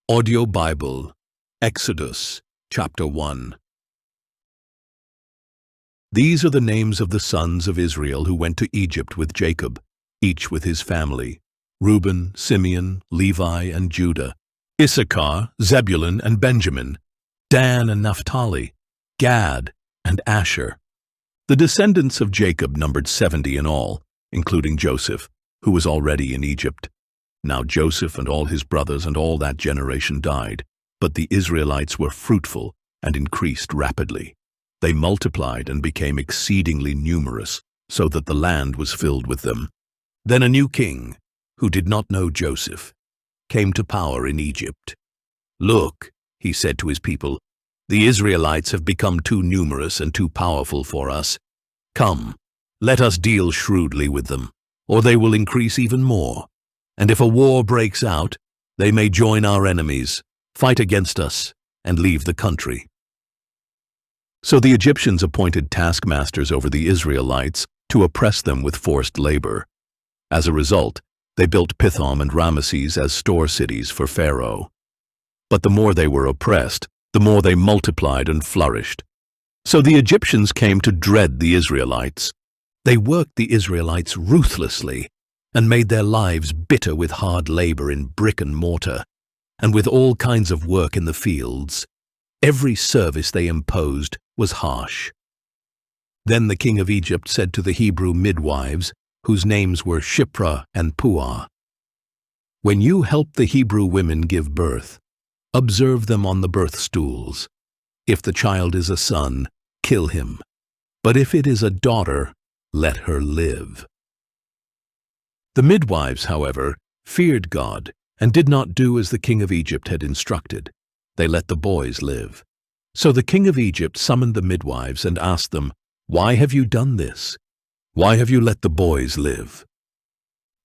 Audio Bible, Exodus, chapter 1. These are the names of the sons of Israel who went to Egypt with Jacob, each with his family: Reuben, Simeon, Levi, and Judah; Issachar, Zebulun, and Benjamin; Dan and Naphtali; Gad, and Asher. The descendants of Jacob numbered 70 in all, including Joseph, who was already in Egypt. Now Joseph and all his brothers and all that generation died, but the Israelites were fruitful and increased rapidly. They multiplied and became exceedingly numerous, so that the land was filled with them. Then a new king, who did not know Joseph, came to power in Egypt. "Look," he said to his people, "the Israelites have become too numerous and too powerful for us. Come, let us deal shrewdly with them, or they will increase even more. And if a war breaks out, they may join our enemies, fight against us, and leave the country." So the Egyptians appointed taskmasters over the Israelites to oppress them with forced labor. As a result, they built Pithom and Ramesses as store cities for Pharaoh. But the more they were oppressed, the more they multiplied and flourished. So the Egyptians came to dread the Israelites. They worked the Israelites ruthlessly and made their lives bitter with hard labor in brick and mortar, and with all kinds of work in the fields. Every service they imposed was harsh. Then the king of Egypt said to the Hebrew midwives, whose names were Shiphrah and Puah, "When you help the Hebrew women give birth, observe them on the birth stools. If the child is a son, kill him. But if it is a daughter, let her live." The midwives, however, feared God and did not do as the king of Egypt had instructed. They let the boys live. So the king of Egypt summoned the midwives and asked them, "Why have you done this? Why have you let the boys live?"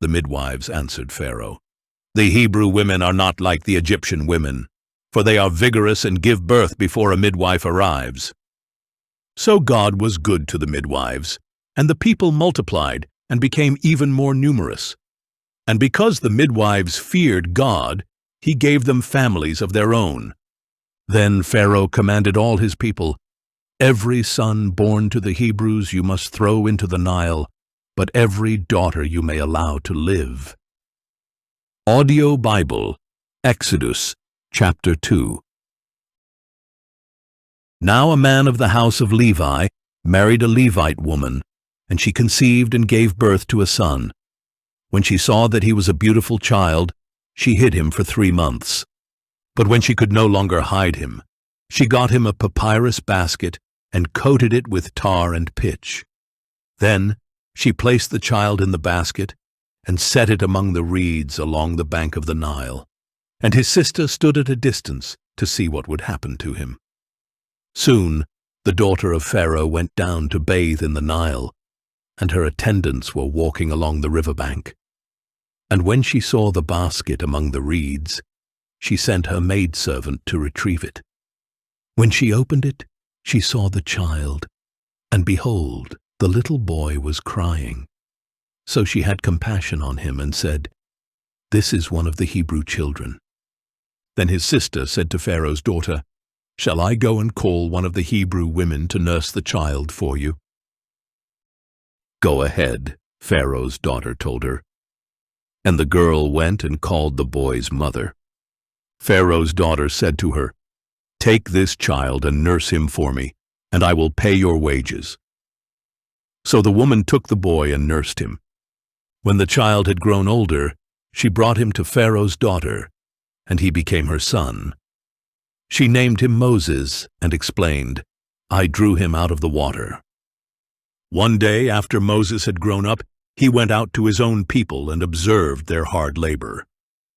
The midwives answered Pharaoh, "The Hebrew women are not like the Egyptian women, for they are vigorous and give birth before a midwife arrives." So God was good to the midwives, and the people multiplied and became even more numerous. And because the midwives feared God, he gave them families of their own. Then Pharaoh commanded all his people, "Every son born to the Hebrews you must throw into the Nile, but every daughter you may allow to live." Audio Bible, Exodus, chapter 2. Now a man of the house of Levi married a Levite woman, and she conceived and gave birth to a son. When she saw that he was a beautiful child, she hid him for 3 months. But when she could no longer hide him, she got him a papyrus basket and coated it with tar and pitch. Then she placed the child in the basket and set it among the reeds along the bank of the Nile, and his sister stood at a distance to see what would happen to him. Soon the daughter of Pharaoh went down to bathe in the Nile, and her attendants were walking along the riverbank. And when she saw the basket among the reeds, she sent her maidservant to retrieve it. When she opened it, she saw the child, and behold, the little boy was crying. So she had compassion on him and said, "This is one of the Hebrew children." Then his sister said to Pharaoh's daughter, "Shall I go and call one of the Hebrew women to nurse the child for you?" "Go ahead," Pharaoh's daughter told her. And the girl went and called the boy's mother. Pharaoh's daughter said to her, "Take this child and nurse him for me, and I will pay your wages." So the woman took the boy and nursed him. When the child had grown older, she brought him to Pharaoh's daughter, and he became her son. She named him Moses and explained, "I drew him out of the water." One day after Moses had grown up, he went out to his own people and observed their hard labor.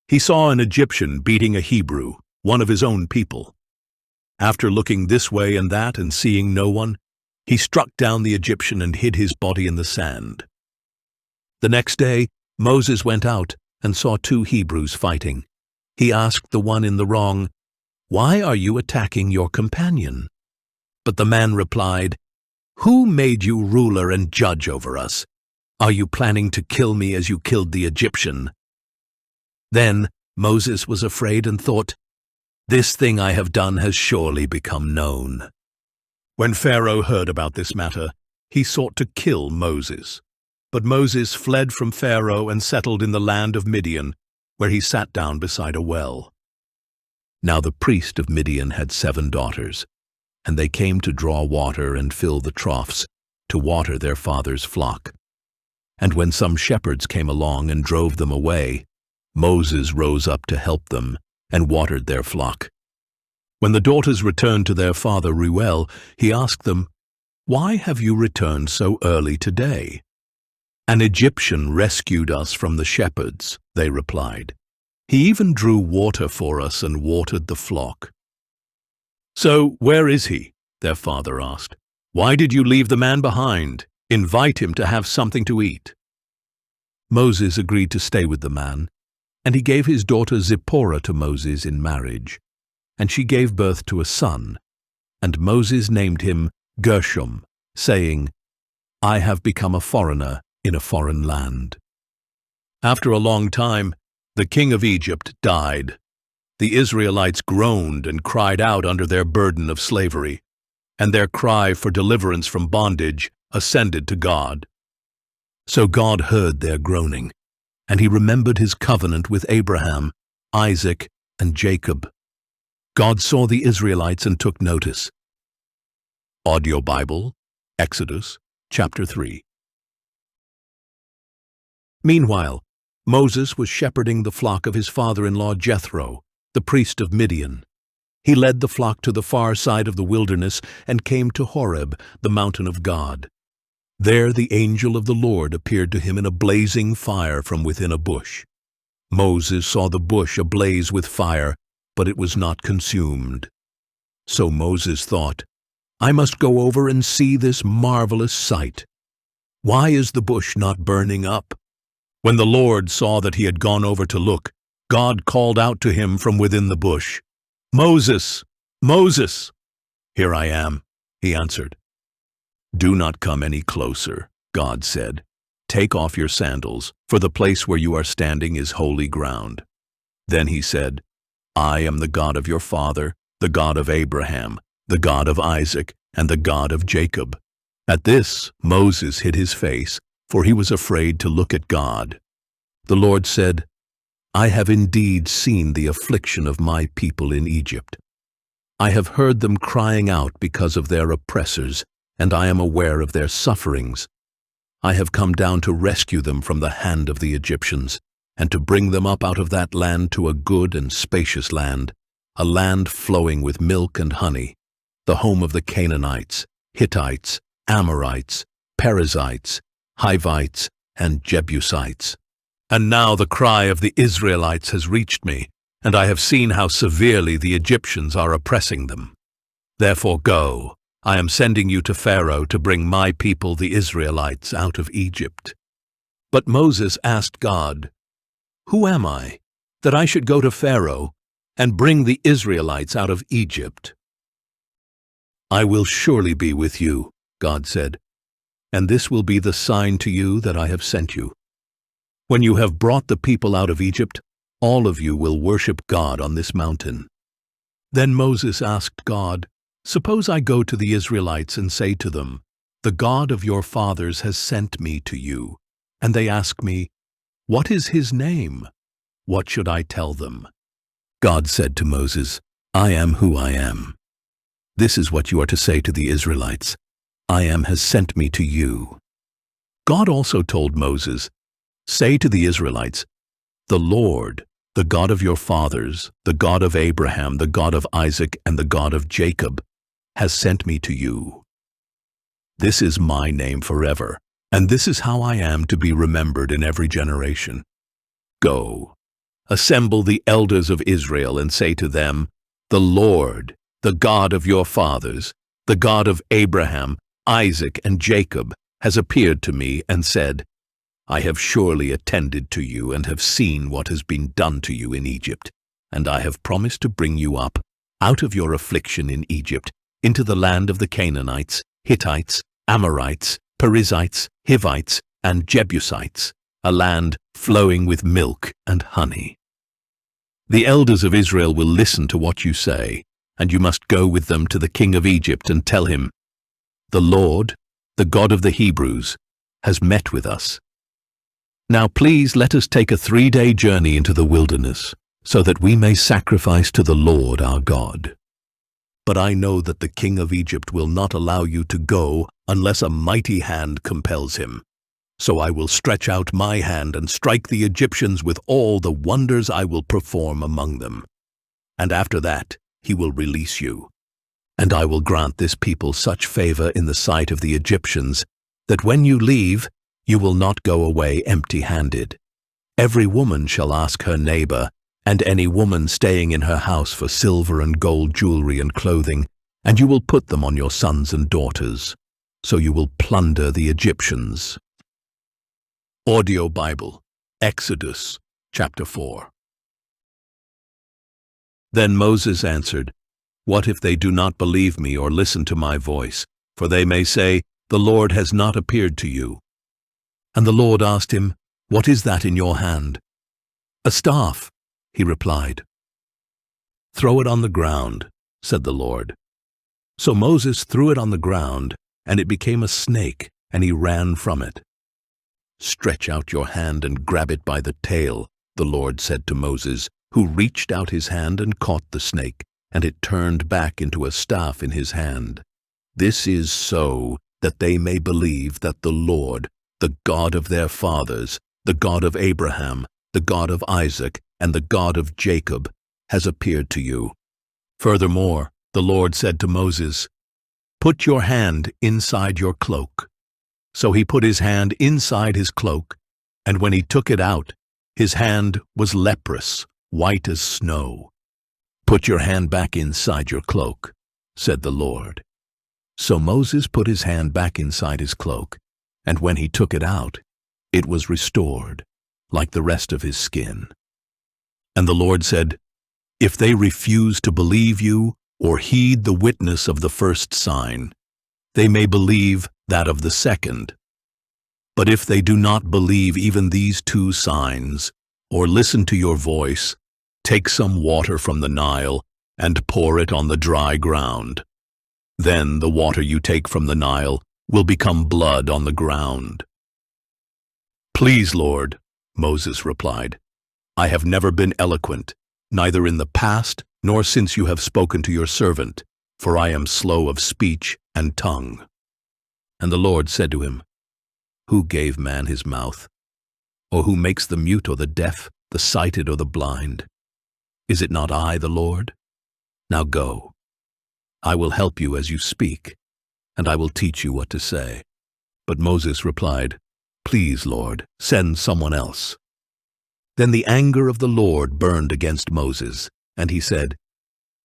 He saw an Egyptian beating a Hebrew, one of his own people. After looking this way and that and seeing no one, he struck down the Egyptian and hid his body in the sand. The next day, Moses went out and saw 2 Hebrews fighting. He asked the one in the wrong, "Why are you attacking your companion?" But the man replied, "Who made you ruler and judge over us? Are you planning to kill me as you killed the Egyptian?" Then Moses was afraid and thought, This thing I have done has surely become known." When Pharaoh heard about this matter, he sought to kill Moses. But Moses fled from Pharaoh and settled in the land of Midian, where he sat down beside a well. Now the priest of Midian had 7 daughters, and they came to draw water and fill the troughs to water their father's flock. And when some shepherds came along and drove them away, Moses rose up to help them and watered their flock. When the daughters returned to their father Reuel, he asked them, "Why have you returned so early today?" "An Egyptian rescued us from the shepherds," they replied. "He even drew water for us and watered the flock." "So where is he?" their father asked. "Why did you leave the man behind? Invite him to have something to eat." Moses agreed to stay with the man, and he gave his daughter Zipporah to Moses in marriage. And she gave birth to a son, and Moses named him Gershom, saying, "I have become a foreigner in a foreign land." After a long time, the king of Egypt died. The Israelites groaned and cried out under their burden of slavery, and their cry for deliverance from bondage ascended to God. So God heard their groaning, and he remembered his covenant with Abraham, Isaac, and Jacob. God saw the Israelites and took notice. Audio Bible, Exodus, chapter 3. Meanwhile, Moses was shepherding the flock of his father-in-law Jethro, the priest of Midian. He led the flock to the far side of the wilderness and came to Horeb, the mountain of God. There the angel of the Lord appeared to him in a blazing fire from within a bush. Moses saw the bush ablaze with fire, but it was not consumed. So Moses thought, "I must go over and see this marvelous sight. Why is the bush not burning up?" When the Lord saw that he had gone over to look, God called out to him from within the bush, "Moses, Moses!" "Here I am," he answered. "Do not come any closer," God said. "Take off your sandals, for the place where you are standing is holy ground." Then he said, "I am the God of your father, the God of Abraham, the God of Isaac, and the God of Jacob." At this, Moses hid his face, for he was afraid to look at God. The Lord said, "I have indeed seen the affliction of my people in Egypt. I have heard them crying out because of their oppressors, and I am aware of their sufferings. I have come down to rescue them from the hand of the Egyptians, and to bring them up out of that land to a good and spacious land, a land flowing with milk and honey, the home of the Canaanites, Hittites, Amorites, Perizzites, Hivites, and Jebusites. And now the cry of the Israelites has reached me, and I have seen how severely the Egyptians are oppressing them. Therefore go, I am sending you to Pharaoh to bring my people the Israelites out of Egypt." But Moses asked God, "Who am I, that I should go to Pharaoh and bring the Israelites out of Egypt?" "I will surely be with you," God said, "and this will be the sign to you that I have sent you. When you have brought the people out of Egypt, all of you will worship God on this mountain." Then Moses asked God, "Suppose I go to the Israelites and say to them, 'The God of your fathers has sent me to you,' and they ask me, 'What is his name?' What should I tell them?" God said to Moses, "I am who I am. This is what you are to say to the Israelites, 'I am has sent me to you.'" God also told Moses, "Say to the Israelites, 'The Lord, the God of your fathers, the God of Abraham, the God of Isaac, and the God of Jacob, has sent me to you. This is my name forever, and this is how I am to be remembered in every generation. Go, assemble the elders of Israel and say to them, 'The Lord, the God of your fathers, the God of Abraham, Isaac, and Jacob, has appeared to me and said, I have surely attended to you and have seen what has been done to you in Egypt, and I have promised to bring you up out of your affliction in Egypt into the land of the Canaanites, Hittites, Amorites, Perizzites, Hivites, and Jebusites, a land flowing with milk and honey. The elders of Israel will listen to what you say, and you must go with them to the king of Egypt and tell him, 'The Lord, the God of the Hebrews, has met with us. Now please let us take a 3-day journey into the wilderness, so that we may sacrifice to the Lord our God. But I know that the king of Egypt will not allow you to go unless a mighty hand compels him. So I will stretch out my hand and strike the Egyptians with all the wonders I will perform among them. And after that he will release you. And I will grant this people such favor in the sight of the Egyptians that when you leave, you will not go away empty-handed. Every woman shall ask her neighbor, and any woman staying in her house for silver and gold jewelry and clothing, and you will put them on your sons and daughters. So you will plunder the Egyptians. Audio Bible, Exodus, chapter 4. Then Moses answered, "What if they do not believe me or listen to my voice? For they may say, 'The Lord has not appeared to you.'" And the Lord asked him, "What is that in your hand?" "A staff," he replied. "Throw it on the ground," said the Lord. So Moses threw it on the ground, and it became a snake, and he ran from it. "Stretch out your hand and grab it by the tail," the Lord said to Moses, who reached out his hand and caught the snake, and it turned back into a staff in his hand. "This is so that they may believe that the Lord, the God of their fathers, the God of Abraham, the God of Isaac, and the God of Jacob, has appeared to you." Furthermore, the Lord said to Moses, "Put your hand inside your cloak." So he put his hand inside his cloak, and when he took it out, his hand was leprous, white as snow. "Put your hand back inside your cloak," said the Lord. So Moses put his hand back inside his cloak, and when he took it out, it was restored, like the rest of his skin. And the Lord said, "If they refuse to believe you or heed the witness of the first sign, they may believe that of the second. But if they do not believe even these 2 signs, or listen to your voice, take some water from the Nile and pour it on the dry ground. Then the water you take from the Nile will become blood on the ground." "Please, Lord," Moses replied, "I have never been eloquent, neither in the past nor since you have spoken to your servant, for I am slow of speech and tongue." And the Lord said to him, "Who gave man his mouth? Or who makes the mute or the deaf, the sighted or the blind? Is it not I, the Lord? Now go. I will help you as you speak, and I will teach you what to say." But Moses replied, "Please, Lord, send someone else." Then the anger of the Lord burned against Moses, and he said,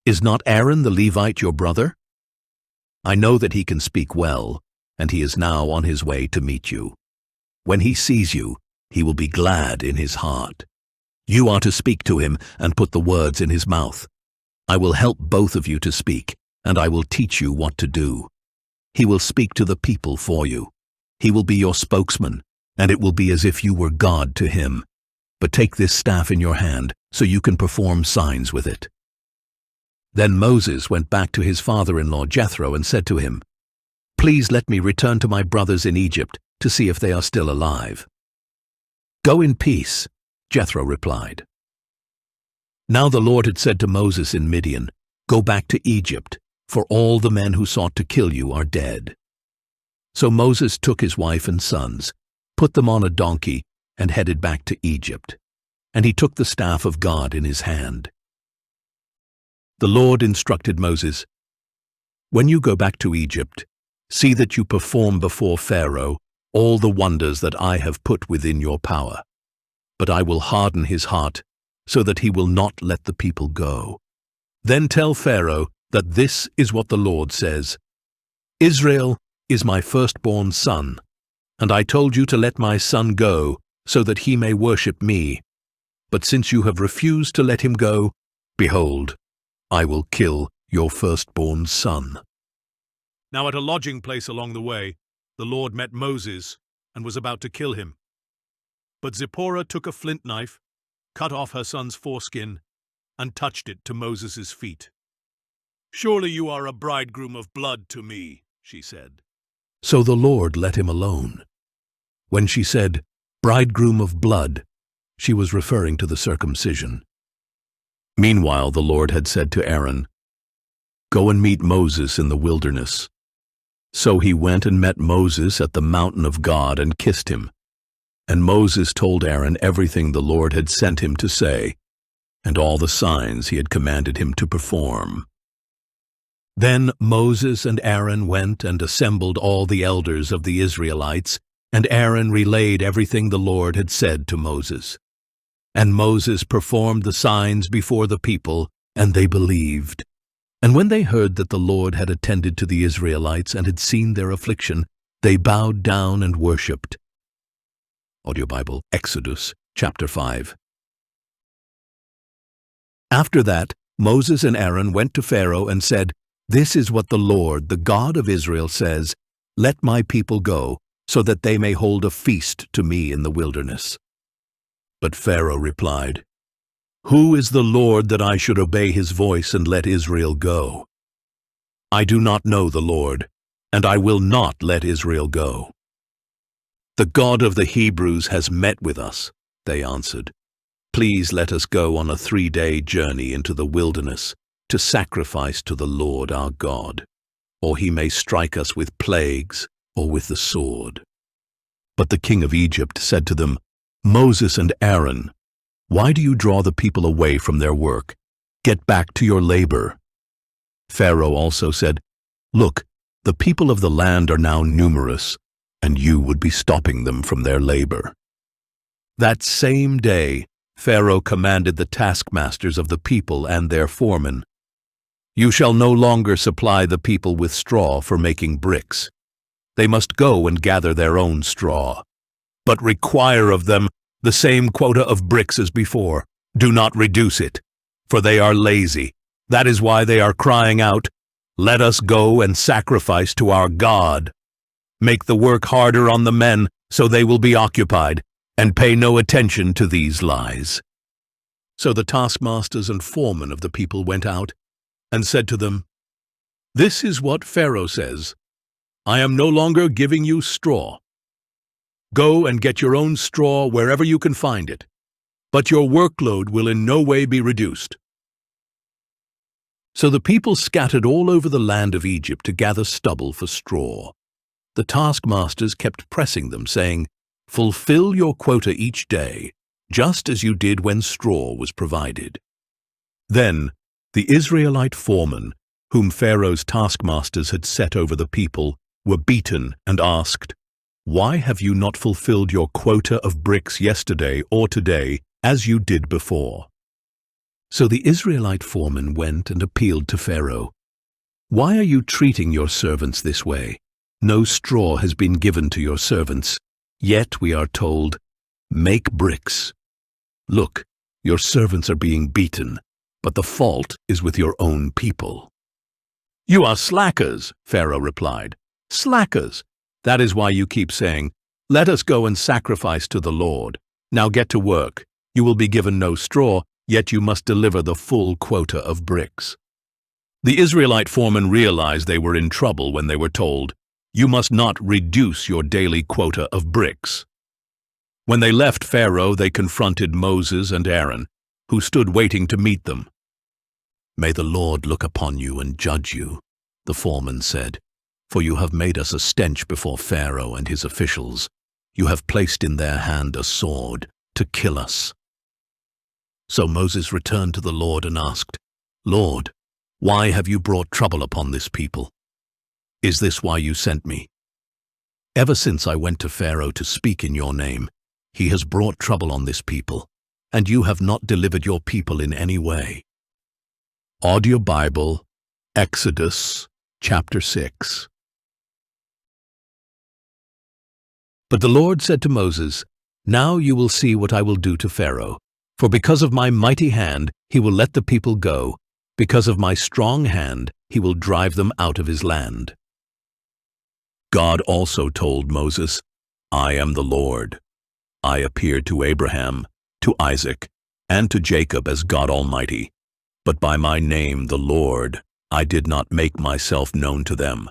"Is not Aaron the Levite your brother? I know that he can speak well, and he is now on his way to meet you. When he sees you, he will be glad in his heart. You are to speak to him and put the words in his mouth. I will help both of you to speak, and I will teach you what to do. He will speak to the people for you. He will be your spokesman, and it will be as if you were God to him. But take this staff in your hand, so you can perform signs with it." Then Moses went back to his father-in-law Jethro and said to him, "Please let me return to my brothers in Egypt to see if they are still alive." "Go in peace," Jethro replied. Now the Lord had said to Moses in Midian, "Go back to Egypt, for all the men who sought to kill you are dead." So Moses took his wife and sons, put them on a donkey, and headed back to Egypt. And he took the staff of God in his hand. The Lord instructed Moses, "When you go back to Egypt, see that you perform before Pharaoh all the wonders that I have put within your power. But I will harden his heart, so that he will not let the people go. Then tell Pharaoh that this is what the Lord says: Israel is my firstborn son, and I told you to let my son go, so that he may worship me. But since you have refused to let him go, behold, I will kill your firstborn son." Now at a lodging place along the way, the Lord met Moses and was about to kill him. But Zipporah took a flint knife, cut off her son's foreskin, and touched it to Moses' feet. "Surely you are a bridegroom of blood to me," she said. So the Lord let him alone. When she said, "bridegroom of blood," she was referring to the circumcision. Meanwhile, the Lord had said to Aaron, "Go and meet Moses in the wilderness." So he went and met Moses at the mountain of God and kissed him. And Moses told Aaron everything the Lord had sent him to say, and all the signs he had commanded him to perform. Then Moses and Aaron went and assembled all the elders of the Israelites, and Aaron relayed everything the Lord had said to Moses. And Moses performed the signs before the people, and they believed. And when they heard that the Lord had attended to the Israelites and had seen their affliction, they bowed down and worshipped. Audio Bible, Exodus, chapter 5. After that, Moses and Aaron went to Pharaoh and said, "This is what the Lord, the God of Israel, says, 'Let my people go, so that they may hold a feast to me in the wilderness.'" But Pharaoh replied, "Who is the Lord that I should obey his voice and let Israel go? I do not know the Lord, and I will not let Israel go." "The God of the Hebrews has met with us," they answered. "Please let us go on a 3-day journey into the wilderness to sacrifice to the Lord our God, or he may strike us with plagues or with the sword." But the king of Egypt said to them, "Moses and Aaron, why do you draw the people away from their work? Get back to your labor." Pharaoh also said, "Look, the people of the land are now numerous, and you would be stopping them from their labor." That same day, Pharaoh commanded the taskmasters of the people and their foremen, "You shall no longer supply the people with straw for making bricks. They must go and gather their own straw. But require of them the same quota of bricks as before. Do not reduce it, for they are lazy. That is why they are crying out, 'Let us go and sacrifice to our God.' Make the work harder on the men, so they will be occupied, and pay no attention to these lies." So the taskmasters and foremen of the people went out and said to them, "This is what Pharaoh says, 'I am no longer giving you straw. Go and get your own straw wherever you can find it, but your workload will in no way be reduced.'" So the people scattered all over the land of Egypt to gather stubble for straw. The taskmasters kept pressing them, saying, "Fulfill your quota each day, just as you did when straw was provided." Then the Israelite foremen, whom Pharaoh's taskmasters had set over the people, were beaten and asked, "Why have you not fulfilled your quota of bricks yesterday or today, as you did before?" So the Israelite foreman went and appealed to Pharaoh, "Why are you treating your servants this way? No straw has been given to your servants, yet we are told, 'Make bricks.' Look, your servants are being beaten, but the fault is with your own people." "You are slackers," Pharaoh replied. "Slackers. That is why you keep saying, 'Let us go and sacrifice to the Lord.' Now get to work. You will be given no straw, yet you must deliver the full quota of bricks." The Israelite foremen realized they were in trouble when they were told, "You must not reduce your daily quota of bricks." When they left Pharaoh, they confronted Moses and Aaron, who stood waiting to meet them. "May the Lord look upon you and judge you," the foreman said, "for you have made us a stench before Pharaoh and his officials. You have placed in their hand a sword to kill us." So Moses returned to the Lord and asked, "Lord, why have you brought trouble upon this people? Is this why you sent me? Ever since I went to Pharaoh to speak in your name, he has brought trouble on this people, and you have not delivered your people in any way." Audio Bible, Exodus, chapter 6. But the Lord said to Moses, "Now you will see what I will do to Pharaoh, for because of my mighty hand he will let the people go, because of my strong hand he will drive them out of his land." God also told Moses, "I am the Lord. I appeared to Abraham, to Isaac, and to Jacob as God Almighty, But by my name, the Lord, I did not make myself known to them.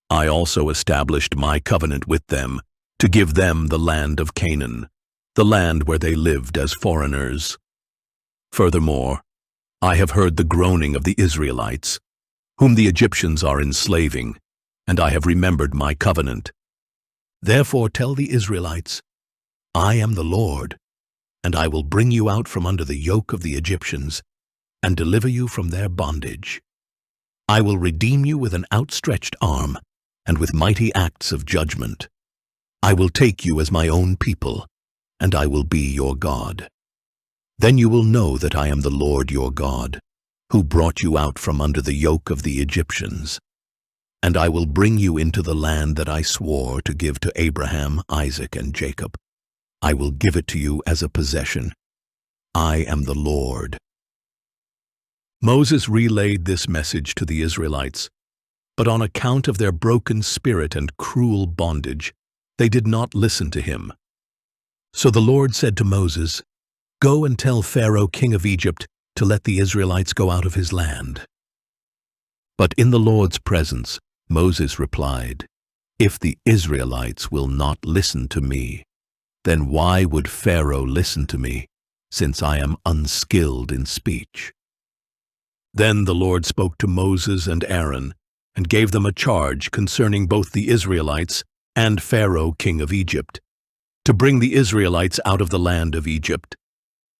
I also established my covenant with them to give them the land of Canaan, the land where they lived as foreigners. Furthermore, I have heard the groaning of the Israelites, whom the Egyptians are enslaving, and I have remembered my covenant. Therefore tell the Israelites, I am the Lord, and I will bring you out from under the yoke of the Egyptians and deliver you from their bondage. I will redeem you with an outstretched arm and with mighty acts of judgment. I will take you as my own people, and I will be your God. Then you will know that I am the Lord your God, who brought you out from under the yoke of the Egyptians. And I will bring you into the land that I swore to give to Abraham, Isaac, and Jacob. I will give it to you as a possession. I am the Lord. Moses relayed this message to the Israelites, but on account of their broken spirit and cruel bondage, they did not listen to him. So the Lord said to Moses, Go and tell Pharaoh, king of Egypt, to let the Israelites go out of his land. But in the Lord's presence, Moses replied, If the Israelites will not listen to me, then why would Pharaoh listen to me, since I am unskilled in speech? Then the Lord spoke to Moses and Aaron, and gave them a charge concerning both the Israelites and Pharaoh, king of Egypt, to bring the Israelites out of the land of Egypt.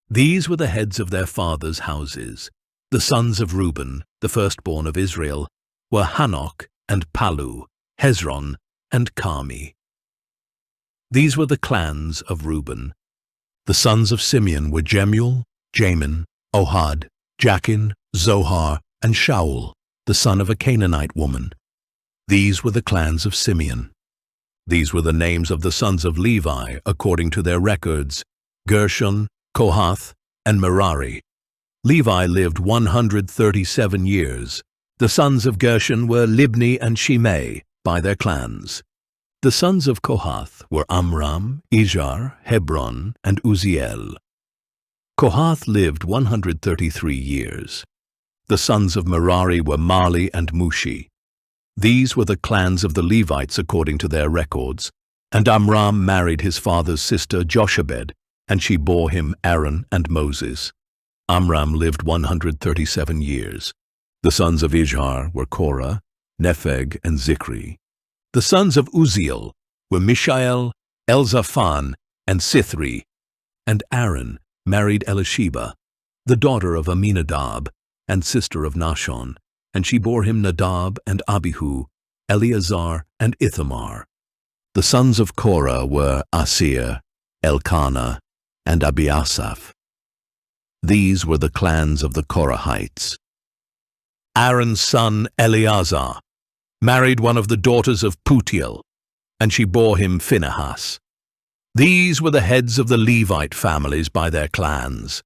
These were the heads of their fathers' houses. The sons of Reuben, the firstborn of Israel, were Hanok and Palu, Hezron and Carmi. These were the clans of Reuben. The sons of Simeon were Jemuel, Jamin, Ohad, Jachin, Zohar, and Shaul, the son of a Canaanite woman. These were the clans of Simeon. These were the names of the sons of Levi according to their records: Gershon, Kohath, and Merari. Levi lived 137 years. The sons of Gershon were Libni and Shimei by their clans. The sons of Kohath were Amram, Izhar, Hebron, and Uziel. Kohath lived 133 years. The sons of Merari were Mali and Mushi. These were the clans of the Levites according to their records, and Amram married his father's sister Jochebed, and she bore him Aaron and Moses. Amram lived 137 years. The sons of Izhar were Korah, Nepheg, and Zikri. The sons of Uziel were Mishael, Elzaphan, and Sithri. And Aaron married Elisheba, the daughter of Aminadab, and sister of Nahshon, and she bore him Nadab and Abihu, Eleazar, and Ithamar. The sons of Korah were Asir, Elkanah, and Abiasaph. These were the clans of the Korahites. Aaron's son Eleazar married one of the daughters of Putiel, and she bore him Phinehas. These were the heads of the Levite families by their clans.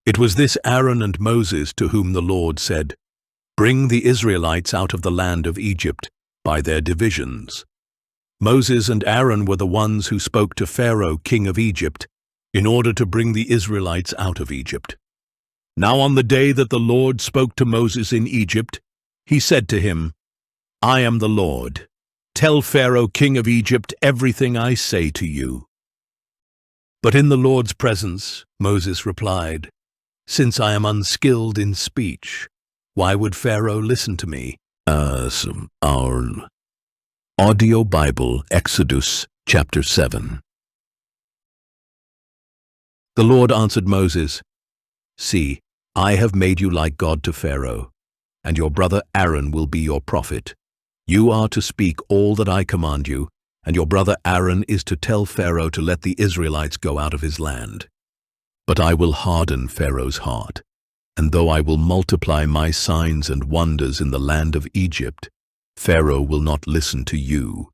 It was this Aaron and Moses to whom the Lord said, Bring the Israelites out of the land of Egypt by their divisions. Moses and Aaron were the ones who spoke to Pharaoh, king of Egypt, in order to bring the Israelites out of Egypt. Now on the day that the Lord spoke to Moses in Egypt, he said to him, I am the Lord. Tell Pharaoh, king of Egypt, everything I say to you. But in the Lord's presence, Moses replied, Since I am unskilled in speech, why would Pharaoh listen to me? Our Audio Bible, Exodus, chapter 7. The Lord answered Moses, See, I have made you like God to Pharaoh, and your brother Aaron will be your prophet. You are to speak all that I command you, and your brother Aaron is to tell Pharaoh to let the Israelites go out of his land. But I will harden Pharaoh's heart, and though I will multiply my signs and wonders in the land of Egypt, Pharaoh will not listen to you.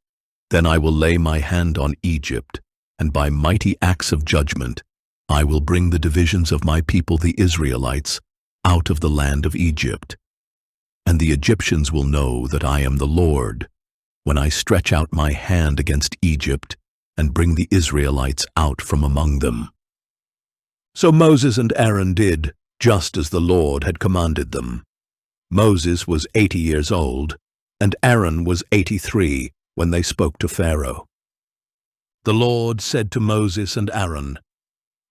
Then I will lay my hand on Egypt, and by mighty acts of judgment I will bring the divisions of my people the Israelites out of the land of Egypt. And the Egyptians will know that I am the Lord, when I stretch out my hand against Egypt and bring the Israelites out from among them. So Moses and Aaron did just as the Lord had commanded them. Moses was 80 years old, and Aaron was 83 when they spoke to Pharaoh. The Lord said to Moses and Aaron,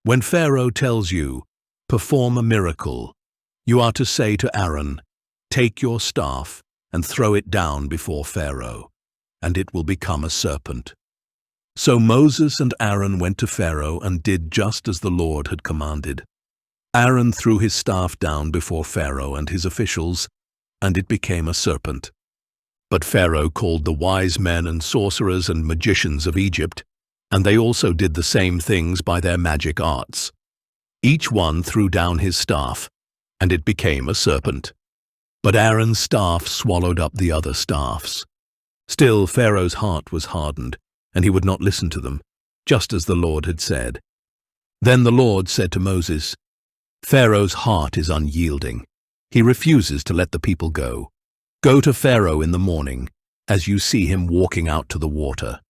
"When Pharaoh tells you, 'Perform a miracle,' you are to say to Aaron, 'Take your staff and throw it down before Pharaoh, and it will become a serpent.'" So Moses and Aaron went to Pharaoh and did just as the Lord had commanded. Aaron threw his staff down before Pharaoh and his officials, and it became a serpent. But Pharaoh called the wise men and sorcerers and magicians of Egypt, and they also did the same things by their magic arts. Each one threw down his staff, and it became a serpent. But Aaron's staff swallowed up the other staffs. Still Pharaoh's heart was hardened, and he would not listen to them, just as the Lord had said. Then the Lord said to Moses, "Pharaoh's heart is unyielding. He refuses to let the people go. Go to Pharaoh in the morning, as you see him walking out to the water.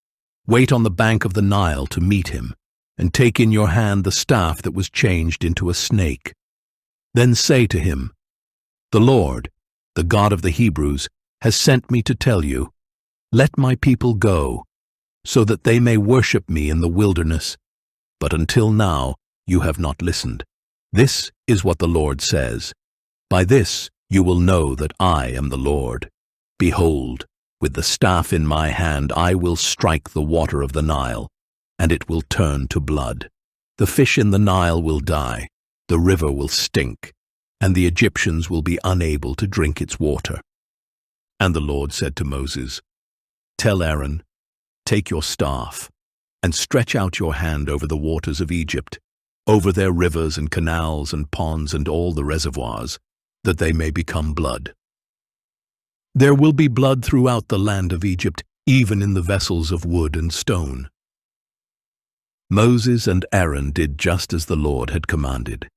Wait on the bank of the Nile to meet him, and take in your hand the staff that was changed into a snake. Then say to him, 'The Lord, the God of the Hebrews, has sent me to tell you, let my people go, so that they may worship me in the wilderness. But until now you have not listened. This is what the Lord says. By this you will know that I am the Lord. Behold, with the staff in my hand I will strike the water of the Nile, and it will turn to blood. The fish in the Nile will die, the river will stink, and the Egyptians will be unable to drink its water." And the Lord said to Moses, "Tell Aaron, take your staff, and stretch out your hand over the waters of Egypt, over their rivers and canals and ponds and all the reservoirs, that they may become blood. There will be blood throughout the land of Egypt, even in the vessels of wood and stone." Moses and Aaron did just as the Lord had commanded.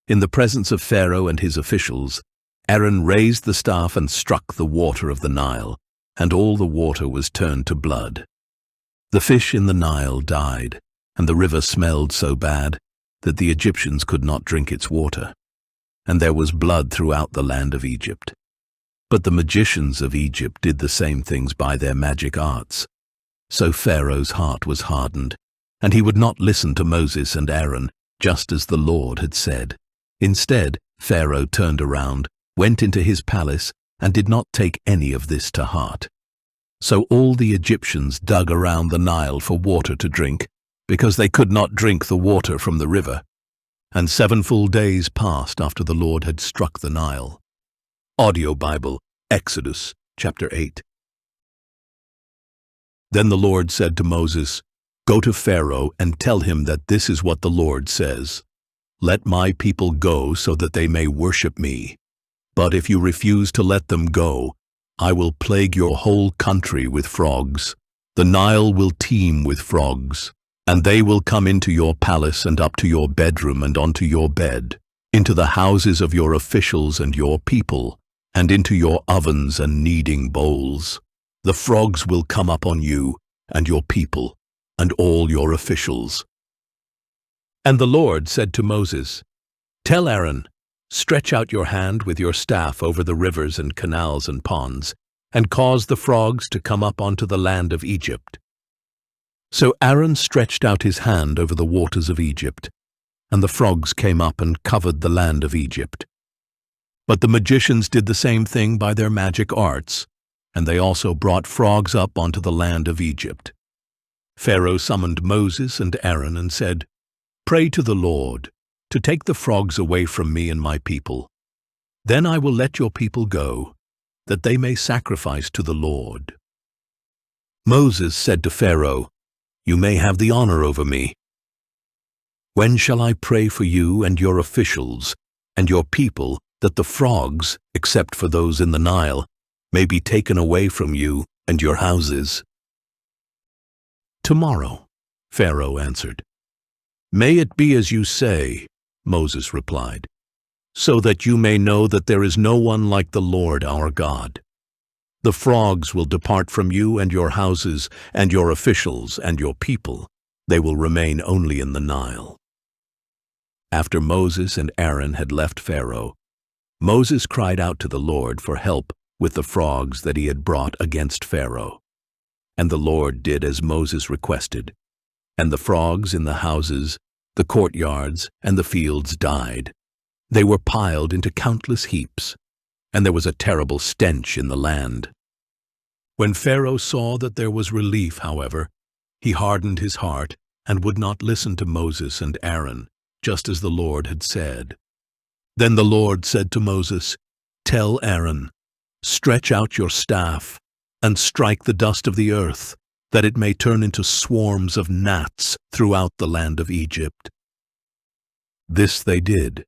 In the presence of Pharaoh and his officials, Aaron raised the staff and struck the water of the Nile, and all the water was turned to blood. The fish in the Nile died, and the river smelled so bad that the Egyptians could not drink its water, and there was blood throughout the land of Egypt. But the magicians of Egypt did the same things by their magic arts. So Pharaoh's heart was hardened, and he would not listen to Moses and Aaron, just as the Lord had said. Instead, Pharaoh turned around, went into his palace, and did not take any of this to heart. So all the Egyptians dug around the Nile for water to drink, because they could not drink the water from the river. And 7 full days passed after the Lord had struck the Nile. Audio Bible, Exodus, chapter 8. Then the Lord said to Moses, "Go to Pharaoh and tell him that this is what the Lord says. Let my people go so that they may worship me. But if you refuse to let them go, I will plague your whole country with frogs. The Nile will teem with frogs, and they will come into your palace and up to your bedroom and onto your bed, into the houses of your officials and your people, and into your ovens and kneading bowls. The frogs will come up on you and your people and all your officials." And the Lord said to Moses, "Tell Aaron, stretch out your hand with your staff over the rivers and canals and ponds, and cause the frogs to come up onto the land of Egypt." So Aaron stretched out his hand over the waters of Egypt, and the frogs came up and covered the land of Egypt. But the magicians did the same thing by their magic arts, and they also brought frogs up onto the land of Egypt. Pharaoh summoned Moses and Aaron and said, "Pray to the Lord to take the frogs away from me and my people. Then I will let your people go, that they may sacrifice to the Lord." Moses said to Pharaoh, "You may have the honor over me. When shall I pray for you and your officials and your people that the frogs, except for those in the Nile, may be taken away from you and your houses?" "Tomorrow," Pharaoh answered. "May it be as you say," Moses replied, "so that you may know that there is no one like the Lord our God. The frogs will depart from you and your houses and your officials and your people. They will remain only in the Nile." After Moses and Aaron had left Pharaoh, Moses cried out to the Lord for help with the frogs that he had brought against Pharaoh. And the Lord did as Moses requested, and the frogs in the houses, the courtyards, and the fields died. They were piled into countless heaps, and there was a terrible stench in the land. When Pharaoh saw that there was relief, however, he hardened his heart and would not listen to Moses and Aaron, just as the Lord had said. Then the Lord said to Moses, "Tell Aaron, stretch out your staff and strike the dust of the earth, that it may turn into swarms of gnats throughout the land of Egypt." This they did,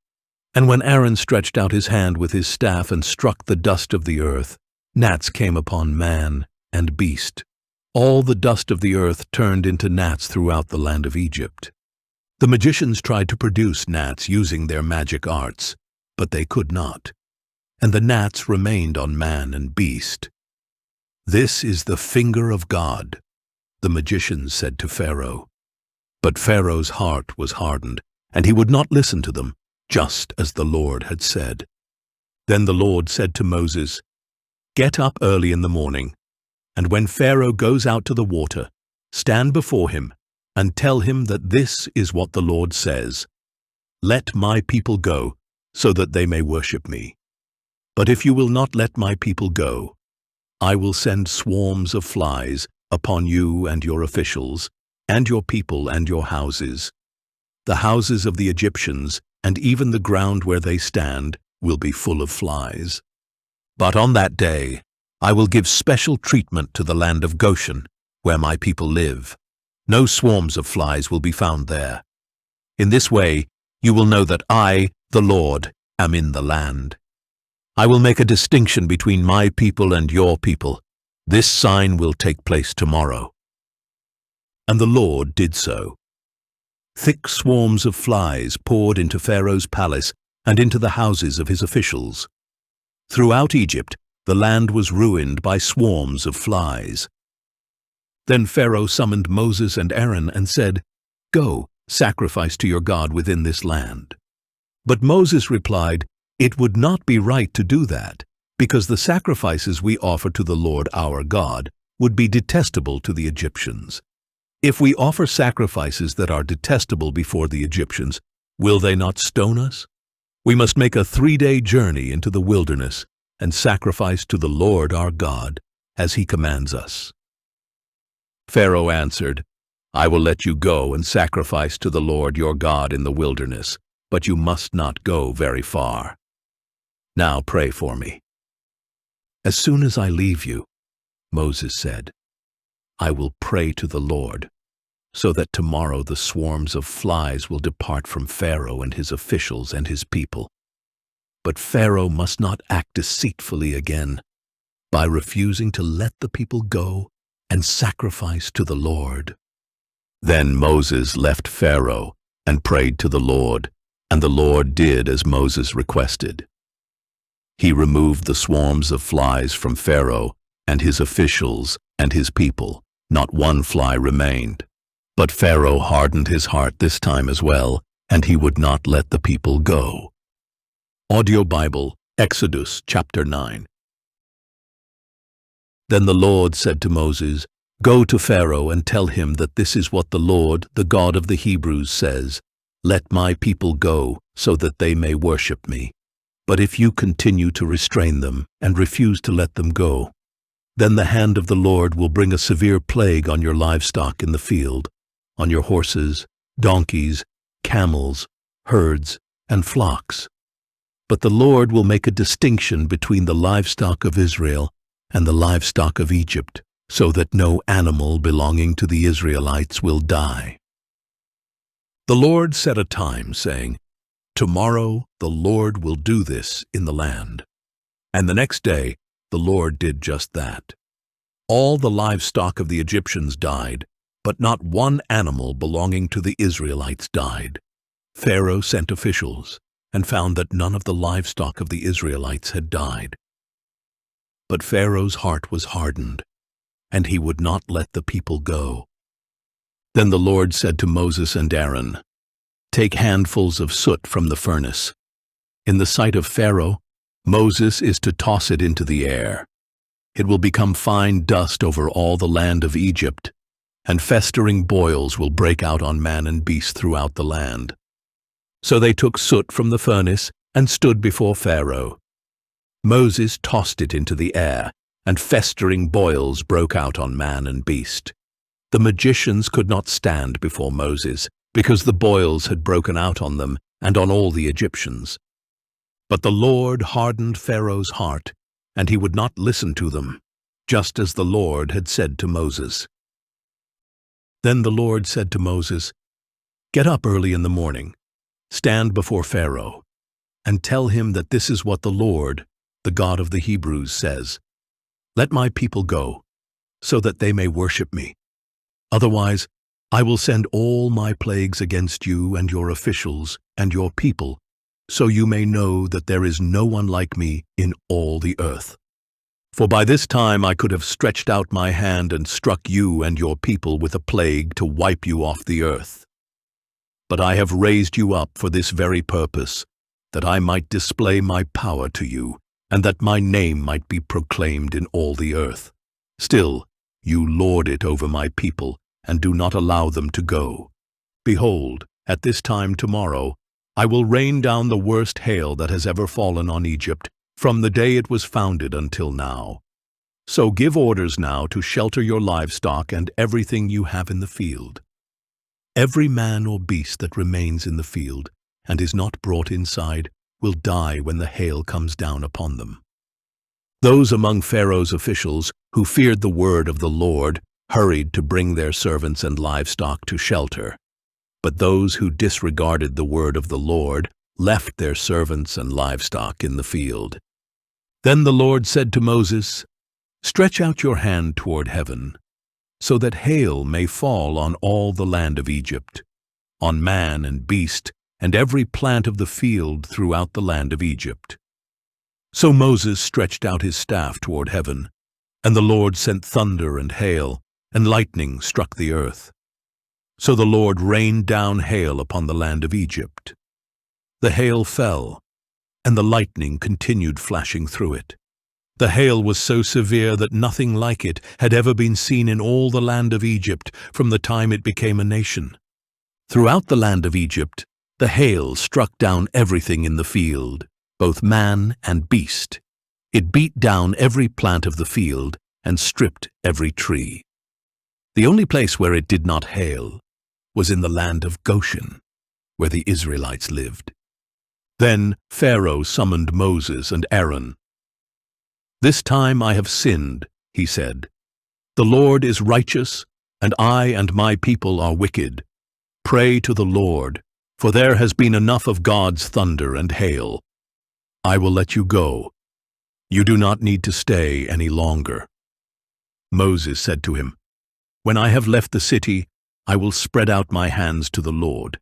and when Aaron stretched out his hand with his staff and struck the dust of the earth, gnats came upon man and beast. All the dust of the earth turned into gnats throughout the land of Egypt. The magicians tried to produce gnats using their magic arts, but they could not, and the gnats remained on man and beast. "This is the finger of God," the magicians said to Pharaoh. But Pharaoh's heart was hardened, and he would not listen to them, just as the Lord had said. Then the Lord said to Moses, "Get up early in the morning, and when Pharaoh goes out to the water, stand before him and tell him that this is what the Lord says. Let my people go, so that they may worship me. But if you will not let my people go, I will send swarms of flies upon you and your officials, and your people and your houses. The houses of the Egyptians, and even the ground where they stand, will be full of flies. But on that day, I will give special treatment to the land of Goshen, where my people live. No swarms of flies will be found there. In this way, you will know that I, the Lord, am in the land. I will make a distinction between my people and your people. This sign will take place tomorrow." And the Lord did so. Thick swarms of flies poured into Pharaoh's palace and into the houses of his officials. Throughout Egypt, the land was ruined by swarms of flies. Then Pharaoh summoned Moses and Aaron and said, "Go, sacrifice to your God within this land." But Moses replied, "It would not be right to do that, because the sacrifices we offer to the Lord our God would be detestable to the Egyptians. If we offer sacrifices that are detestable before the Egyptians, will they not stone us? We must make a 3-day journey into the wilderness and sacrifice to the Lord our God, as he commands us." Pharaoh answered, "I will let you go and sacrifice to the Lord your God in the wilderness, but you must not go very far. Now pray for me." "As soon as I leave you," Moses said, "I will pray to the Lord, so that tomorrow the swarms of flies will depart from Pharaoh and his officials and his people. But Pharaoh must not act deceitfully again by refusing to let the people go and sacrifice to the Lord." Then Moses left Pharaoh and prayed to the Lord, and the Lord did as Moses requested. He removed the swarms of flies from Pharaoh and his officials and his people. Not one fly remained. But Pharaoh hardened his heart this time as well, and he would not let the people go. Audio Bible, Exodus chapter 9. Then the Lord said to Moses, "Go to Pharaoh and tell him that this is what the Lord, the God of the Hebrews, says. Let my people go, so that they may worship me. But if you continue to restrain them and refuse to let them go, then the hand of the Lord will bring a severe plague on your livestock in the field, on your horses, donkeys, camels, herds, and flocks. But the Lord will make a distinction between the livestock of Israel and the livestock of Egypt, so that no animal belonging to the Israelites will die." The Lord set a time, saying, "Tomorrow the Lord will do this in the land." And the next day the Lord did just that. All the livestock of the Egyptians died, but not one animal belonging to the Israelites died. Pharaoh sent officials and found that none of the livestock of the Israelites had died. But Pharaoh's heart was hardened, and he would not let the people go. Then the Lord said to Moses and Aaron, Take handfuls of soot from the furnace. In the sight of Pharaoh, Moses is to toss it into the air. It will become fine dust over all the land of Egypt, and festering boils will break out on man and beast throughout the land. So they took soot from the furnace and stood before Pharaoh. Moses tossed it into the air, and festering boils broke out on man and beast. The magicians could not stand before Moses, because the boils had broken out on them and on all the Egyptians. But the Lord hardened Pharaoh's heart, and he would not listen to them, just as the Lord had said to Moses. Then the Lord said to Moses, "Get up early in the morning, stand before Pharaoh, and tell him that this is what the Lord, the God of the Hebrews, says. Let my people go, so that they may worship me. Otherwise, I will send all my plagues against you and your officials and your people, so you may know that there is no one like me in all the earth. For by this time I could have stretched out my hand and struck you and your people with a plague to wipe you off the earth. But I have raised you up for this very purpose, that I might display my power to you, and that my name might be proclaimed in all the earth. Still, you lord it over my people, and do not allow them to go. Behold, at this time tomorrow, I will rain down the worst hail that has ever fallen on Egypt, from the day it was founded until now. So give orders now to shelter your livestock and everything you have in the field. Every man or beast that remains in the field and is not brought inside will die when the hail comes down upon them." Those among Pharaoh's officials who feared the word of the Lord hurried to bring their servants and livestock to shelter. But those who disregarded the word of the Lord left their servants and livestock in the field. Then the Lord said to Moses, "Stretch out your hand toward heaven, so that hail may fall on all the land of Egypt, on man and beast, and every plant of the field throughout the land of Egypt." So Moses stretched out his staff toward heaven, and the Lord sent thunder and hail, and lightning struck the earth. So the Lord rained down hail upon the land of Egypt. The hail fell, and the lightning continued flashing through it. The hail was so severe that nothing like it had ever been seen in all the land of Egypt from the time it became a nation. Throughout the land of Egypt, the hail struck down everything in the field, both man and beast. It beat down every plant of the field and stripped every tree. The only place where it did not hail was in the land of Goshen, where the Israelites lived. Then Pharaoh summoned Moses and Aaron. "This time I have sinned," he said. "The Lord is righteous, and I and my people are wicked. Pray to the Lord, for there has been enough of God's thunder and hail. I will let you go. You do not need to stay any longer." Moses said to him, "When I have left the city, I will spread out my hands to the Lord.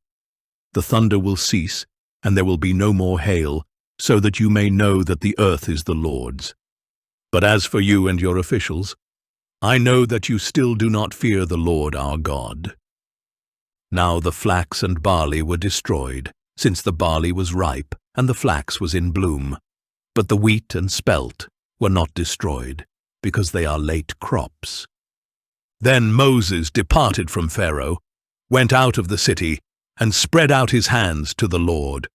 The thunder will cease, and there will be no more hail, so that you may know that the earth is the Lord's. But as for you and your officials, I know that you still do not fear the Lord our God." Now the flax and barley were destroyed, since the barley was ripe and the flax was in bloom. But the wheat and spelt were not destroyed, because they are late crops. Then Moses departed from Pharaoh, went out of the city, and spread out his hands to the Lord.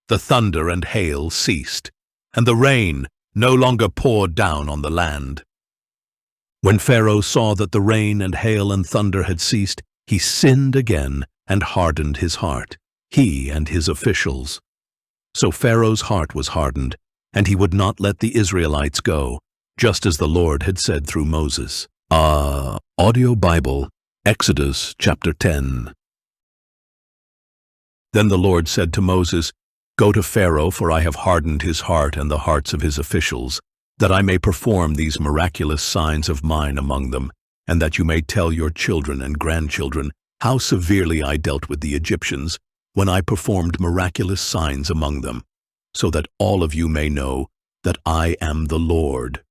The thunder and hail ceased, and the rain no longer poured down on the land. When Pharaoh saw that the rain and hail and thunder had ceased, he sinned again and hardened his heart, he and his officials. So Pharaoh's heart was hardened, and he would not let the Israelites go, just as the Lord had said through Moses. Audio Bible, Exodus chapter 10. Then the Lord said to Moses, "Go to Pharaoh, for I have hardened his heart and the hearts of his officials, that I may perform these miraculous signs of mine among them, and that you may tell your children and grandchildren how severely I dealt with the Egyptians when I performed miraculous signs among them, so that all of you may know that I am the Lord."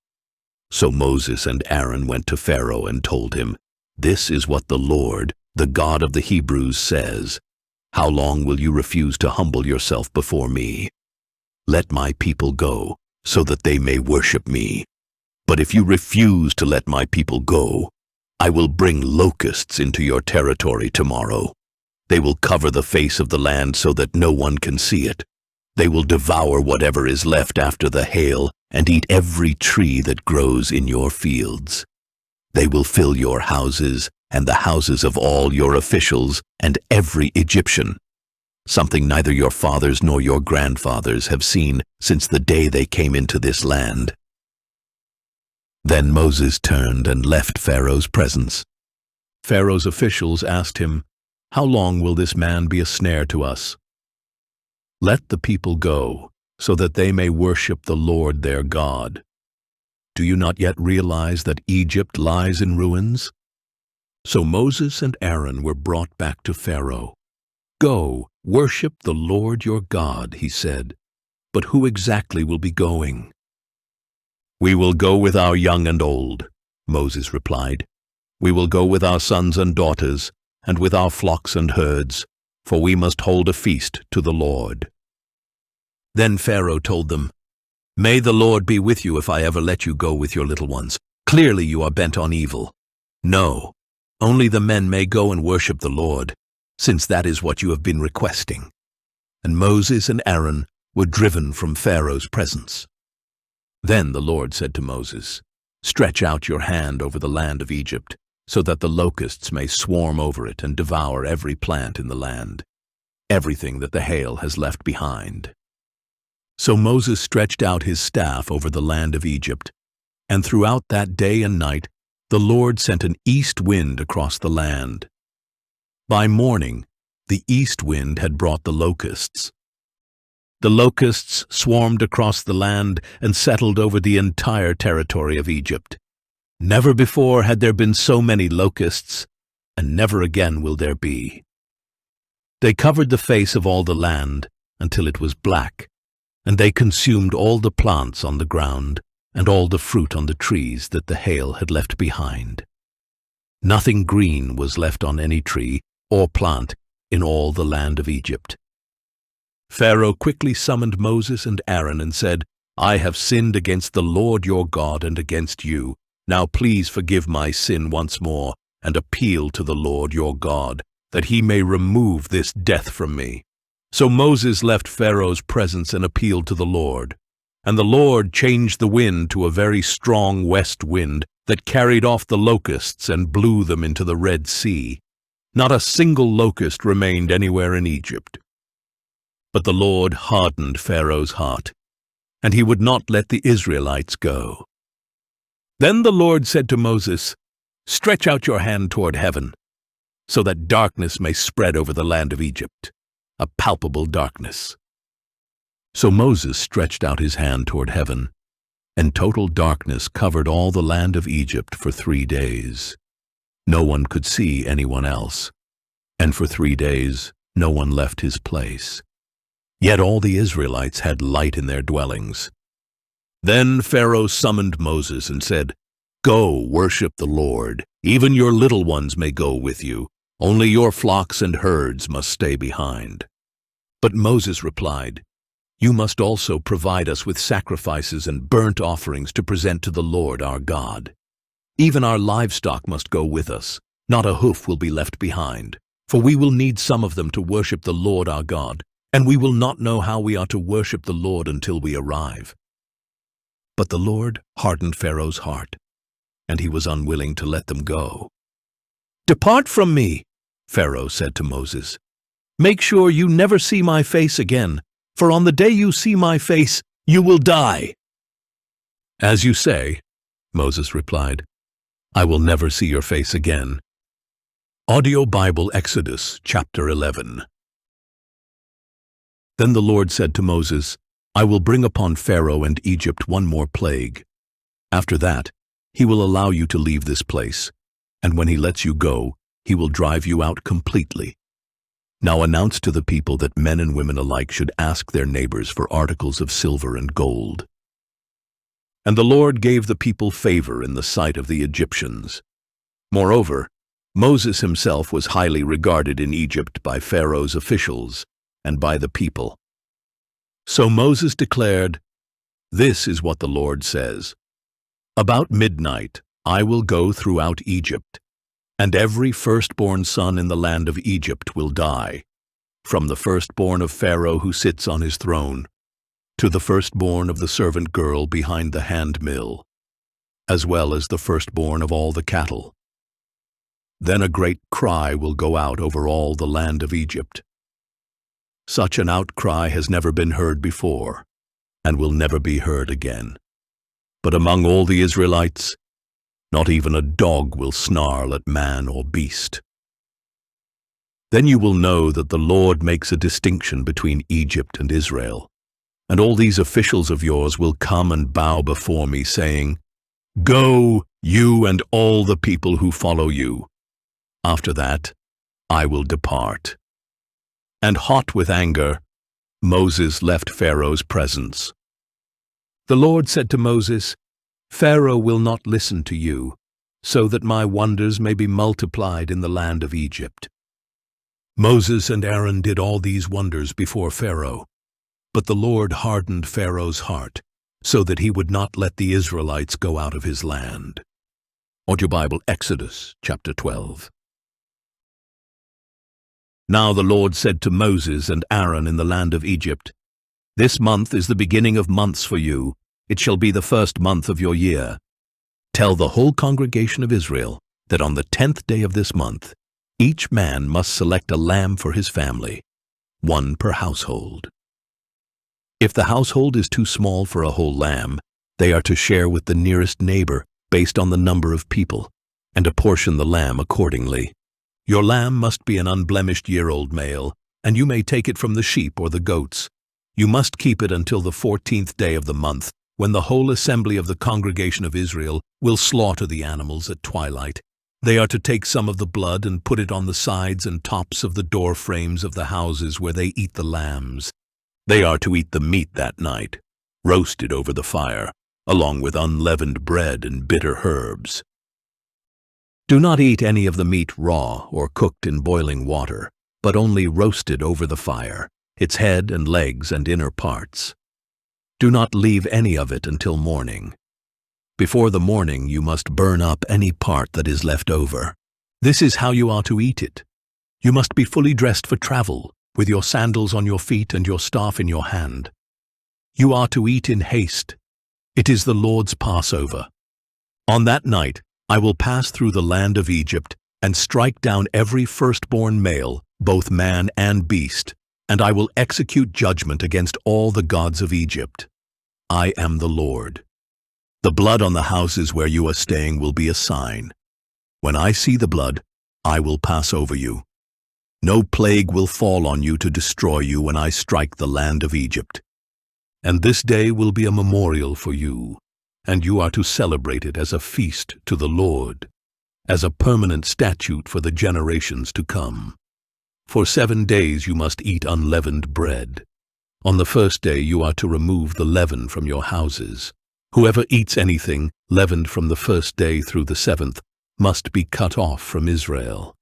So Moses and Aaron went to Pharaoh and told him, "This is what the Lord, the God of the Hebrews, says. How long will you refuse to humble yourself before me? Let my people go, so that they may worship me. But if you refuse to let my people go, I will bring locusts into your territory tomorrow. They will cover the face of the land so that no one can see it. They will devour whatever is left after the hail and eat every tree that grows in your fields. They will fill your houses and the houses of all your officials and every Egyptian, something neither your fathers nor your grandfathers have seen since the day they came into this land." Then Moses turned and left Pharaoh's presence. Pharaoh's officials asked him, "How long will this man be a snare to us? Let the people go, so that they may worship the Lord their God. Do you not yet realize that Egypt lies in ruins?" So Moses and Aaron were brought back to Pharaoh. "Go, worship the Lord your God," he said. "But who exactly will be going?" "We will go with our young and old," Moses replied. "We will go with our sons and daughters, and with our flocks and herds, for we must hold a feast to the Lord." Then Pharaoh told them, "May the Lord be with you if I ever let you go with your little ones. Clearly you are bent on evil. No, only the men may go and worship the Lord, since that is what you have been requesting." And Moses and Aaron were driven from Pharaoh's presence. Then the Lord said to Moses, "Stretch out your hand over the land of Egypt, so that the locusts may swarm over it and devour every plant in the land, everything that the hail has left behind." So Moses stretched out his staff over the land of Egypt, and throughout that day and night the Lord sent an east wind across the land. By morning, the east wind had brought the locusts. The locusts swarmed across the land and settled over the entire territory of Egypt. Never before had there been so many locusts, and never again will there be. They covered the face of all the land until it was black, and they consumed all the plants on the ground and all the fruit on the trees that the hail had left behind. Nothing green was left on any tree or plant in all the land of Egypt. Pharaoh quickly summoned Moses and Aaron and said, "I have sinned against the Lord your God and against you. Now please forgive my sin once more and appeal to the Lord your God, that he may remove this death from me." So Moses left Pharaoh's presence and appealed to the Lord. And the Lord changed the wind to a very strong west wind that carried off the locusts and blew them into the Red Sea. Not a single locust remained anywhere in Egypt. But the Lord hardened Pharaoh's heart, and he would not let the Israelites go. Then the Lord said to Moses, "Stretch out your hand toward heaven, so that darkness may spread over the land of Egypt, a palpable darkness." So Moses stretched out his hand toward heaven, and total darkness covered all the land of Egypt for 3 days. No one could see anyone else, and for 3 days no one left his place. Yet all the Israelites had light in their dwellings. Then Pharaoh summoned Moses and said, "Go, worship the Lord. Even your little ones may go with you. Only your flocks and herds must stay behind." But Moses replied, "You must also provide us with sacrifices and burnt offerings to present to the Lord our God. Even our livestock must go with us. Not a hoof will be left behind, for we will need some of them to worship the Lord our God, and we will not know how we are to worship the Lord until we arrive." But the Lord hardened Pharaoh's heart, and he was unwilling to let them go. "Depart from me," Pharaoh said to Moses. "Make sure you never see my face again, for on the day you see my face, you will die." "As you say," Moses replied. "I will never see your face again." Audio Bible Exodus chapter 11. Then the Lord said to Moses, "I will bring upon Pharaoh and Egypt one more plague. After that, he will allow you to leave this place, and when he lets you go, he will drive you out completely. Now announce to the people that men and women alike should ask their neighbors for articles of silver and gold." And the Lord gave the people favor in the sight of the Egyptians. Moreover, Moses himself was highly regarded in Egypt by Pharaoh's officials and by the people. So Moses declared, "This is what the Lord says. About midnight I will go throughout Egypt, and every firstborn son in the land of Egypt will die, from the firstborn of Pharaoh who sits on his throne, to the firstborn of the servant girl behind the handmill, as well as the firstborn of all the cattle. Then a great cry will go out over all the land of Egypt. Such an outcry has never been heard before, and will never be heard again. But among all the Israelites, not even a dog will snarl at man or beast. Then you will know that the Lord makes a distinction between Egypt and Israel, and all these officials of yours will come and bow before me, saying, 'Go, you and all the people who follow you.' After that, I will depart." And hot with anger, Moses left Pharaoh's presence. The Lord said to Moses, "Pharaoh will not listen to you, so that my wonders may be multiplied in the land of Egypt." Moses and Aaron did all these wonders before Pharaoh, but the Lord hardened Pharaoh's heart, so that he would not let the Israelites go out of his land. Audio Bible, Exodus chapter 12. Now the Lord said to Moses and Aaron in the land of Egypt, "This month is the beginning of months for you. It shall be the first month of your year. Tell the whole congregation of Israel that on the 10th day of this month, each man must select a lamb for his family, one per household. If the household is too small for a whole lamb, they are to share with the nearest neighbor based on the number of people, and apportion the lamb accordingly. Your lamb must be an unblemished year-old male, and you may take it from the sheep or the goats. You must keep it until the 14th day of the month, when the whole assembly of the congregation of Israel will slaughter the animals at twilight. They are to take some of the blood and put it on the sides and tops of the door frames of the houses where they eat the lambs. They are to eat the meat that night, roasted over the fire, along with unleavened bread and bitter herbs. Do not eat any of the meat raw or cooked in boiling water, but only roasted over the fire, its head and legs and inner parts. Do not leave any of it until morning. Before the morning you must burn up any part that is left over. This is how you are to eat it. You must be fully dressed for travel, with your sandals on your feet and your staff in your hand. You are to eat in haste. It is the Lord's Passover. On that night I will pass through the land of Egypt and strike down every firstborn male, both man and beast, and I will execute judgment against all the gods of Egypt. I am the Lord. The blood on the houses where you are staying will be a sign. When I see the blood, I will pass over you. No plague will fall on you to destroy you when I strike the land of Egypt. And this day will be a memorial for you, and you are to celebrate it as a feast to the Lord, as a permanent statute for the generations to come. For 7 days you must eat unleavened bread. On the first day you are to remove the leaven from your houses. Whoever eats anything leavened from the first day through the 7th must be cut off from Israel.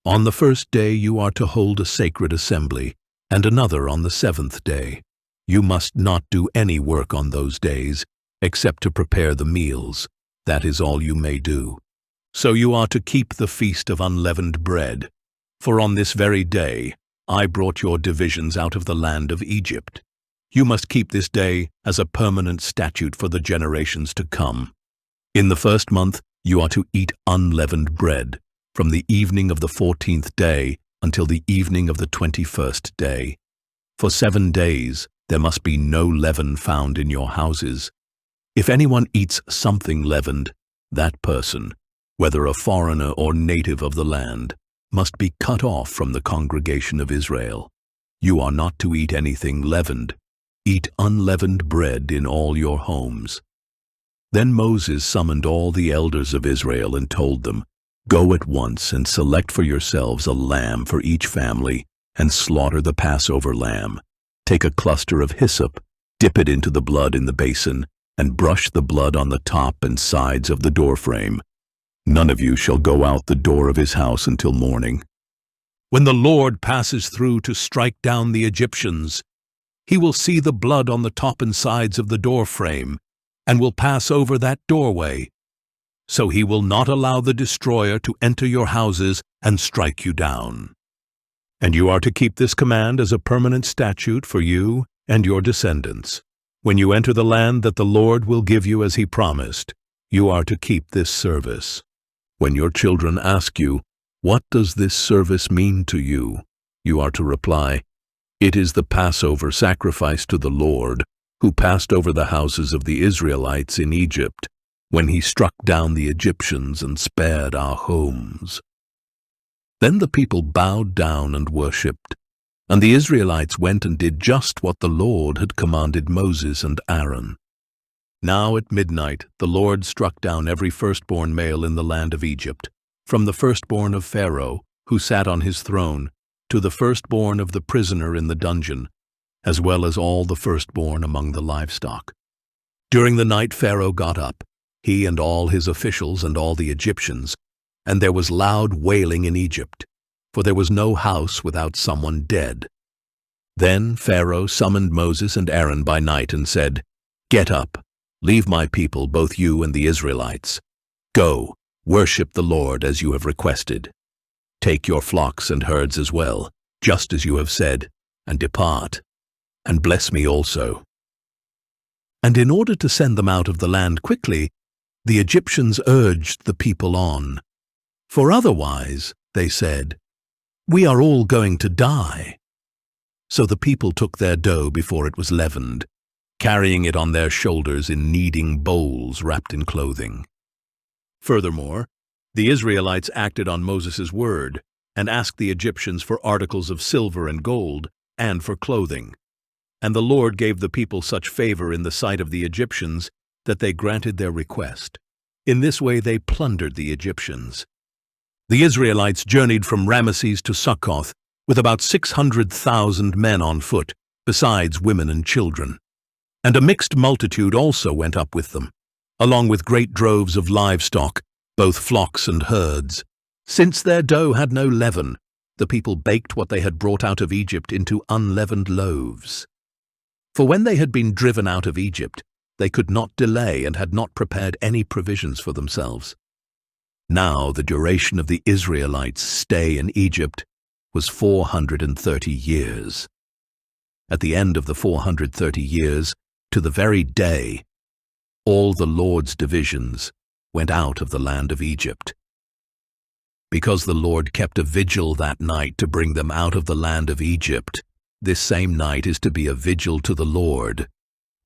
On the first day you are to hold a sacred assembly, and another on the 7th day. You must not do any work on those days, except to prepare the meals. That is all you may do. So you are to keep the feast of unleavened bread, for on this very day I brought your divisions out of the land of Egypt. You must keep this day as a permanent statute for the generations to come. In the first month you are to eat unleavened bread, from the evening of the 14th day until the evening of the 21st day. For 7 days there must be no leaven found in your houses. If anyone eats something leavened, that person, whether a foreigner or native of the land, must be cut off from the congregation of Israel. You are not to eat anything leavened. Eat unleavened bread in all your homes. Then Moses summoned all the elders of Israel and told them, "Go at once and select for yourselves a lamb for each family, and slaughter the Passover lamb. Take a cluster of hyssop, dip it into the blood in the basin, and brush the blood on the top and sides of the doorframe. None of you shall go out the door of his house until morning. When the Lord passes through to strike down the Egyptians, he will see the blood on the top and sides of the door frame, and will pass over that doorway. So he will not allow the destroyer to enter your houses and strike you down. And you are to keep this command as a permanent statute for you and your descendants. When you enter the land that the Lord will give you as he promised, you are to keep this service. When your children ask you, "What does this service mean to you?" you are to reply, "It is the Passover sacrifice to the Lord, who passed over the houses of the Israelites in Egypt, when he struck down the Egyptians and spared our homes." Then the people bowed down and worshipped, and the Israelites went and did just what the Lord had commanded Moses and Aaron. Now at midnight the Lord struck down every firstborn male in the land of Egypt, from the firstborn of Pharaoh, who sat on his throne, to the firstborn of the prisoner in the dungeon, as well as all the firstborn among the livestock. During the night Pharaoh got up, he and all his officials and all the Egyptians, and there was loud wailing in Egypt, for there was no house without someone dead. Then Pharaoh summoned Moses and Aaron by night and said, "Get up, leave my people, both you and the Israelites. Go, worship the Lord as you have requested. Take your flocks and herds as well, just as you have said, and depart, and bless me also." And in order to send them out of the land quickly, the Egyptians urged the people on. "For otherwise," they said, "we are all going to die." So the people took their dough before it was leavened, carrying it on their shoulders in kneading bowls wrapped in clothing. Furthermore, the Israelites acted on Moses' word and asked the Egyptians for articles of silver and gold and for clothing. And the Lord gave the people such favor in the sight of the Egyptians that they granted their request. In this way they plundered the Egyptians. The Israelites journeyed from Ramesses to Succoth with about 600,000 men on foot, besides women and children. And a mixed multitude also went up with them, along with great droves of livestock, both flocks and herds. Since their dough had no leaven, the people baked what they had brought out of Egypt into unleavened loaves. For when they had been driven out of Egypt, they could not delay and had not prepared any provisions for themselves. Now the duration of the Israelites' stay in Egypt was 430 years. At the end of the 430 years, to the very day, all the Lord's divisions went out of the land of Egypt. Because the Lord kept a vigil that night to bring them out of the land of Egypt, this same night is to be a vigil to the Lord,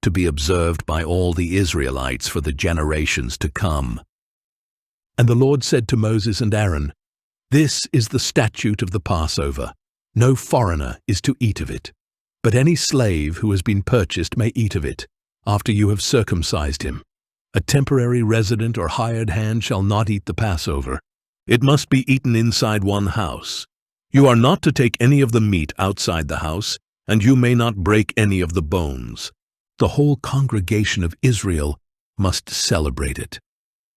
to be observed by all the Israelites for the generations to come. And the Lord said to Moses and Aaron, "This is the statute of the Passover. No foreigner is to eat of it, but any slave who has been purchased may eat of it, after you have circumcised him. A temporary resident or hired hand shall not eat the Passover. It must be eaten inside one house. You are not to take any of the meat outside the house, and you may not break any of the bones. The whole congregation of Israel must celebrate it.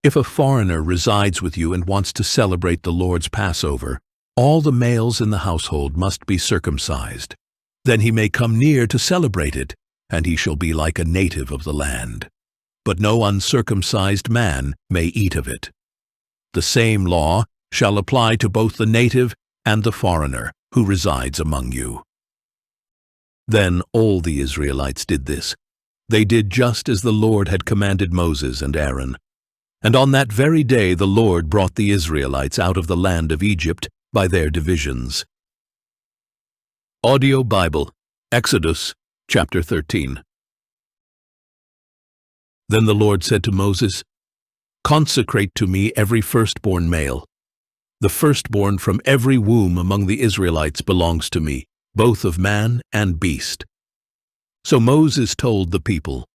If a foreigner resides with you and wants to celebrate the Lord's Passover, all the males in the household must be circumcised. Then he may come near to celebrate it, and he shall be like a native of the land. But no uncircumcised man may eat of it. The same law shall apply to both the native and the foreigner who resides among you." Then all the Israelites did this. They did just as the Lord had commanded Moses and Aaron. And on that very day the Lord brought the Israelites out of the land of Egypt by their divisions. Audio Bible, Exodus, chapter 13. Then the Lord said to Moses, "Consecrate to me every firstborn male. The firstborn from every womb among the Israelites belongs to me, both of man and beast." So Moses told the people,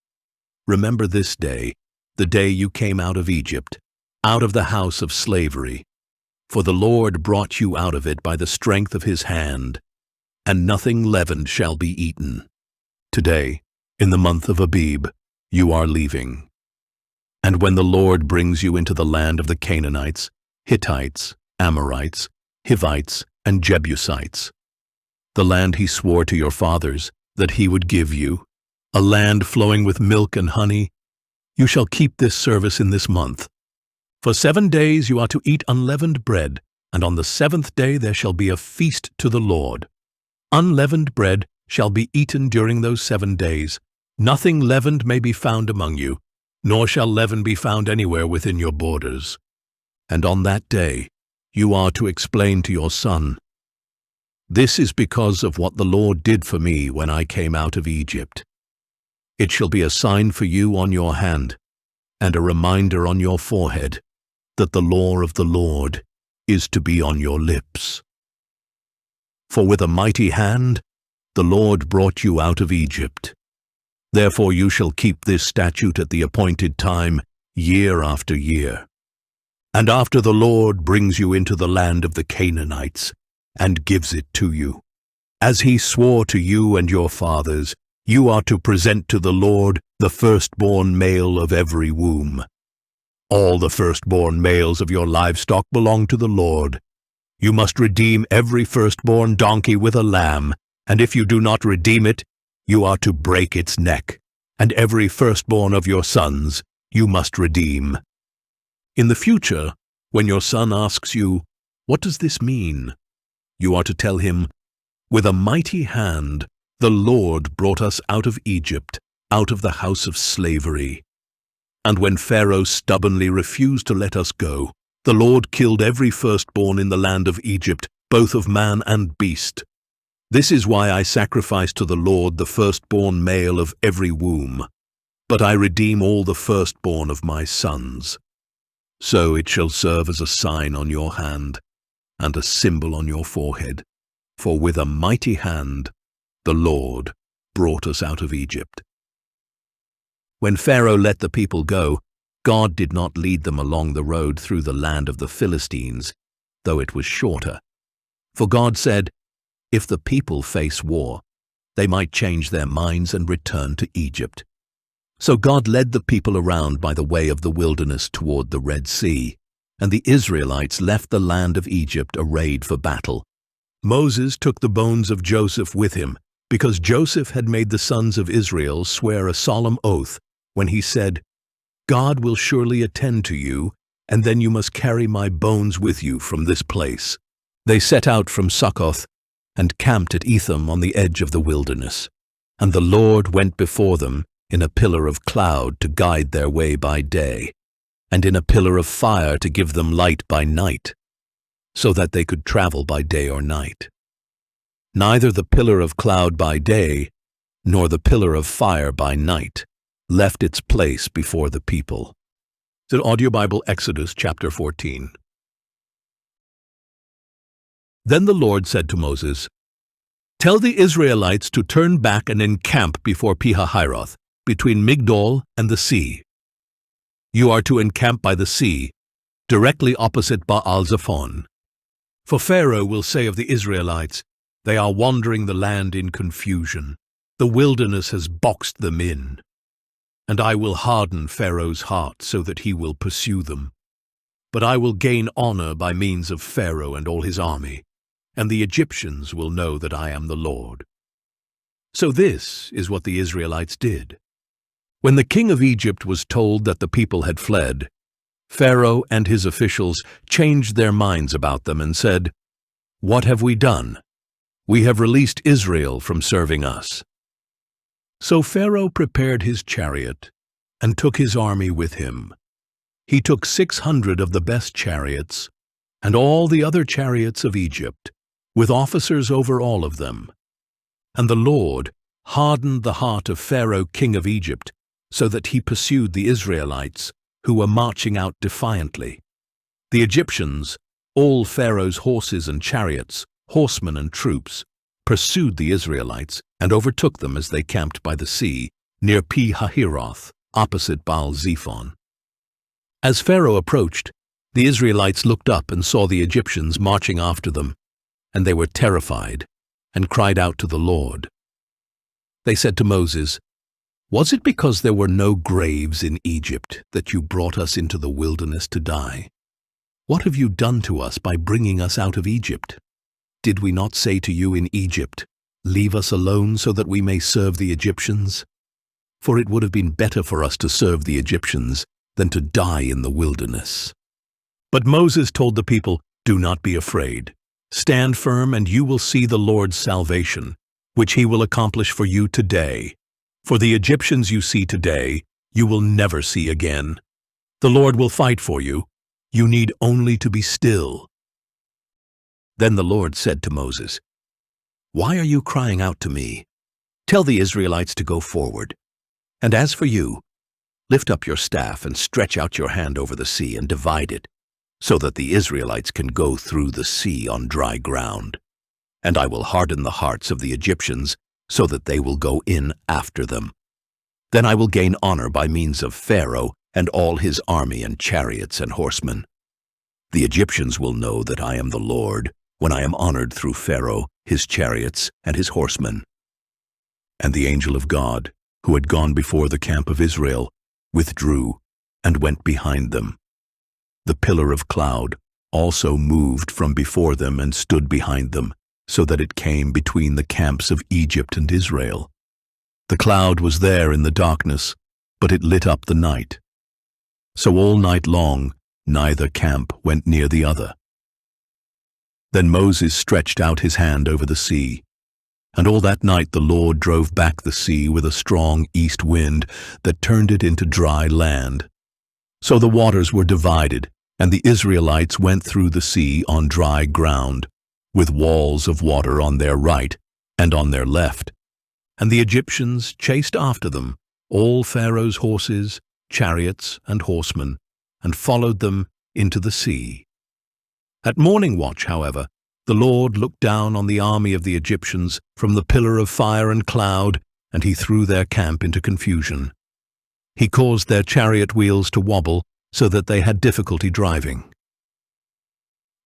"Remember this day, the day you came out of Egypt, out of the house of slavery. For the Lord brought you out of it by the strength of his hand, and nothing leavened shall be eaten. Today, in the month of Abib, you are leaving. And when the Lord brings you into the land of the Canaanites, Hittites, Amorites, Hivites, and Jebusites, the land he swore to your fathers that he would give you, a land flowing with milk and honey, you shall keep this service in this month. For 7 days you are to eat unleavened bread, and on the 7th day there shall be a feast to the Lord. Unleavened bread shall be eaten during those 7 days. Nothing leavened may be found among you, nor shall leaven be found anywhere within your borders. And on that day you are to explain to your son, "This is because of what the Lord did for me when I came out of Egypt. It shall be a sign for you on your hand, and a reminder on your forehead, that the law of the Lord is to be on your lips. For with a mighty hand the Lord brought you out of Egypt. Therefore you shall keep this statute at the appointed time, year after year. And after the Lord brings you into the land of the Canaanites, and gives it to you, as he swore to you and your fathers, you are to present to the Lord the firstborn male of every womb. All the firstborn males of your livestock belong to the Lord. You must redeem every firstborn donkey with a lamb, and if you do not redeem it, you are to break its neck, and every firstborn of your sons you must redeem. In the future, when your son asks you, 'What does this mean?' you are to tell him, 'With a mighty hand the Lord brought us out of Egypt, out of the house of slavery. And when Pharaoh stubbornly refused to let us go, the Lord killed every firstborn in the land of Egypt, both of man and beast. This is why I sacrifice to the Lord the firstborn male of every womb, but I redeem all the firstborn of my sons. So it shall serve as a sign on your hand, and a symbol on your forehead, for with a mighty hand the Lord brought us out of Egypt.' When Pharaoh let the people go, God did not lead them along the road through the land of the Philistines, though it was shorter. For God said, 'If the people face war, they might change their minds and return to Egypt.' So God led the people around by the way of the wilderness toward the Red Sea, and the Israelites left the land of Egypt arrayed for battle. Moses took the bones of Joseph with him, because Joseph had made the sons of Israel swear a solemn oath when he said, 'God will surely attend to you, and then you must carry my bones with you from this place.' They set out from Succoth and camped at Etham on the edge of the wilderness. And the Lord went before them in a pillar of cloud to guide their way by day, and in a pillar of fire to give them light by night, so that they could travel by day or night. Neither the pillar of cloud by day, nor the pillar of fire by night, left its place before the people." It's an Audio Bible, Exodus chapter 14. Then the Lord said to Moses, "Tell the Israelites to turn back and encamp before Pihahiroth, between Migdol and the sea. You are to encamp by the sea, directly opposite Baal-Zephon. For Pharaoh will say of the Israelites, 'They are wandering the land in confusion. The wilderness has boxed them in.' And I will harden Pharaoh's heart so that he will pursue them. But I will gain honor by means of Pharaoh and all his army, and the Egyptians will know that I am the Lord." So this is what the Israelites did. When the king of Egypt was told that the people had fled, Pharaoh and his officials changed their minds about them and said, "What have we done? We have released Israel from serving us." So Pharaoh prepared his chariot and took his army with him. He took 600 of the best chariots and all the other chariots of Egypt, with officers over all of them. And the Lord hardened the heart of Pharaoh, king of Egypt, so that he pursued the Israelites, who were marching out defiantly. The Egyptians, all Pharaoh's horses and chariots, horsemen and troops, pursued the Israelites and overtook them as they camped by the sea, near Pi-hahiroth, opposite Baal-Zephon. As Pharaoh approached, the Israelites looked up and saw the Egyptians marching after them, and they were terrified and cried out to the Lord. They said to Moses, Was it because there were no graves in Egypt that you brought us into the wilderness to die? What have you done to us by bringing us out of Egypt? Did we not say to you in Egypt, 'Leave us alone so that we may serve the Egyptians'? For it would have been better for us to serve the Egyptians than to die in the wilderness." But Moses told the people, "Do not be afraid. Stand firm, and you will see the Lord's salvation, which he will accomplish for you today. For the Egyptians you see today, you will never see again. The Lord will fight for you. You need only to be still." Then the Lord said to Moses, "Why are you crying out to me? Tell the Israelites to go forward. And as for you, lift up your staff and stretch out your hand over the sea and divide it, so that the Israelites can go through the sea on dry ground. And I will harden the hearts of the Egyptians, so that they will go in after them. Then I will gain honor by means of Pharaoh and all his army and chariots and horsemen. The Egyptians will know that I am the Lord, when I am honored through Pharaoh, his chariots, and his horsemen." And the angel of God, who had gone before the camp of Israel, withdrew and went behind them. The pillar of cloud also moved from before them and stood behind them, so that it came between the camps of Egypt and Israel. The cloud was there in the darkness, but it lit up the night. So all night long neither camp went near the other. Then Moses stretched out his hand over the sea, and all that night the Lord drove back the sea with a strong east wind that turned it into dry land. So the waters were divided, and the Israelites went through the sea on dry ground, with walls of water on their right and on their left. And the Egyptians chased after them, all Pharaoh's horses, chariots, and horsemen, and followed them into the sea. At morning watch, however, the Lord looked down on the army of the Egyptians from the pillar of fire and cloud, and he threw their camp into confusion. He caused their chariot wheels to wobble so that they had difficulty driving.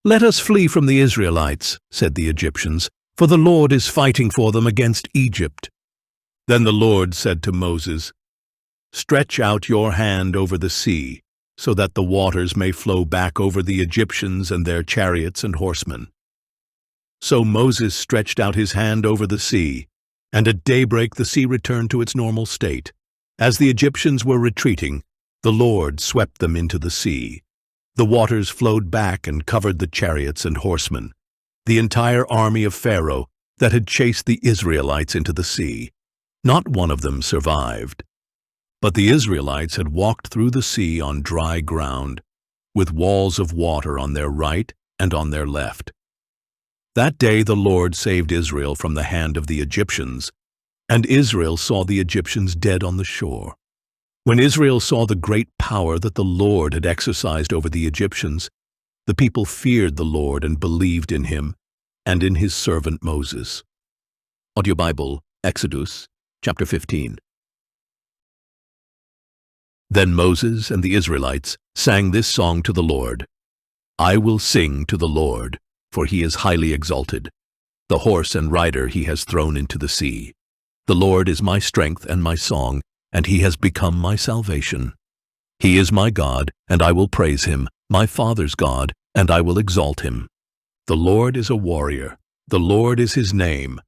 "Let us flee from the Israelites," said the Egyptians, "for the Lord is fighting for them against Egypt." Then the Lord said to Moses, "Stretch out your hand over the sea, so that the waters may flow back over the Egyptians and their chariots and horsemen." So Moses stretched out his hand over the sea, and at daybreak the sea returned to its normal state. As the Egyptians were retreating, the Lord swept them into the sea. The waters flowed back and covered the chariots and horsemen, the entire army of Pharaoh that had chased the Israelites into the sea. Not one of them survived. But the Israelites had walked through the sea on dry ground, with walls of water on their right and on their left. That day the Lord saved Israel from the hand of the Egyptians, and Israel saw the Egyptians dead on the shore. When Israel saw the great power that the Lord had exercised over the Egyptians, the people feared the Lord and believed in him and in his servant Moses. Audio Bible, Exodus, chapter 15. Then Moses and the Israelites sang this song to the Lord. "I will sing to the Lord, for he is highly exalted. The horse and rider he has thrown into the sea. The Lord is my strength and my song, and he has become my salvation. He is my God, and I will praise him, my father's God, and I will exalt him. The Lord is a warrior. The Lord is his name.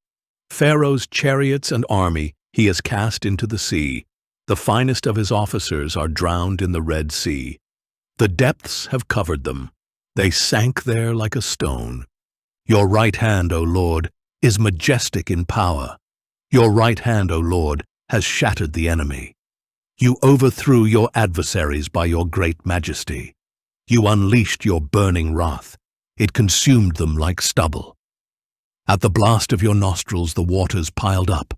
Pharaoh's chariots and army he has cast into the sea. The finest of his officers are drowned in the Red Sea. The depths have covered them. They sank there like a stone. Your right hand, O Lord, is majestic in power. Your right hand, O Lord, has shattered the enemy. You overthrew your adversaries by your great majesty. You unleashed your burning wrath. It consumed them like stubble. At the blast of your nostrils the waters piled up.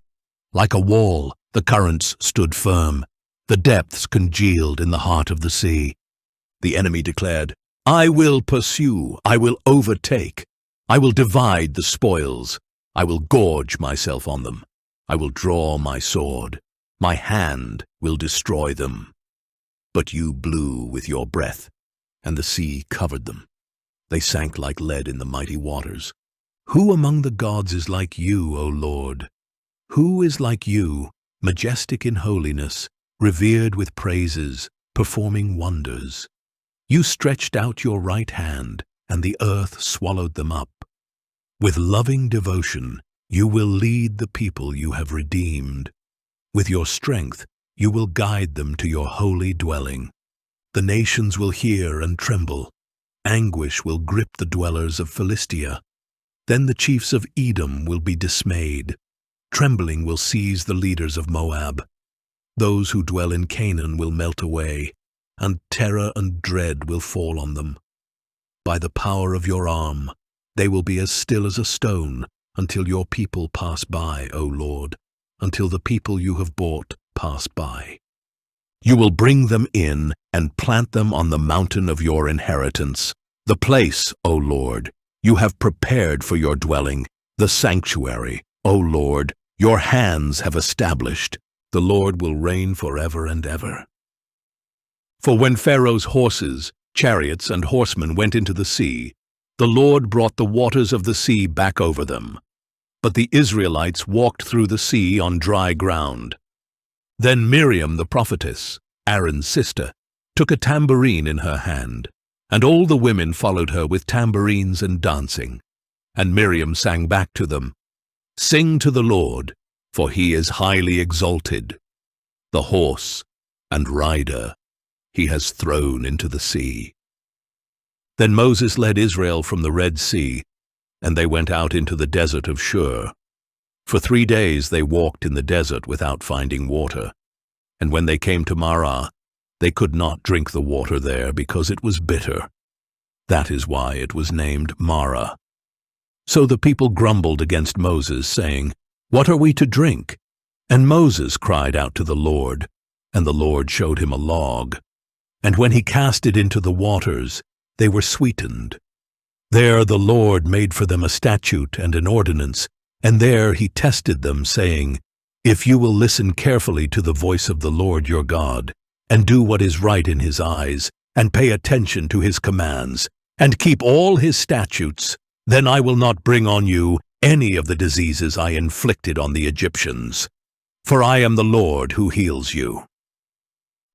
Like a wall, the currents stood firm. The depths congealed in the heart of the sea. The enemy declared, "I will pursue, I will overtake. I will divide the spoils. I will gorge myself on them. I will draw my sword. My hand will destroy them." But you blew with your breath, and the sea covered them. They sank like lead in the mighty waters. Who among the gods is like you, O Lord? Who is like you, majestic in holiness, revered with praises, performing wonders. You stretched out your right hand, and the earth swallowed them up. With loving devotion, you will lead the people you have redeemed. With your strength, you will guide them to your holy dwelling. The nations will hear and tremble. Anguish will grip the dwellers of Philistia. Then the chiefs of Edom will be dismayed. Trembling will seize the leaders of Moab. Those who dwell in Canaan will melt away, and terror and dread will fall on them. By the power of your arm, they will be as still as a stone until your people pass by, O Lord, until the people you have bought pass by. You will bring them in and plant them on the mountain of your inheritance, the place, O Lord, you have prepared for your dwelling, the sanctuary, O Lord, your hands have established. The Lord will reign forever and ever. For when Pharaoh's horses, chariots, and horsemen went into the sea, the Lord brought the waters of the sea back over them. But the Israelites walked through the sea on dry ground. Then Miriam the prophetess, Aaron's sister, took a tambourine in her hand, and all the women followed her with tambourines and dancing. And Miriam sang back to them, "Sing to the Lord, for he is highly exalted. The horse and rider he has thrown into the sea." Then Moses led Israel from the Red Sea, and they went out into the desert of Shur. For 3 days they walked in the desert without finding water, and when they came to Marah, they could not drink the water there because it was bitter. That is why it was named Marah. So the people grumbled against Moses, saying, "What are we to drink?" And Moses cried out to the Lord, and the Lord showed him a log. And when he cast it into the waters, they were sweetened. There the Lord made for them a statute and an ordinance, and there he tested them, saying, "If you will listen carefully to the voice of the Lord your God, and do what is right in his eyes, and pay attention to his commands, and keep all his statutes, then I will not bring on you any of the diseases I inflicted on the Egyptians. For I am the Lord who heals you."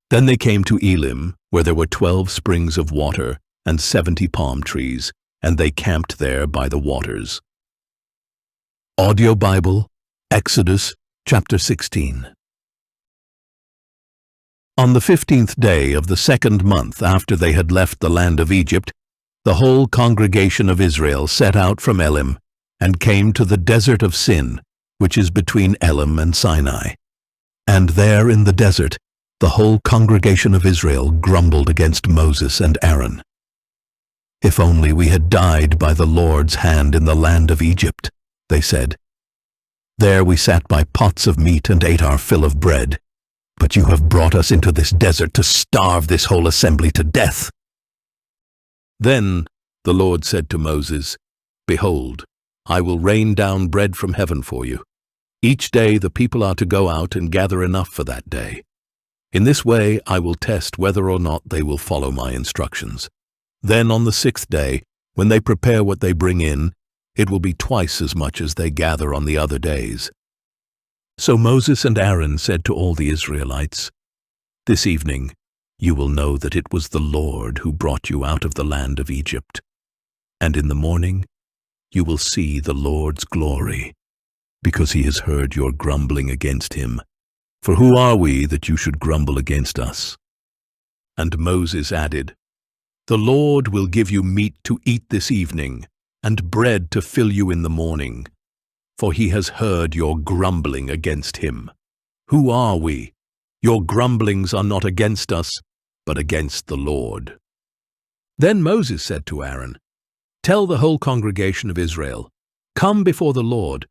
Then they came to Elim, where there were 12 springs of water and 70 palm trees, and they camped there by the waters. Audio Bible, Exodus chapter 16. On the 15th day of the 2nd month after they had left the land of Egypt, the whole congregation of Israel set out from Elim and came to the desert of Sin, which is between Elim and Sinai. And there in the desert, the whole congregation of Israel grumbled against Moses and Aaron. "If only we had died by the Lord's hand in the land of Egypt," they said. "There we sat by pots of meat and ate our fill of bread. But you have brought us into this desert to starve this whole assembly to death." Then the Lord said to Moses, "Behold, I will rain down bread from heaven for you. Each day the people are to go out and gather enough for that day. In this way I will test whether or not they will follow my instructions. Then on the 6th day, when they prepare what they bring in, it will be twice as much as they gather on the other days." So Moses and Aaron said to all the Israelites, "This evening you will know that it was the Lord who brought you out of the land of Egypt. And in the morning you will see the Lord's glory, because he has heard your grumbling against him. For who are we that you should grumble against us?" And Moses added, "The Lord will give you meat to eat this evening, and bread to fill you in the morning. For he has heard your grumbling against him. Who are we? Your grumblings are not against us, but against the Lord." Then Moses said to Aaron, "Tell the whole congregation of Israel, 'Come before the Lord,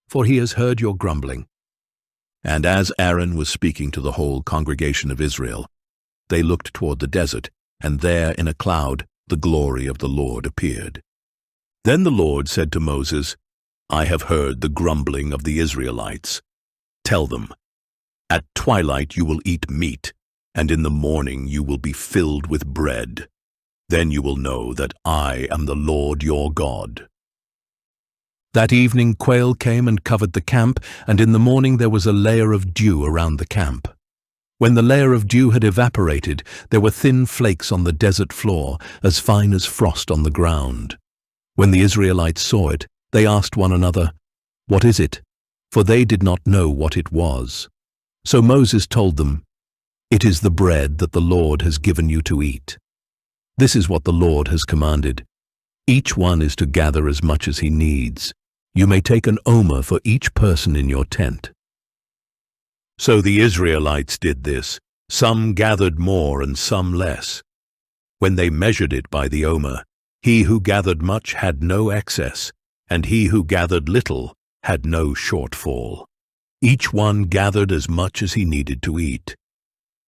for he has heard your grumbling.'" And as Aaron was speaking to the whole congregation of Israel, they looked toward the desert, and there in a cloud the glory of the Lord appeared. Then the Lord said to Moses, "I have heard the grumbling of the Israelites. Tell them, at twilight you will eat meat, and in the morning you will be filled with bread. Then you will know that I am the Lord your God." That evening quail came and covered the camp, and in the morning there was a layer of dew around the camp. When the layer of dew had evaporated, there were thin flakes on the desert floor, as fine as frost on the ground. When the Israelites saw it, they asked one another, "What is it?" For they did not know what it was. So Moses told them, "It is the bread that the Lord has given you to eat. This is what the Lord has commanded. Each one is to gather as much as he needs. You may take an omer for each person in your tent." So the Israelites did this. Some gathered more and some less. When they measured it by the omer, he who gathered much had no excess, and he who gathered little had no shortfall. Each one gathered as much as he needed to eat.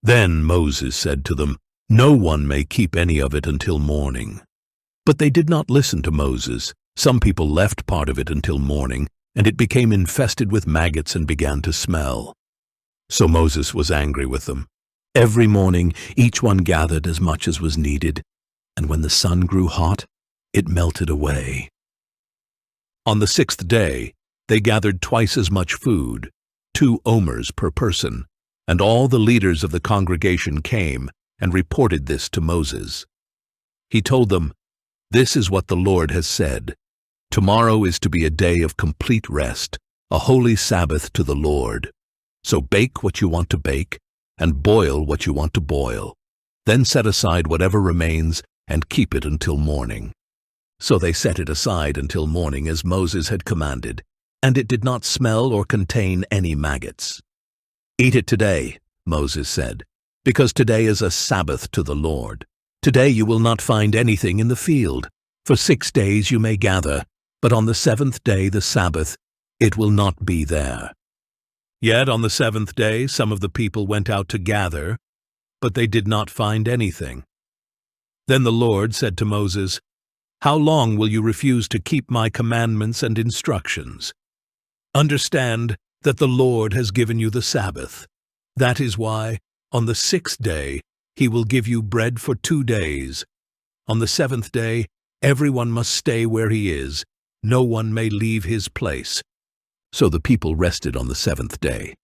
Then Moses said to them, "No one may keep any of it until morning." But they did not listen to Moses. Some people left part of it until morning, and it became infested with maggots and began to smell. So Moses was angry with them. Every morning each one gathered as much as was needed, and when the sun grew hot, it melted away. On the 6th day, they gathered twice as much food, 2 omers per person, and all the leaders of the congregation came and reported this to Moses. He told them, "This is what the Lord has said. Tomorrow is to be a day of complete rest, a holy Sabbath to the Lord. So bake what you want to bake, and boil what you want to boil. Then set aside whatever remains and keep it until morning." So they set it aside until morning as Moses had commanded, and it did not smell or contain any maggots. "Eat it today," Moses said, "because today is a Sabbath to the Lord. Today you will not find anything in the field. For 6 days you may gather, but on the 7th day, the Sabbath, it will not be there." Yet on the 7th day some of the people went out to gather, but they did not find anything. Then the Lord said to Moses, "How long will you refuse to keep my commandments and instructions? Understand that the Lord has given you the Sabbath. That is why, on the 6th day, he will give you bread for 2 days. On the 7th day, everyone must stay where he is. No one may leave his place." So the people rested on the 7th day.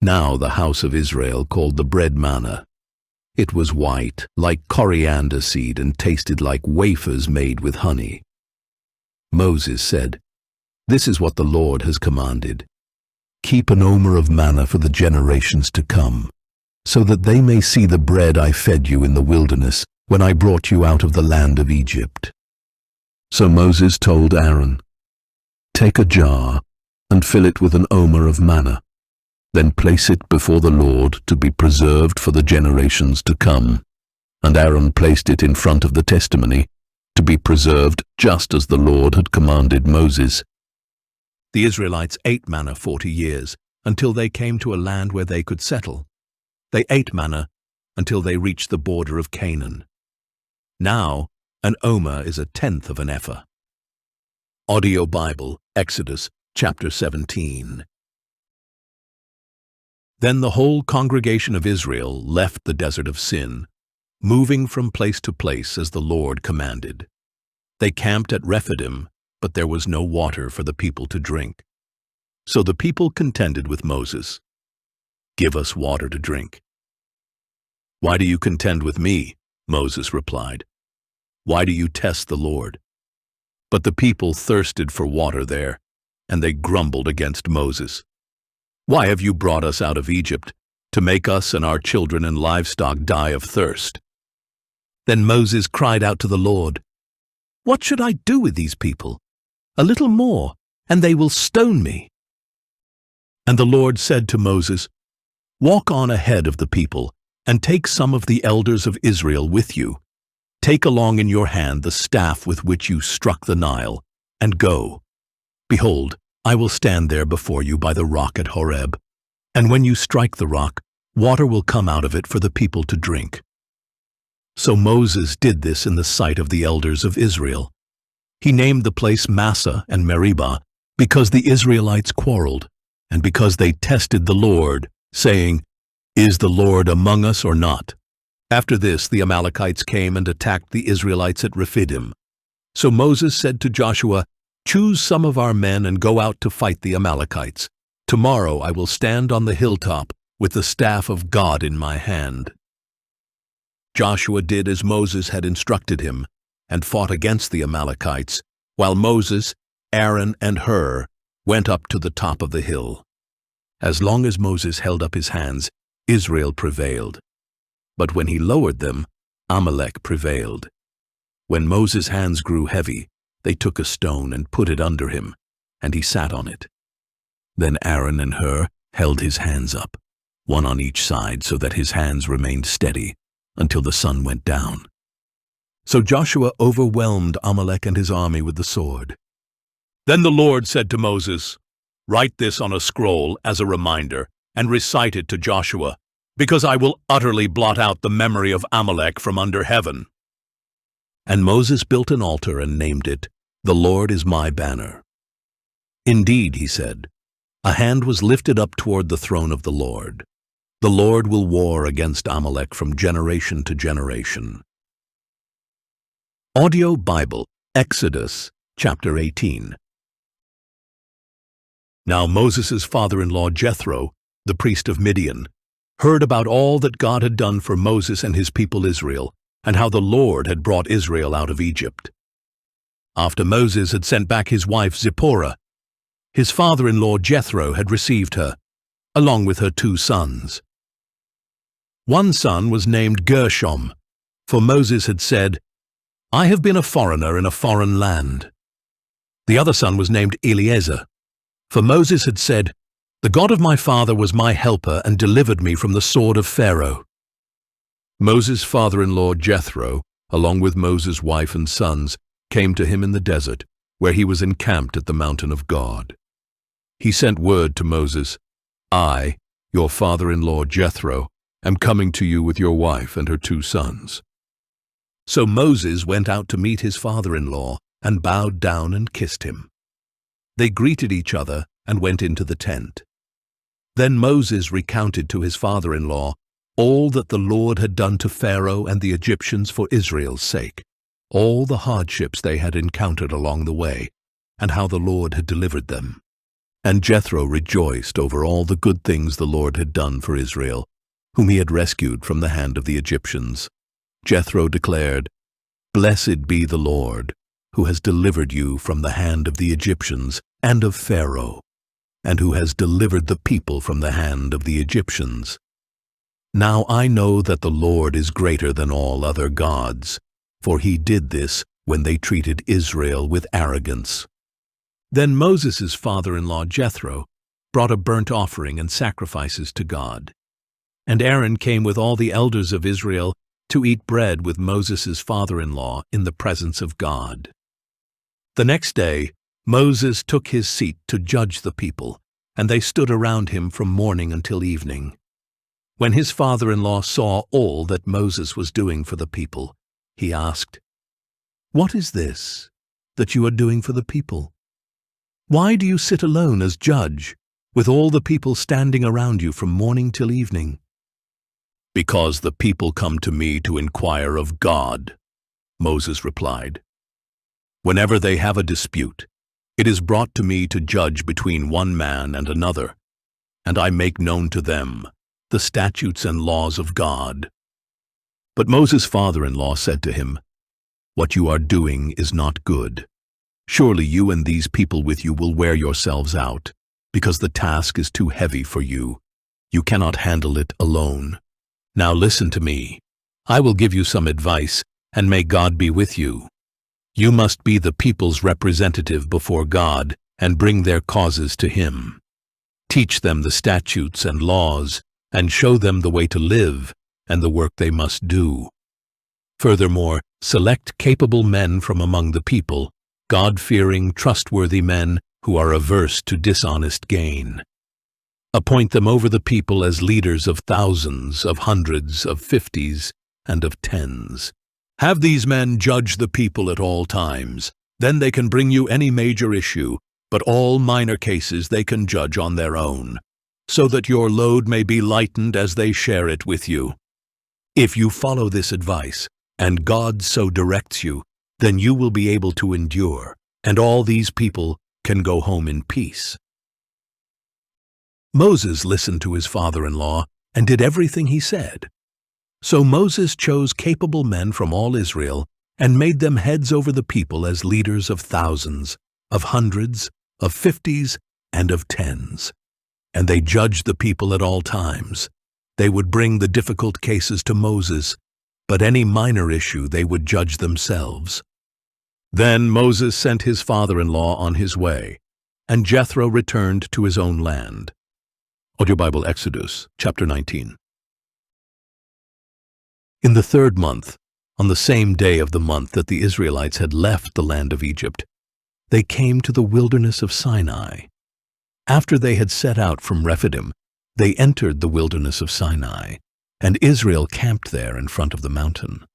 Now the house of Israel called the bread manna. It was white, like coriander seed, and tasted like wafers made with honey. Moses said, "This is what the Lord has commanded. Keep an omer of manna for the generations to come, so that they may see the bread I fed you in the wilderness when I brought you out of the land of Egypt." So Moses told Aaron, "Take a jar and fill it with an omer of manna. Then place it before the Lord to be preserved for the generations to come." And Aaron placed it in front of the testimony to be preserved just as the Lord had commanded Moses. The Israelites ate manna 40 years, until they came to a land where they could settle. They ate manna until they reached the border of Canaan. Now, an omer is 1/10 of an ephah. Audio Bible, Exodus chapter 17. Then the whole congregation of Israel left the desert of Sin, moving from place to place as the Lord commanded. They camped at Rephidim, but there was no water for the people to drink. So the people contended with Moses, "Give us water to drink." "Why do you contend with me?" Moses replied. "Why do you test the Lord?" But the people thirsted for water there, and they grumbled against Moses. "Why have you brought us out of Egypt, to make us and our children and livestock die of thirst?" Then Moses cried out to the Lord, "What should I do with these people? A little more, and they will stone me." And the Lord said to Moses, "Walk on ahead of the people, and take some of the elders of Israel with you. Take along in your hand the staff with which you struck the Nile, and go. Behold, I will stand there before you by the rock at Horeb, and when you strike the rock, water will come out of it for the people to drink." So Moses did this in the sight of the elders of Israel. He named the place Massah and Meribah, because the Israelites quarreled, and because they tested the Lord, saying, "Is the Lord among us or not?" After this the Amalekites came and attacked the Israelites at Rephidim. So Moses said to Joshua, Choose some of our men and go out to fight the Amalekites. Tomorrow I will stand on the hilltop with the staff of God in my hand." Joshua did as Moses had instructed him and fought against the Amalekites, while Moses, Aaron, and Hur went up to the top of the hill. As long as Moses held up his hands, Israel prevailed. But when he lowered them, Amalek prevailed. When Moses' hands grew heavy, they took a stone and put it under him, and he sat on it. Then Aaron and Hur held his hands up, one on each side, so that his hands remained steady until the sun went down. So Joshua overwhelmed Amalek and his army with the sword. Then the Lord said to Moses, "Write this on a scroll as a reminder and recite it to Joshua, because I will utterly blot out the memory of Amalek from under heaven." And Moses built an altar and named it, "The Lord is my banner." Indeed, he said, a hand was lifted up toward the throne of the Lord. The Lord will war against Amalek from generation to generation. Audio Bible, Exodus, chapter 18. Now Moses' father-in-law Jethro, the priest of Midian, heard about all that God had done for Moses and his people Israel, and how the Lord had brought Israel out of Egypt. After Moses had sent back his wife Zipporah, his father-in-law Jethro had received her, along with her 2 sons. One son was named Gershom, for Moses had said, "I have been a foreigner in a foreign land." The other son was named Eliezer, for Moses had said, "The God of my father was my helper and delivered me from the sword of Pharaoh." Moses' father-in-law Jethro, along with Moses' wife and sons, came to him in the desert, where he was encamped at the mountain of God. He sent word to Moses, "I, your father-in-law Jethro, am coming to you with your wife and her 2 sons." So Moses went out to meet his father-in-law and bowed down and kissed him. They greeted each other and went into the tent. Then Moses recounted to his father-in-law all that the Lord had done to Pharaoh and the Egyptians for Israel's sake, all the hardships they had encountered along the way, and how the Lord had delivered them. And Jethro rejoiced over all the good things the Lord had done for Israel, whom he had rescued from the hand of the Egyptians. Jethro declared, "Blessed be the Lord, who has delivered you from the hand of the Egyptians and of Pharaoh, and who has delivered the people from the hand of the Egyptians. Now I know that the Lord is greater than all other gods, for he did this when they treated Israel with arrogance." Then Moses' father-in-law Jethro brought a burnt offering and sacrifices to God. And Aaron came with all the elders of Israel to eat bread with Moses' father-in-law in the presence of God. The next day, Moses took his seat to judge the people, and they stood around him from morning until evening. When his father-in-law saw all that Moses was doing for the people, he asked, "What is this that you are doing for the people? Why do you sit alone as judge, with all the people standing around you from morning till evening?" "Because the people come to me to inquire of God," Moses replied. "Whenever they have a dispute, it is brought to me to judge between one man and another, and I make known to them the statutes and laws of God." But Moses' father-in-law said to him, "What you are doing is not good. Surely you and these people with you will wear yourselves out, because the task is too heavy for you. You cannot handle it alone. Now listen to me. I will give you some advice, and may God be with you. You must be the people's representative before God and bring their causes to Him. Teach them the statutes and laws, and show them the way to live and the work they must do. Furthermore, select capable men from among the people, God-fearing, trustworthy men who are averse to dishonest gain. Appoint them over the people as leaders of thousands, of hundreds, of 50s, and of 10s. Have these men judge the people at all times. Then they can bring you any major issue, but all minor cases they can judge on their own, so that your load may be lightened as they share it with you. If you follow this advice, and God so directs you, then you will be able to endure and all these people can go home in peace." Moses listened to his father-in-law and did everything he said. So Moses chose capable men from all Israel and made them heads over the people as leaders of thousands, of hundreds, of 50s, and of 10s. And they judged the people at all times. They would bring the difficult cases to Moses, but any minor issue they would judge themselves. Then Moses sent his father-in-law on his way, and Jethro returned to his own land. Audio Bible Exodus, chapter 19. In the 3rd month, on the same day of the month that the Israelites had left the land of Egypt, they came to the wilderness of Sinai. After they had set out from Rephidim, they entered the wilderness of Sinai, and Israel camped there in front of the mountain.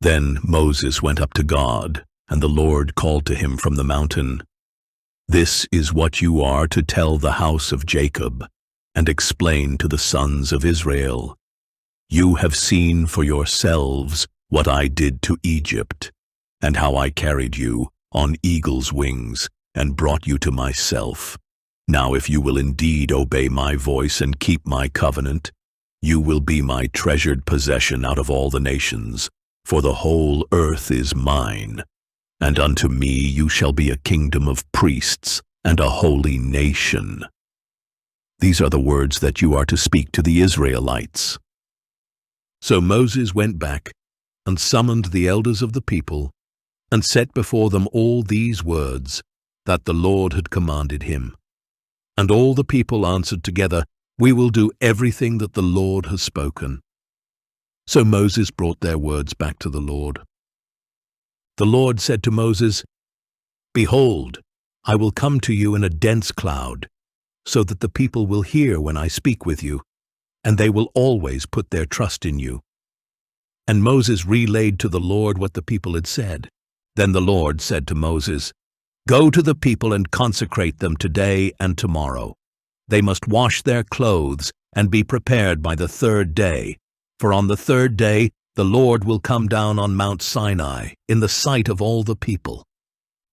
Then Moses went up to God, and the Lord called to him from the mountain, "This is what you are to tell the house of Jacob, and explain to the sons of Israel. You have seen for yourselves what I did to Egypt, and how I carried you on eagle's wings and brought you to myself. Now if you will indeed obey my voice and keep my covenant, you will be my treasured possession out of all the nations, for the whole earth is mine. And unto me you shall be a kingdom of priests and a holy nation." These are the words that you are to speak to the Israelites. So Moses went back and summoned the elders of the people and set before them all these words that the Lord had commanded him. And all the people answered together, "We will do everything that the Lord has spoken." So Moses brought their words back to the Lord. The Lord said to Moses, "Behold, I will come to you in a dense cloud, so that the people will hear when I speak with you, and they will always put their trust in you." And Moses relayed to the Lord what the people had said. Then the Lord said to Moses, "Go to the people and consecrate them today and tomorrow. They must wash their clothes and be prepared by the 3rd day, for on the 3rd day the Lord will come down on Mount Sinai in the sight of all the people.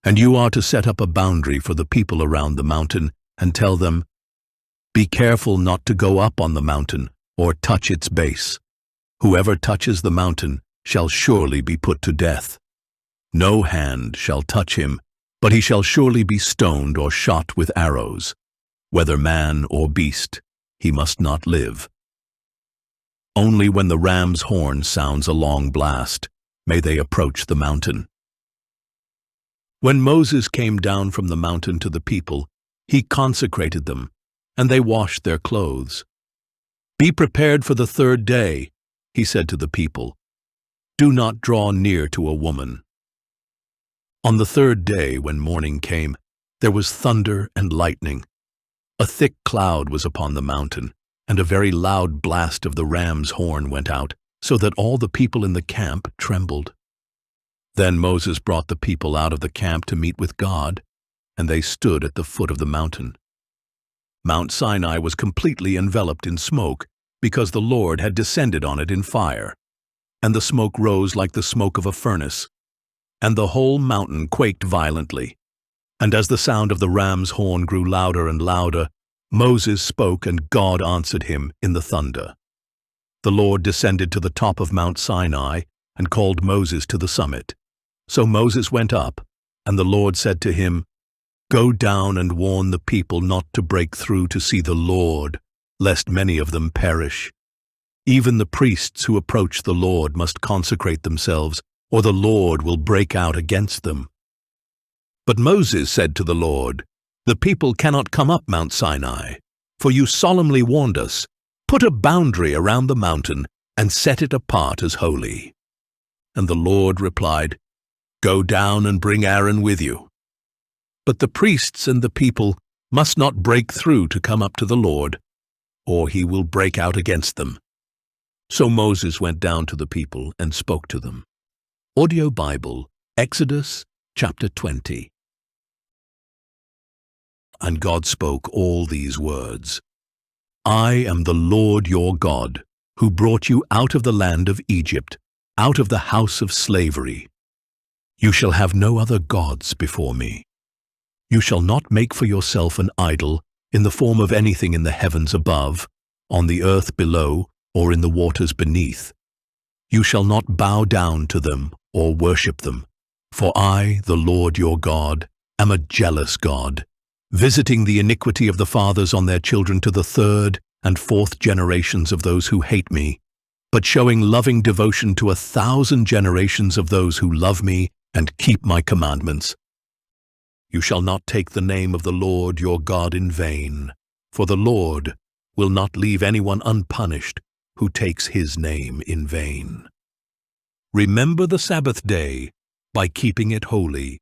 And you are to set up a boundary for the people around the mountain and tell them, 'Be careful not to go up on the mountain or touch its base. Whoever touches the mountain shall surely be put to death. No hand shall touch him, but he shall surely be stoned or shot with arrows. Whether man or beast, he must not live. Only when the ram's horn sounds a long blast may they approach the mountain." When Moses came down from the mountain to the people, he consecrated them, and they washed their clothes. "Be prepared for the 3rd day," he said to the people. "Do not draw near to a woman." On the 3rd day, when morning came, there was thunder and lightning. A thick cloud was upon the mountain, and a very loud blast of the ram's horn went out, so that all the people in the camp trembled. Then Moses brought the people out of the camp to meet with God, and they stood at the foot of the mountain. Mount Sinai was completely enveloped in smoke, because the Lord had descended on it in fire, and the smoke rose like the smoke of a furnace, and the whole mountain quaked violently. And as the sound of the ram's horn grew louder and louder, Moses spoke, and God answered him in the thunder. The Lord descended to the top of Mount Sinai and called Moses to the summit. So Moses went up, and the Lord said to him, "Go down and warn the people not to break through to see the Lord, lest many of them perish. Even the priests who approach the Lord must consecrate themselves, or the Lord will break out against them." But Moses said to the Lord, "The people cannot come up Mount Sinai, for you solemnly warned us, 'Put a boundary around the mountain and set it apart as holy.'" And the Lord replied, "Go down and bring Aaron with you. But the priests and the people must not break through to come up to the Lord, or he will break out against them." So Moses went down to the people and spoke to them. Audio Bible, Exodus chapter 20. And God spoke all these words, "I am the Lord your God, who brought you out of the land of Egypt, out of the house of slavery. You shall have no other gods before me. You shall not make for yourself an idol in the form of anything in the heavens above, on the earth below, or in the waters beneath. You shall not bow down to them or worship them, for I, the Lord your God, am a jealous God, visiting the iniquity of the fathers on their children to the third and fourth generations of those who hate me, but showing loving devotion to 1,000 generations of those who love me and keep my commandments. You shall not take the name of the Lord your God in vain, for the Lord will not leave anyone unpunished who takes his name in vain. Remember the Sabbath day by keeping it holy.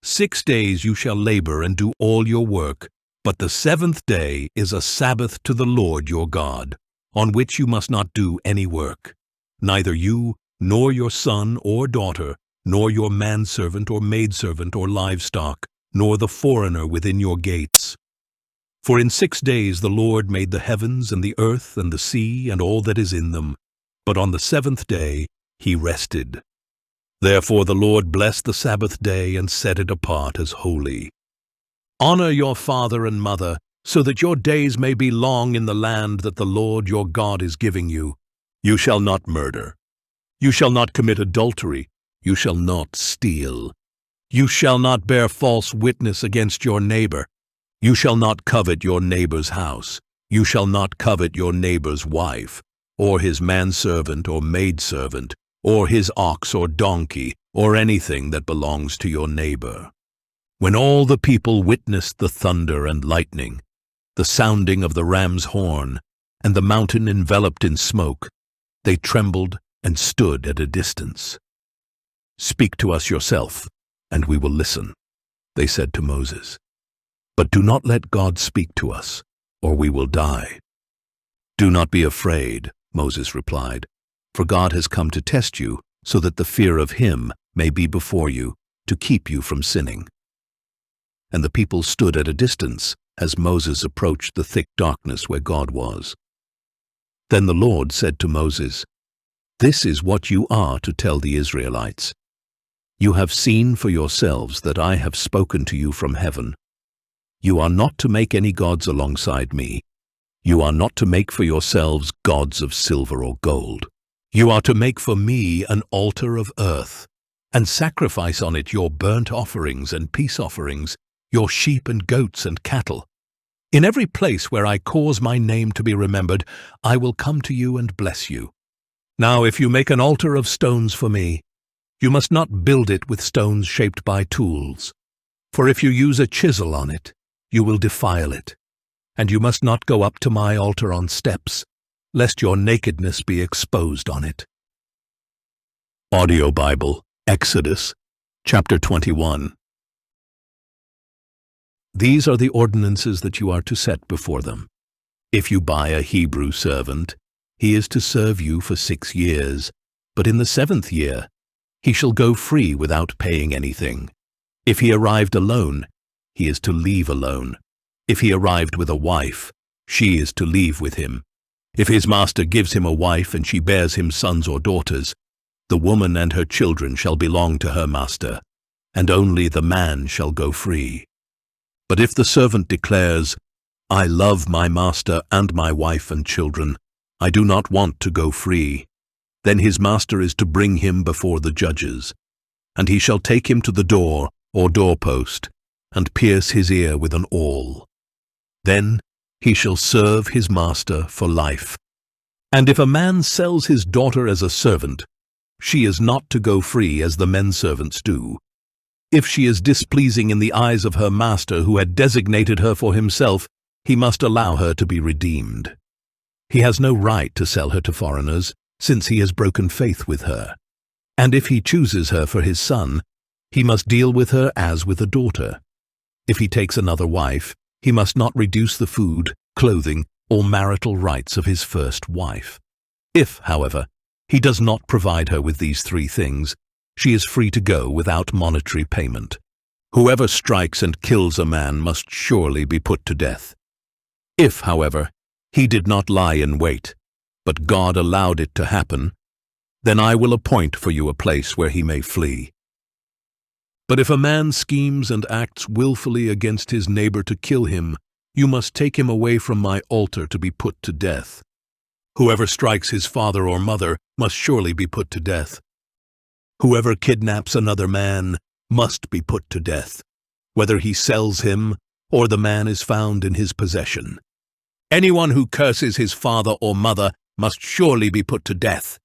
6 days you shall labor and do all your work, but the seventh day is a Sabbath to the Lord your God, on which you must not do any work, neither you, nor your son or daughter, nor your manservant or maidservant or livestock, nor the foreigner within your gates. For in 6 days the Lord made the heavens and the earth and the sea and all that is in them, but on the seventh day he rested. Therefore the Lord blessed the Sabbath day and set it apart as holy. Honor your father and mother, so that your days may be long in the land that the Lord your God is giving you. You shall not murder. You shall not commit adultery. You shall not steal. You shall not bear false witness against your neighbor. You shall not covet your neighbor's house. You shall not covet your neighbor's wife, or his manservant or maidservant, or his ox or donkey, or anything that belongs to your neighbor. When all the people witnessed the thunder and lightning, the sounding of the ram's horn, and the mountain enveloped in smoke, they trembled and stood at a distance. "Speak to us yourself, and we will listen," they said to Moses. "But do not let God speak to us, or we will die." "Do not be afraid," Moses replied, "for God has come to test you, so that the fear of him may be before you, to keep you from sinning." And the people stood at a distance as Moses approached the thick darkness where God was. Then the Lord said to Moses, "This is what you are to tell the Israelites. You have seen for yourselves that I have spoken to you from heaven. You are not to make any gods alongside me. You are not to make for yourselves gods of silver or gold. You are to make for me an altar of earth, and sacrifice on it your burnt offerings and peace offerings, your sheep and goats and cattle. In every place where I cause my name to be remembered, I will come to you and bless you. Now if you make an altar of stones for me, you must not build it with stones shaped by tools, for if you use a chisel on it, you will defile it. And you must not go up to my altar on steps, lest your nakedness be exposed on it." Audio Bible, Exodus, chapter 21. These are the ordinances that you are to set before them. If you buy a Hebrew servant, he is to serve you for 6 years, but in the 7th year he shall go free without paying anything. If he arrived alone, he is to leave alone. If he arrived with a wife, she is to leave with him. If his master gives him a wife and she bears him sons or daughters, the woman and her children shall belong to her master, and only the man shall go free. But if the servant declares, "I love my master and my wife and children, I do not want to go free," then his master is to bring him before the judges, and he shall take him to the door or doorpost, and pierce his ear with an awl. Then he shall serve his master for life. And if a man sells his daughter as a servant, she is not to go free as the men servants do. If she is displeasing in the eyes of her master who had designated her for himself, he must allow her to be redeemed. He has no right to sell her to foreigners, since he has broken faith with her. And if he chooses her for his son, he must deal with her as with a daughter. If he takes another wife, he must not reduce the food, clothing, or marital rights of his first wife. If, however, he does not provide her with these 3 things, she is free to go without monetary payment. Whoever strikes and kills a man must surely be put to death. If, however, he did not lie in wait, but God allowed it to happen, then I will appoint for you a place where he may flee. But if a man schemes and acts willfully against his neighbor to kill him, you must take him away from my altar to be put to death. Whoever strikes his father or mother must surely be put to death. Whoever kidnaps another man must be put to death, whether he sells him or the man is found in his possession. Anyone who curses his father or mother must surely be put to death.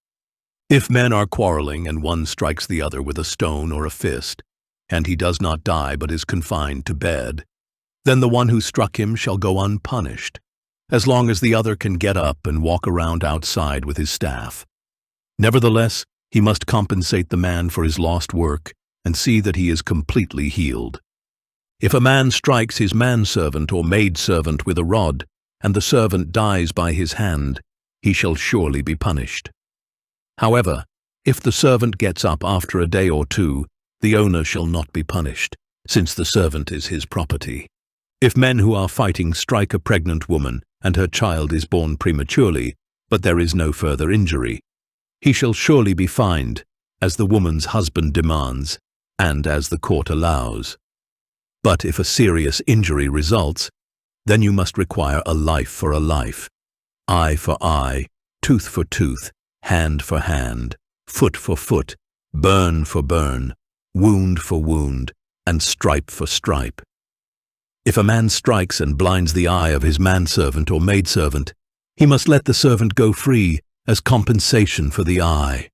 If men are quarreling and one strikes the other with a stone or a fist, and he does not die but is confined to bed, then the one who struck him shall go unpunished, as long as the other can get up and walk around outside with his staff. Nevertheless, he must compensate the man for his lost work and see that he is completely healed. If a man strikes his manservant or maidservant with a rod, and the servant dies by his hand, he shall surely be punished. However, if the servant gets up after a day or two, the owner shall not be punished, since the servant is his property. If men who are fighting strike a pregnant woman, and her child is born prematurely, but there is no further injury, he shall surely be fined, as the woman's husband demands, and as the court allows. But if a serious injury results, then you must require a life for a life, eye for eye, tooth for tooth, hand for hand, foot for foot, burn for burn, wound for wound, and stripe for stripe. If a man strikes and blinds the eye of his manservant or maidservant, he must let the servant go free as compensation for the eye.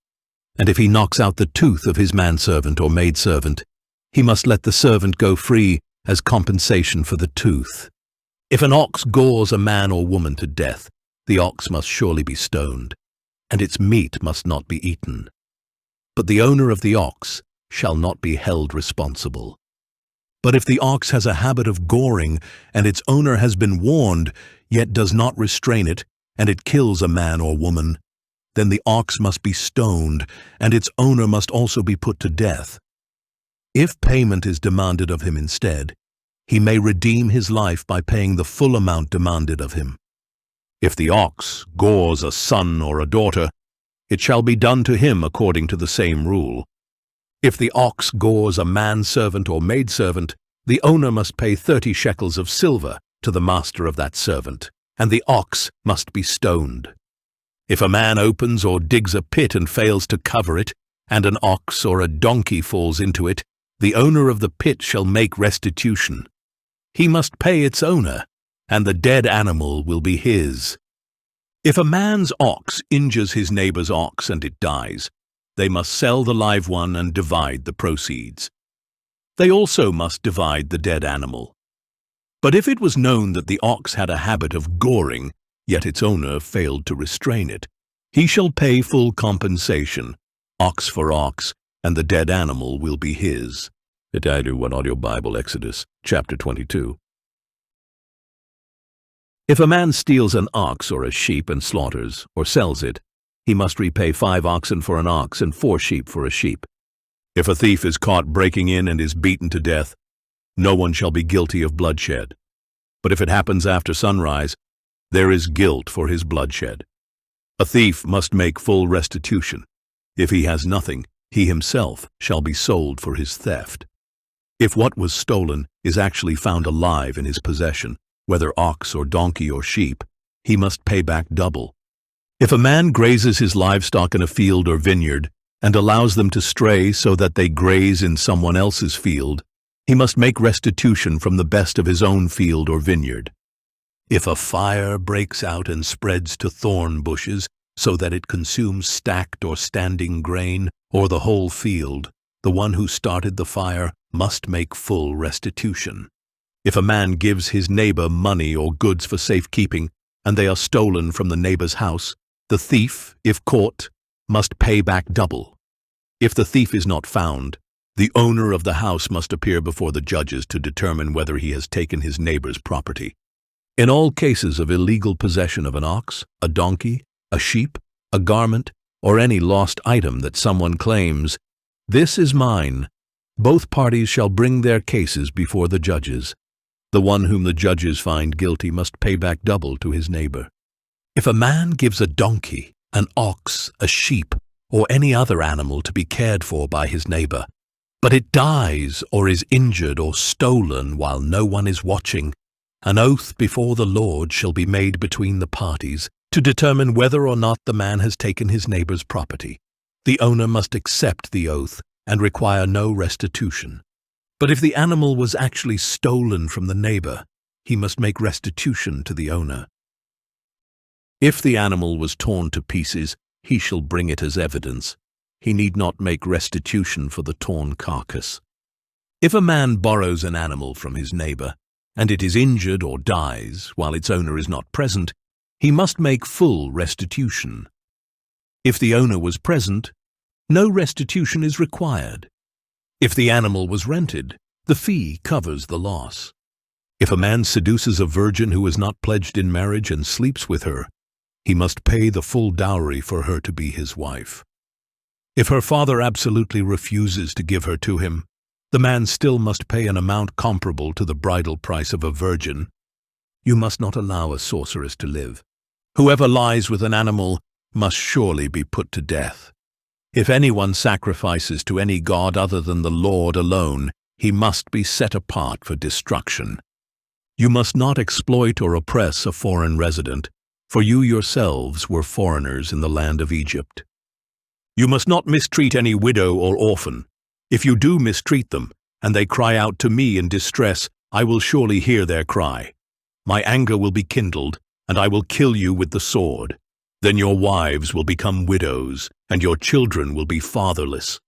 And if he knocks out the tooth of his manservant or maidservant, he must let the servant go free as compensation for the tooth. If an ox gores a man or woman to death, the ox must surely be stoned, and its meat must not be eaten. But the owner of the ox shall not be held responsible. But if the ox has a habit of goring, and its owner has been warned, yet does not restrain it, and it kills a man or woman, then the ox must be stoned, and its owner must also be put to death. If payment is demanded of him instead, he may redeem his life by paying the full amount demanded of him. If the ox gores a son or a daughter, it shall be done to him according to the same rule. If the ox gores a manservant or maidservant, the owner must pay 30 shekels of silver to the master of that servant, and the ox must be stoned. If a man opens or digs a pit and fails to cover it, and an ox or a donkey falls into it, the owner of the pit shall make restitution. He must pay its owner, and the dead animal will be his. If a man's ox injures his neighbor's ox and it dies, they must sell the live one and divide the proceeds. They also must divide the dead animal. But if it was known that the ox had a habit of goring, yet its owner failed to restrain it, he shall pay full compensation, ox for ox, and the dead animal will be his. Itaidu One Audio Bible, Exodus, chapter 22. If a man steals an ox or a sheep and slaughters, or sells it, he must repay 5 oxen for an ox and 4 sheep for a sheep. If a thief is caught breaking in and is beaten to death, no one shall be guilty of bloodshed. But if it happens after sunrise, there is guilt for his bloodshed. A thief must make full restitution. If he has nothing, he himself shall be sold for his theft. If what was stolen is actually found alive in his possession, whether ox or donkey or sheep, he must pay back double. If a man grazes his livestock in a field or vineyard and allows them to stray so that they graze in someone else's field, he must make restitution from the best of his own field or vineyard. If a fire breaks out and spreads to thorn bushes so that it consumes stacked or standing grain or the whole field, the one who started the fire must make full restitution. If a man gives his neighbor money or goods for safekeeping, and they are stolen from the neighbor's house, the thief, if caught, must pay back double. If the thief is not found, the owner of the house must appear before the judges to determine whether he has taken his neighbor's property. In all cases of illegal possession of an ox, a donkey, a sheep, a garment, or any lost item that someone claims, "This is mine," both parties shall bring their cases before the judges. The one whom the judges find guilty must pay back double to his neighbor. If a man gives a donkey, an ox, a sheep, or any other animal to be cared for by his neighbor, but it dies or is injured or stolen while no one is watching, an oath before the Lord shall be made between the parties to determine whether or not the man has taken his neighbor's property. The owner must accept the oath and require no restitution. But if the animal was actually stolen from the neighbor, he must make restitution to the owner. If the animal was torn to pieces, he shall bring it as evidence. He need not make restitution for the torn carcass. If a man borrows an animal from his neighbor, and it is injured or dies while its owner is not present, he must make full restitution. If the owner was present, no restitution is required. If the animal was rented, the fee covers the loss. If a man seduces a virgin who is not pledged in marriage and sleeps with her, he must pay the full dowry for her to be his wife. If her father absolutely refuses to give her to him, the man still must pay an amount comparable to the bridal price of a virgin. You must not allow a sorceress to live. Whoever lies with an animal must surely be put to death. If anyone sacrifices to any god other than the Lord alone, he must be set apart for destruction. You must not exploit or oppress a foreign resident, for you yourselves were foreigners in the land of Egypt. You must not mistreat any widow or orphan. If you do mistreat them, and they cry out to me in distress, I will surely hear their cry. My anger will be kindled, and I will kill you with the sword. Then your wives will become widows, and your children will be fatherless.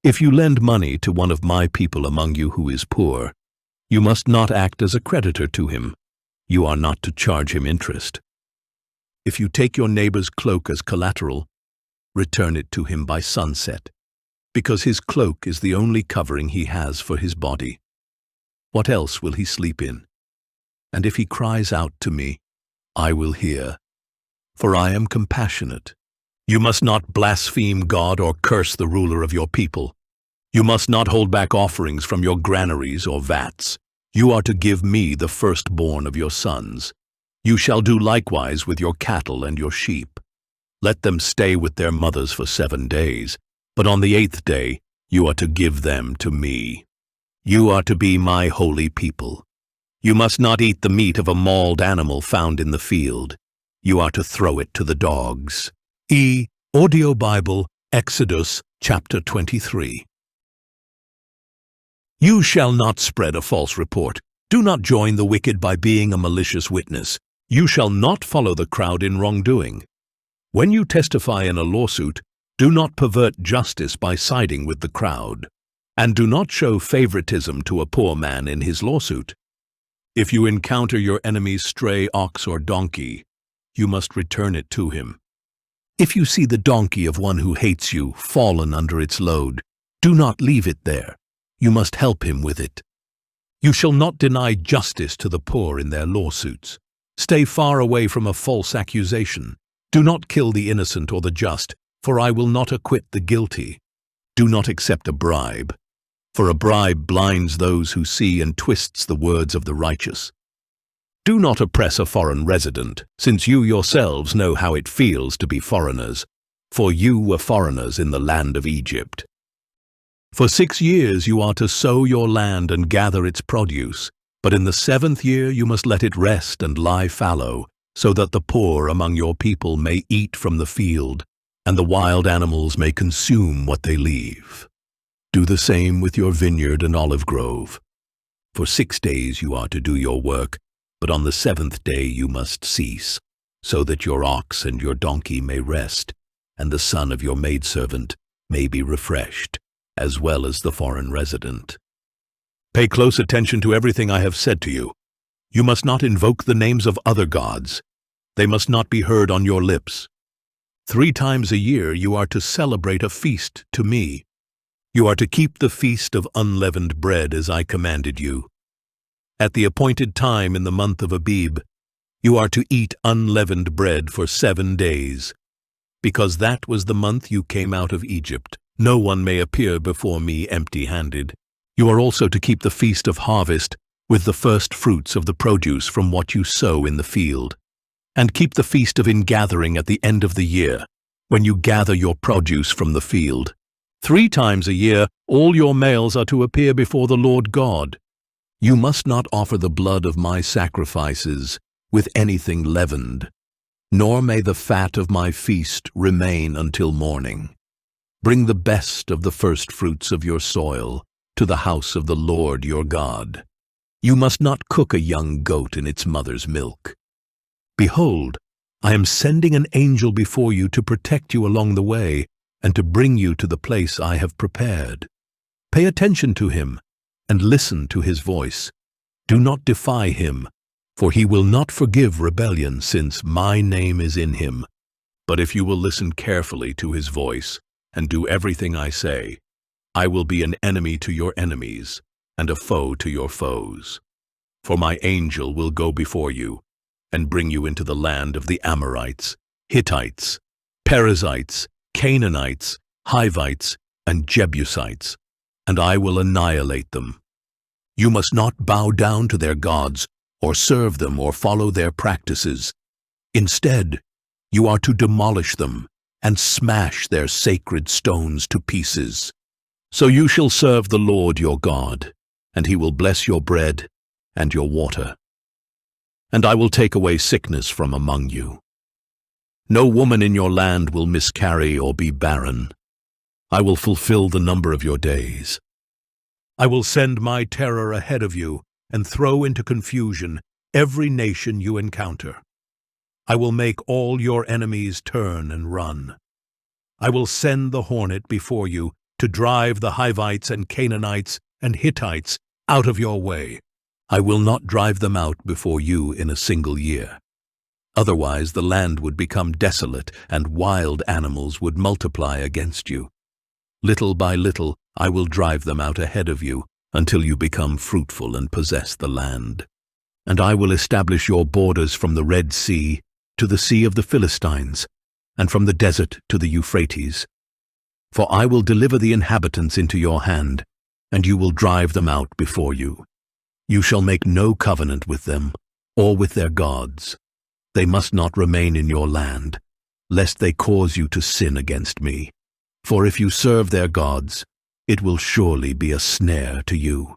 If you lend money to one of my people among you who is poor, you must not act as a creditor to him. You are not to charge him interest. If you take your neighbor's cloak as collateral, return it to him by sunset, because his cloak is the only covering he has for his body. What else will he sleep in? And if he cries out to me, I will hear, for I am compassionate. You must not blaspheme God or curse the ruler of your people. You must not hold back offerings from your granaries or vats. You are to give me the firstborn of your sons. You shall do likewise with your cattle and your sheep. Let them stay with their mothers for 7 days, but on the 8th day you are to give them to me. You are to be my holy people. You must not eat the meat of a mauled animal found in the field. You are to throw it to the dogs. Audio Bible, Exodus chapter 23. You shall not spread a false report. Do not join the wicked by being a malicious witness. You shall not follow the crowd in wrongdoing. When you testify in a lawsuit, do not pervert justice by siding with the crowd, and do not show favoritism to a poor man in his lawsuit. If you encounter your enemy's stray ox or donkey, you must return it to him. If you see the donkey of one who hates you fallen under its load, do not leave it there. You must help him with it. You shall not deny justice to the poor in their lawsuits. Stay far away from a false accusation. Do not kill the innocent or the just, for I will not acquit the guilty. Do not accept a bribe, for a bribe blinds those who see and twists the words of the righteous. Do not oppress a foreign resident, since you yourselves know how it feels to be foreigners, for you were foreigners in the land of Egypt. For 6 years you are to sow your land and gather its produce, but in the 7th year you must let it rest and lie fallow, so that the poor among your people may eat from the field, and the wild animals may consume what they leave. Do the same with your vineyard and olive grove. For 6 days you are to do your work, but on the 7th day you must cease, so that your ox and your donkey may rest, and the son of your maidservant may be refreshed, as well as the foreign resident. Pay close attention to everything I have said to you. You must not invoke the names of other gods. They must not be heard on your lips. 3 times a year you are to celebrate a feast to me. You are to keep the feast of unleavened bread as I commanded you. At the appointed time in the month of Abib, you are to eat unleavened bread for 7 days, because that was the month you came out of Egypt. No one may appear before me empty-handed. You are also to keep the feast of harvest with the first fruits of the produce from what you sow in the field, and keep the feast of ingathering at the end of the year, when you gather your produce from the field. 3 times a year all your males are to appear before the Lord God. You must not offer the blood of my sacrifices with anything leavened, nor may the fat of my feast remain until morning. Bring the best of the firstfruits of your soil to the house of the Lord your God. You must not cook a young goat in its mother's milk. Behold, I am sending an angel before you to protect you along the way and to bring you to the place I have prepared. Pay attention to him and listen to his voice. Do not defy him, for he will not forgive rebellion, since my name is in him. But if you will listen carefully to his voice and do everything I say, I will be an enemy to your enemies and a foe to your foes. For my angel will go before you and bring you into the land of the Amorites, Hittites, Perizzites, Canaanites, Hivites, and Jebusites, and I will annihilate them. You must not bow down to their gods, or serve them, or follow their practices. Instead, you are to demolish them and smash their sacred stones to pieces. So you shall serve the Lord your God, and he will bless your bread and your water. And I will take away sickness from among you. No woman in your land will miscarry or be barren. I will fulfill the number of your days. I will send my terror ahead of you and throw into confusion every nation you encounter. I will make all your enemies turn and run. I will send the hornet before you to drive the Hivites and Canaanites and Hittites out of your way. I will not drive them out before you in a single year. Otherwise the land would become desolate and wild animals would multiply against you. Little by little I will drive them out ahead of you until you become fruitful and possess the land. And I will establish your borders from the Red Sea to the Sea of the Philistines, and from the desert to the Euphrates. For I will deliver the inhabitants into your hand, and you will drive them out before you. You shall make no covenant with them, or with their gods. They must not remain in your land, lest they cause you to sin against me. For if you serve their gods, it will surely be a snare to you.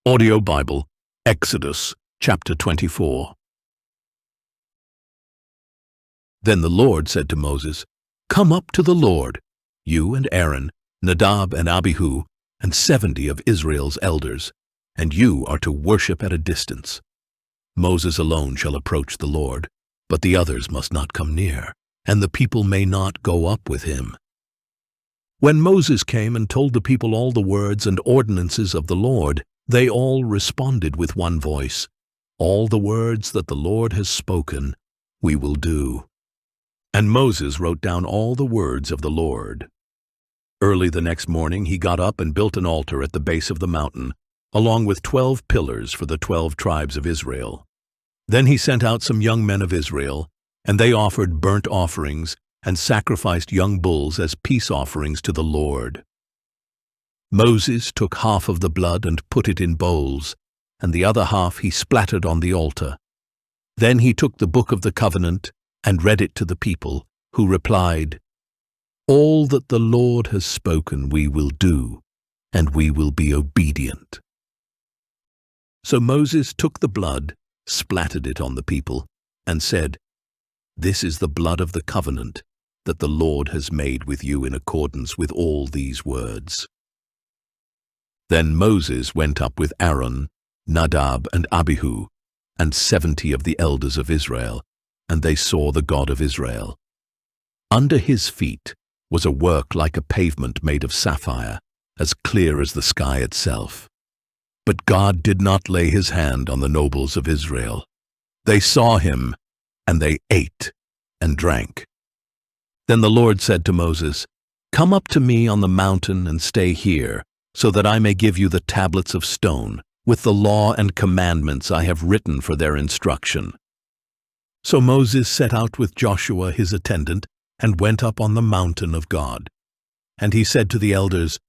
Audio Bible, Exodus, chapter 24. Then the Lord said to Moses, "Come up to the Lord, you and Aaron, Nadab and Abihu, and 70 of Israel's elders, and you are to worship at a distance. Moses alone shall approach the Lord, but the others must not come near, and the people may not go up with him." When Moses came and told the people all the words and ordinances of the Lord, they all responded with one voice, "All the words that the Lord has spoken, we will do." And Moses wrote down all the words of the Lord. Early the next morning he got up and built an altar at the base of the mountain, along with 12 pillars for the 12 tribes of Israel. Then he sent out some young men of Israel, and they offered burnt offerings and sacrificed young bulls as peace offerings to the Lord. Moses took half of the blood and put it in bowls, and the other half he splattered on the altar. Then he took the book of the covenant and read it to the people, who replied, "All that the Lord has spoken we will do, and we will be obedient." So Moses took the blood, splattered it on the people, and said, "This is the blood of the covenant that the Lord has made with you in accordance with all these words." Then Moses went up with Aaron, Nadab, and Abihu, and 70 of the elders of Israel, and they saw the God of Israel. Under his feet was a work like a pavement made of sapphire, as clear as the sky itself. But God did not lay his hand on the nobles of Israel. They saw him, and they ate and drank. Then the Lord said to Moses, "Come up to me on the mountain and stay here, so that I may give you the tablets of stone, with the law and commandments I have written for their instruction." So Moses set out with Joshua his attendant, and went up on the mountain of God. And he said to the elders,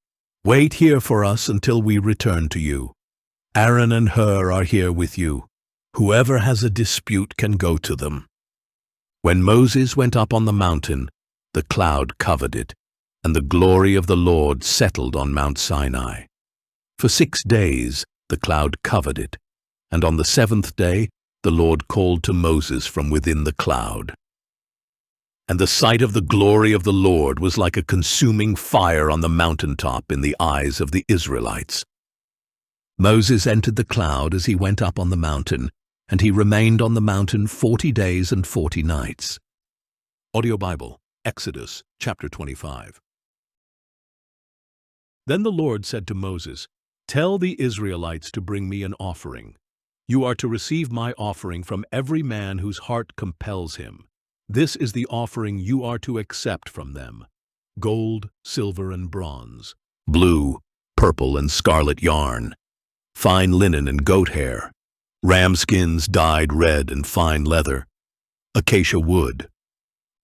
"Wait here for us until we return to you. Aaron and Hur are here with you. Whoever has a dispute can go to them." When Moses went up on the mountain, the cloud covered it, and the glory of the Lord settled on Mount Sinai. For 6 days the cloud covered it, and on the 7th day the Lord called to Moses from within the cloud. And the sight of the glory of the Lord was like a consuming fire on the mountaintop in the eyes of the Israelites. Moses entered the cloud as he went up on the mountain, and he remained on the mountain 40 days and 40 nights. Audio Bible, Exodus chapter 25. Then the Lord said to Moses, "Tell the Israelites to bring me an offering. You are to receive my offering from every man whose heart compels him. This is the offering you are to accept from them: gold, silver, and bronze, blue, purple, and scarlet yarn, fine linen and goat hair, ram skins dyed red and fine leather, acacia wood,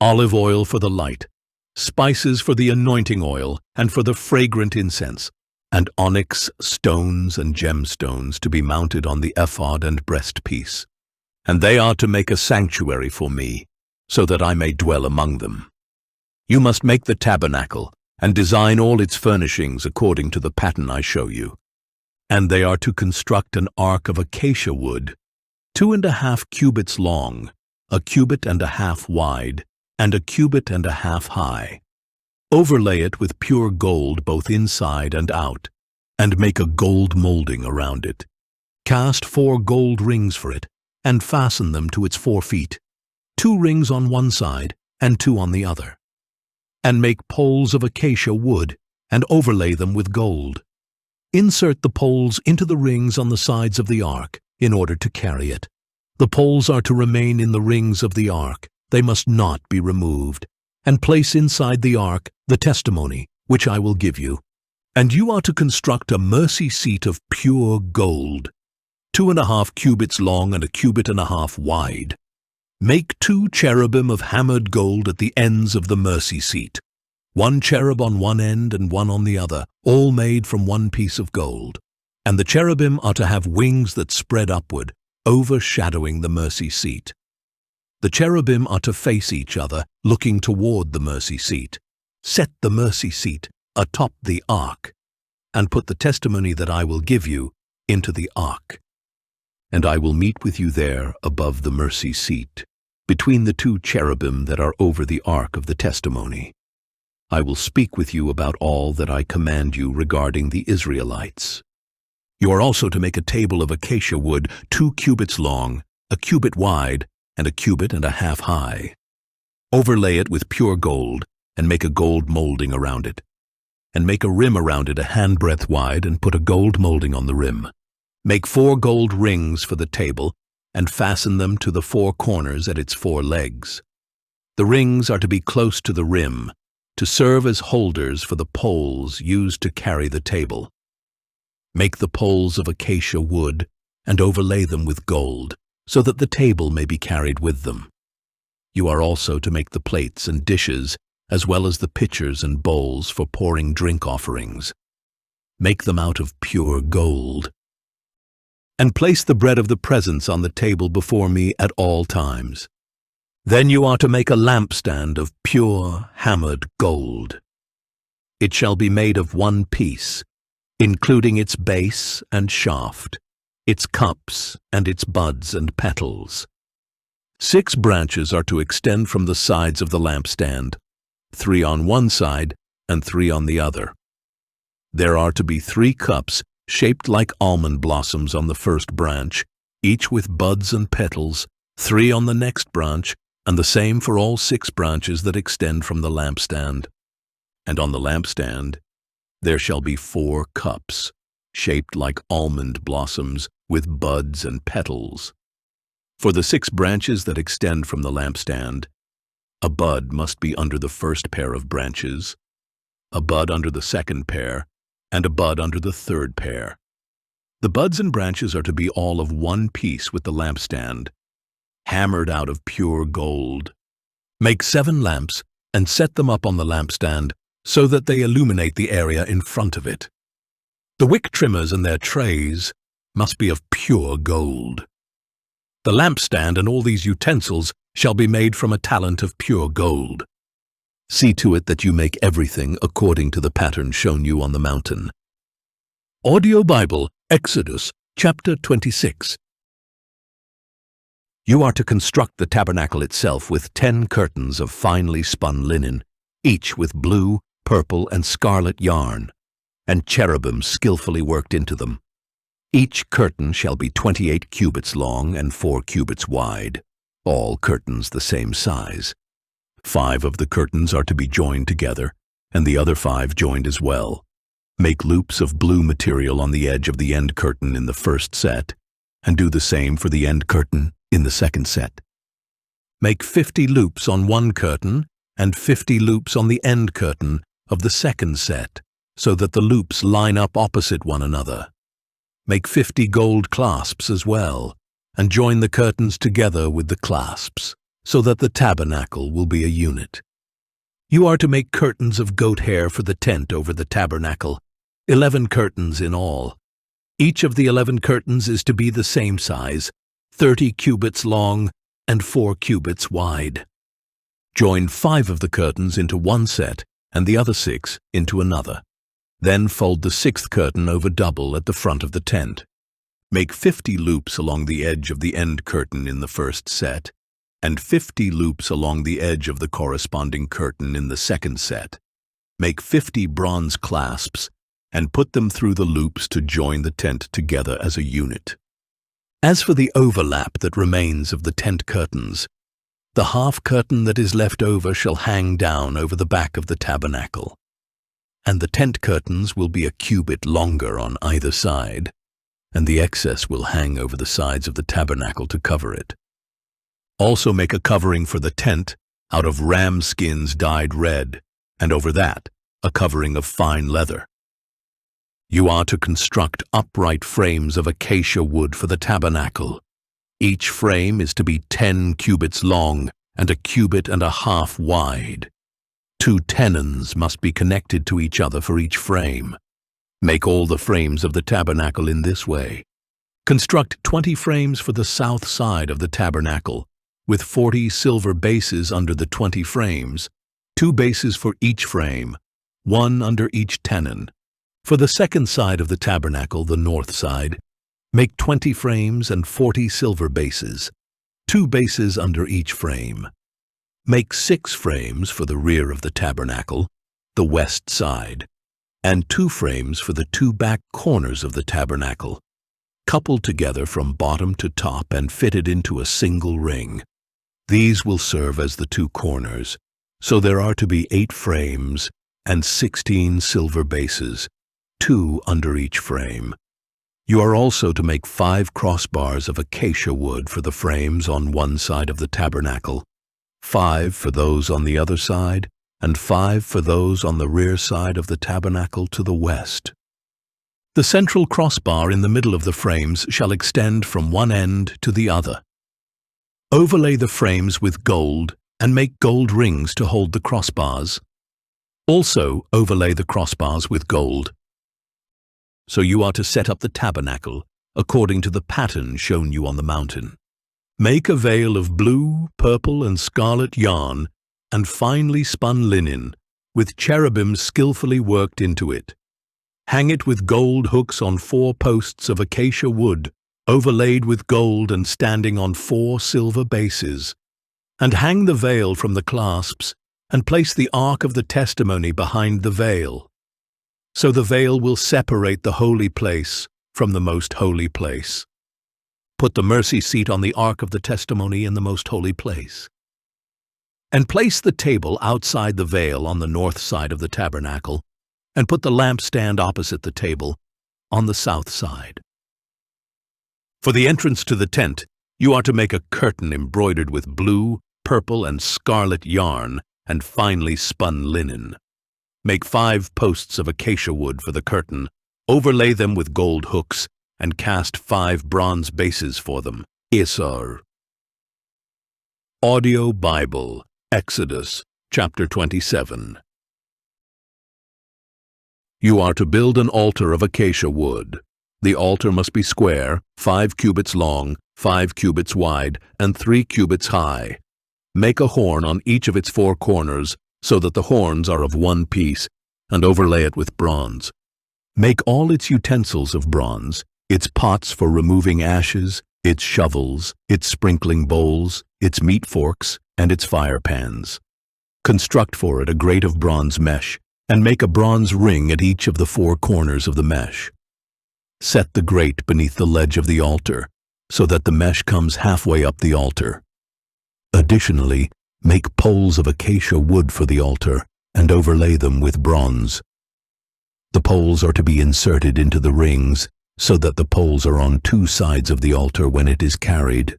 olive oil for the light, spices for the anointing oil and for the fragrant incense, and onyx stones and gemstones to be mounted on the ephod and breastpiece. And they are to make a sanctuary for me, so that I may dwell among them. You must make the tabernacle and design all its furnishings according to the pattern I show you. And they are to construct an ark of acacia wood, 2.5 cubits long, 1.5 cubits wide, and 1.5 cubits high. Overlay it with pure gold both inside and out, and make a gold molding around it. Cast 4 gold rings for it, and fasten them to its 4 feet, 2 rings on one side and 2 on the other. And make poles of acacia wood, and overlay them with gold. Insert the poles into the rings on the sides of the ark, in order to carry it. The poles are to remain in the rings of the ark, they must not be removed. And place inside the ark the testimony, which I will give you. And you are to construct a mercy seat of pure gold, 2.5 cubits long and 1.5 cubits wide. Make 2 cherubim of hammered gold at the ends of the mercy seat, 1 cherub on one end and 1 on the other, all made from 1 piece of gold. And the cherubim are to have wings that spread upward, overshadowing the mercy seat. The cherubim are to face each other, looking toward the mercy seat. Set the mercy seat atop the ark, and put the testimony that I will give you into the ark. And I will meet with you there above the mercy seat, between the 2 cherubim that are over the ark of the testimony. I will speak with you about all that I command you regarding the Israelites. You are also to make a table of acacia wood 2 cubits long, 1 cubit wide, and 1.5 cubits high. Overlay it with pure gold, and make a gold molding around it. And make a rim around it 1 handbreadth wide, and put a gold molding on the rim. Make 4 gold rings for the table, and fasten them to the 4 corners at its 4 legs. The rings are to be close to the rim, to serve as holders for the poles used to carry the table. Make the poles of acacia wood, and overlay them with gold, so that the table may be carried with them. You are also to make the plates and dishes, as well as the pitchers and bowls for pouring drink offerings. Make them out of pure gold. And place the bread of the presence on the table before me at all times. Then you are to make a lampstand of pure hammered gold. It shall be made of 1 piece, including its base and shaft, its cups and its buds and petals. 6 branches are to extend from the sides of the lampstand, 3 on one side and 3 on the other. There are to be 3 cups shaped like almond blossoms on the first branch, each with buds and petals, 3 on the next branch, and the same for all 6 branches that extend from the lampstand. And on the lampstand there shall be 4 cups, shaped like almond blossoms, with buds and petals. For the 6 branches that extend from the lampstand, a bud must be under the first pair of branches, a bud under the second pair, and a bud under the third pair. The buds and branches are to be all of 1 piece with the lampstand, hammered out of pure gold. Make 7 lamps and set them up on the lampstand so that they illuminate the area in front of it. The wick trimmers and their trays must be of pure gold. The lampstand and all these utensils shall be made from a talent of pure gold. See to it that you make everything according to the pattern shown you on the mountain. Audio Bible, Exodus, chapter 26. You are to construct the tabernacle itself with 10 curtains of finely spun linen, each with blue, purple, and scarlet yarn, and cherubim skillfully worked into them. Each curtain shall be 28 cubits long and 4 cubits wide, all curtains the same size. 5 of the curtains are to be joined together, and the other 5 joined as well. Make loops of blue material on the edge of the end curtain in the first set, and do the same for the end curtain in the second set. Make 50 loops on one curtain and 50 loops on the end curtain of the second set, so that the loops line up opposite one another. Make 50 gold clasps as well, and join the curtains together with the clasps, so that the tabernacle will be a unit. You are to make curtains of goat hair for the tent over the tabernacle, 11 curtains in all. Each of the 11 curtains is to be the same size, 30 cubits long and 4 cubits wide. Join 5 of the curtains into one set and the other 6 into another. Then fold the 6th curtain over double at the front of the tent. Make 50 loops along the edge of the end curtain in the first set, and 50 loops along the edge of the corresponding curtain in the second set. Make 50 bronze clasps and put them through the loops to join the tent together as a unit. As for the overlap that remains of the tent curtains, the half curtain that is left over shall hang down over the back of the tabernacle, and the tent curtains will be a cubit longer on either side, and the excess will hang over the sides of the tabernacle to cover it. Also make a covering for the tent out of ram skins dyed red, and over that a covering of fine leather. You are to construct upright frames of acacia wood for the tabernacle. Each frame is to be 10 cubits long and a cubit and a half wide. 2 tenons must be connected to each other for each frame. Make all the frames of the tabernacle in this way. Construct 20 frames for the south side of the tabernacle, with 40 silver bases under the 20 frames, 2 bases for each frame, 1 under each tenon. For the second side of the tabernacle, the north side, make 20 frames and 40 silver bases, 2 bases under each frame. Make 6 frames for the rear of the tabernacle, the west side, and 2 frames for the 2 back corners of the tabernacle, coupled together from bottom to top and fitted into a single ring. These will serve as the 2 corners, so there are to be 8 frames and 16 silver bases, 2 under each frame. You are also to make 5 crossbars of acacia wood for the frames on one side of the tabernacle, 5 for those on the other side, and 5 for those on the rear side of the tabernacle to the west. The central crossbar in the middle of the frames shall extend from one end to the other. Overlay the frames with gold and make gold rings to hold the crossbars. Also overlay the crossbars with gold. So you are to set up the tabernacle according to the pattern shown you on the mountain. Make a veil of blue, purple, and scarlet yarn and finely spun linen, with cherubim skillfully worked into it. Hang it with gold hooks on 4 posts of acacia wood, overlaid with gold and standing on 4 silver bases. And hang the veil from the clasps, and place the ark of the testimony behind the veil. So the veil will separate the holy place from the most holy place. Put the mercy seat on the ark of the testimony in the most holy place. And place the table outside the veil on the north side of the tabernacle, and put the lampstand opposite the table on the south side. For the entrance to the tent, you are to make a curtain embroidered with blue, purple, and scarlet yarn and finely spun linen. Make 5 posts of acacia wood for the curtain, overlay them with gold hooks, and cast 5 bronze bases for them. Isar. Audio Bible, Exodus, chapter 27. You are to build an altar of acacia wood. The altar must be square, 5 cubits long, 5 cubits wide, and 3 cubits high. Make a horn on each of its 4 corners, so that the horns are of one piece, and overlay it with bronze. Make all its utensils of bronze, its pots for removing ashes, its shovels, its sprinkling bowls, its meat forks, and its fire pans. Construct for it a grate of bronze mesh, and make a bronze ring at each of the 4 corners of the mesh. Set the grate beneath the ledge of the altar, so that the mesh comes halfway up the altar. Additionally, make poles of acacia wood for the altar, and overlay them with bronze. The poles are to be inserted into the rings, so that the poles are on 2 sides of the altar when it is carried.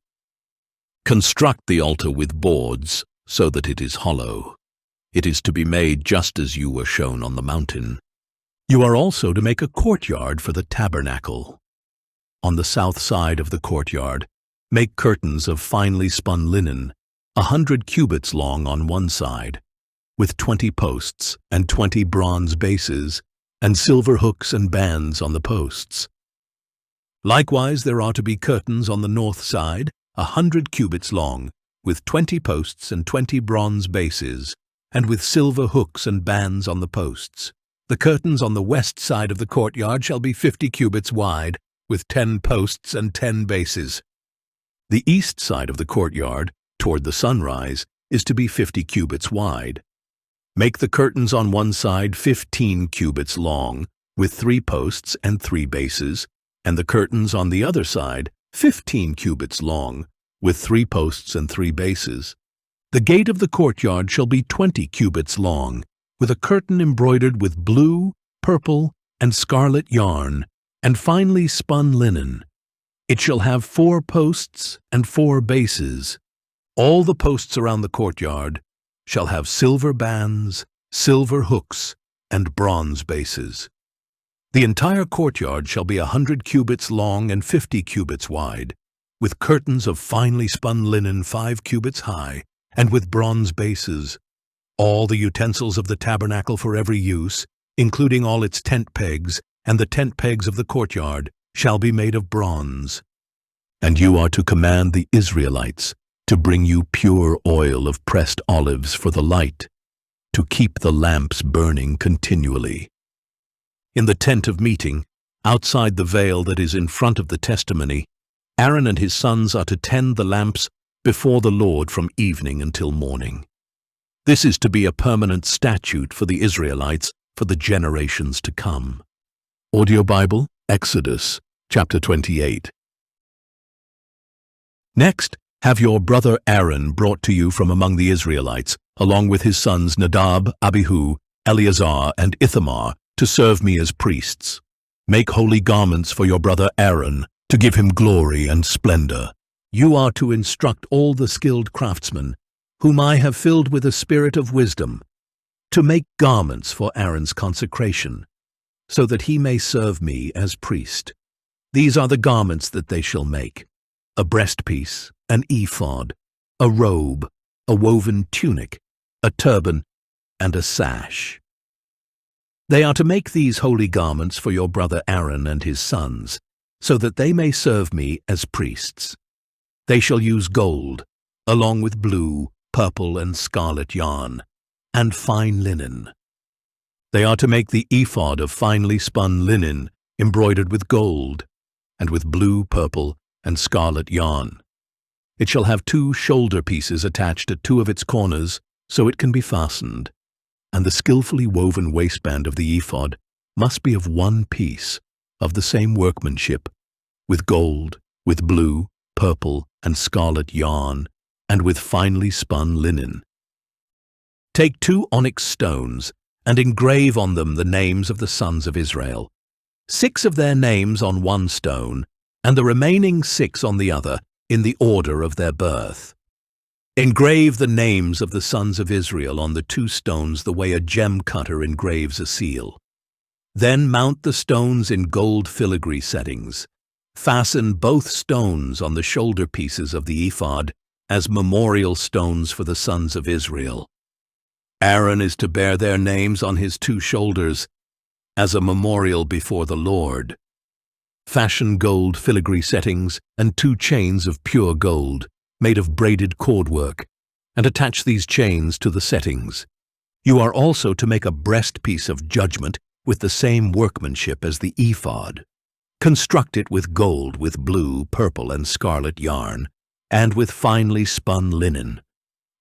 Construct the altar with boards, so that it is hollow. It is to be made just as you were shown on the mountain. You are also to make a courtyard for the tabernacle. On the south side of the courtyard, make curtains of finely spun linen, 100 cubits long on one side, with 20 posts and 20 bronze bases, and silver hooks and bands on the posts. Likewise, there are to be curtains on the north side, 100 cubits long, with 20 posts and 20 bronze bases, and with silver hooks and bands on the posts. The curtains on the west side of the courtyard shall be 50 cubits wide, with 10 posts and 10 bases. The east side of the courtyard, toward the sunrise, is to be 50 cubits wide. Make the curtains on one side 15 cubits long, with 3 posts and 3 bases, and the curtains on the other side 15 cubits long, with 3 posts and 3 bases. The gate of the courtyard shall be 20 cubits long, with a curtain embroidered with blue, purple, and scarlet yarn, and finely spun linen. It shall have 4 posts and 4 bases. All the posts around the courtyard shall have silver bands, silver hooks, and bronze bases. The entire courtyard shall be 100 cubits long and 50 cubits wide, with curtains of finely spun linen 5 cubits high, and with bronze bases. All the utensils of the tabernacle for every use, including all its tent pegs and the tent pegs of the courtyard, shall be made of bronze. And you are to command the Israelites to bring you pure oil of pressed olives for the light, to keep the lamps burning continually. In the tent of meeting, outside the veil that is in front of the testimony, Aaron and his sons are to tend the lamps before the Lord from evening until morning. This is to be a permanent statute for the Israelites for the generations to come. Audio Bible, Exodus, chapter 28. Next, have your brother Aaron brought to you from among the Israelites, along with his sons Nadab, Abihu, Eleazar, and Ithamar, to serve me as priests. Make holy garments for your brother Aaron, to give him glory and splendor. You are to instruct all the skilled craftsmen, whom I have filled with a spirit of wisdom, to make garments for Aaron's consecration, so that he may serve me as priest. These are the garments that they shall make: a breastpiece, an ephod, a robe, a woven tunic, a turban, and a sash. They are to make these holy garments for your brother Aaron and his sons, so that they may serve me as priests. They shall use gold, along with blue, purple, and scarlet yarn, and fine linen. They are to make the ephod of finely spun linen, embroidered with gold, and with blue, purple, and scarlet yarn. It shall have 2 shoulder pieces attached at 2 of its corners, so it can be fastened. And the skillfully woven waistband of the ephod must be of one piece, of the same workmanship, with gold, with blue, purple, and scarlet yarn, and with finely spun linen. Take 2 onyx stones, and engrave on them the names of the sons of Israel, 6 of their names on one stone, and the remaining 6 on the other, in the order of their birth. Engrave the names of the sons of Israel on the 2 stones the way a gem cutter engraves a seal. Then mount the stones in gold filigree settings. Fasten both stones on the shoulder pieces of the ephod as memorial stones for the sons of Israel. Aaron is to bear their names on his 2 shoulders as a memorial before the Lord. Fashion gold filigree settings and 2 chains of pure gold, made of braided cordwork, and attach these chains to the settings. You are also to make a breastpiece of judgment with the same workmanship as the ephod. Construct it with gold, with blue, purple, and scarlet yarn, and with finely spun linen.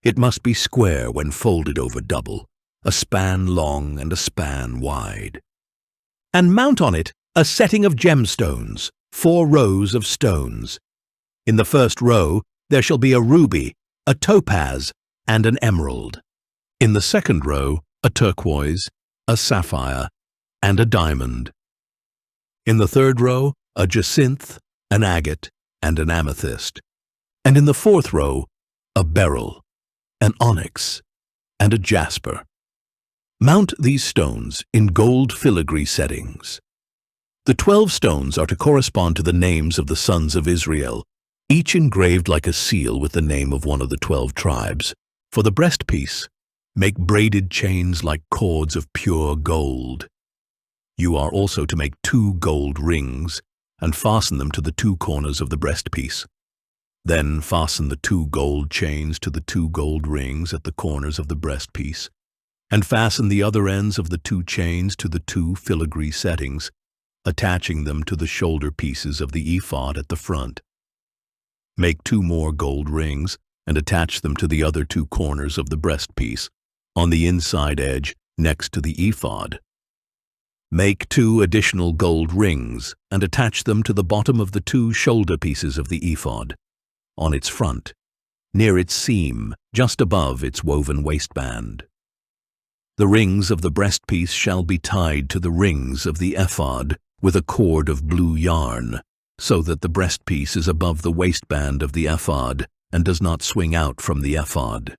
It must be square when folded over double, a span long and a span wide. And mount on it a setting of gemstones, 4 rows of stones. In the first row there shall be a ruby, a topaz, and an emerald. In the second row, a turquoise, a sapphire, and a diamond. In the third row, a jacinth, an agate, and an amethyst. And in the fourth row, a beryl, an onyx, and a jasper. Mount these stones in gold filigree settings. The 12 stones are to correspond to the names of the sons of Israel, each engraved like a seal with the name of one of the 12 tribes. For the breastpiece, make braided chains like cords of pure gold. You are also to make 2 gold rings and fasten them to the 2 corners of the breastpiece. Then fasten the 2 gold chains to the 2 gold rings at the corners of the breastpiece, and fasten the other ends of the 2 chains to the 2 filigree settings, attaching them to the shoulder pieces of the ephod at the front. Make 2 more gold rings and attach them to the other 2 corners of the breastpiece, on the inside edge next to the ephod. Make 2 additional gold rings and attach them to the bottom of the 2 shoulder pieces of the ephod, on its front, near its seam, just above its woven waistband. The rings of the breastpiece shall be tied to the rings of the ephod with a cord of blue yarn, so that the breastpiece is above the waistband of the ephod and does not swing out from the ephod.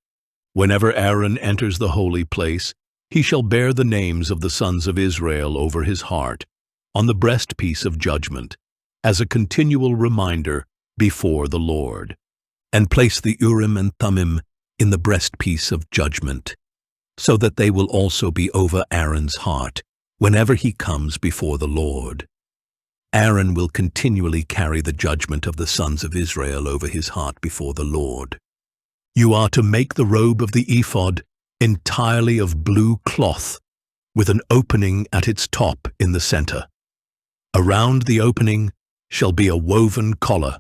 Whenever Aaron enters the holy place, he shall bear the names of the sons of Israel over his heart, on the breastpiece of judgment, as a continual reminder before the Lord, and place the Urim and Thummim in the breastpiece of judgment, so that they will also be over Aaron's heart whenever he comes before the Lord. Aaron will continually carry the judgment of the sons of Israel over his heart before the Lord. You are to make the robe of the ephod entirely of blue cloth, with an opening at its top in the center. Around the opening shall be a woven collar,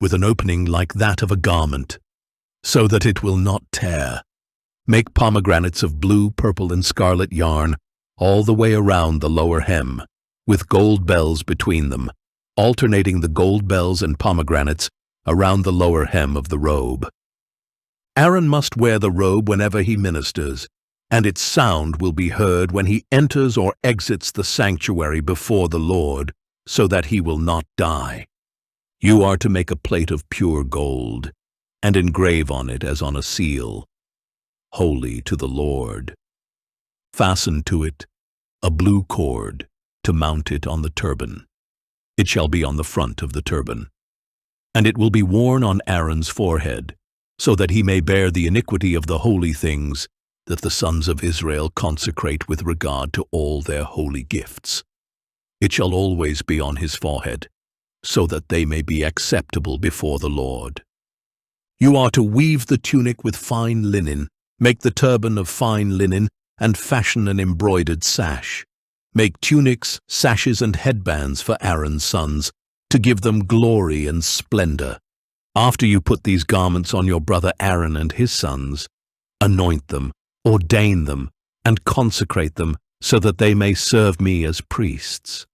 with an opening like that of a garment, so that it will not tear. Make pomegranates of blue, purple, and scarlet yarn all the way around the lower hem, with gold bells between them, alternating the gold bells and pomegranates around the lower hem of the robe. Aaron must wear the robe whenever he ministers, and its sound will be heard when he enters or exits the sanctuary before the Lord, so that he will not die. You are to make a plate of pure gold, and engrave on it as on a seal, "Holy to the Lord." Fasten to it a blue cord to mount it on the turban. It shall be on the front of the turban, and it will be worn on Aaron's forehead, so that he may bear the iniquity of the holy things that the sons of Israel consecrate with regard to all their holy gifts. It shall always be on his forehead, so that they may be acceptable before the Lord. You are to weave the tunic with fine linen, make the turban of fine linen, and fashion an embroidered sash. Make tunics, sashes, and headbands for Aaron's sons, to give them glory and splendor. After you put these garments on your brother Aaron and his sons, anoint them, ordain them, and consecrate them, so that they may serve me as priests.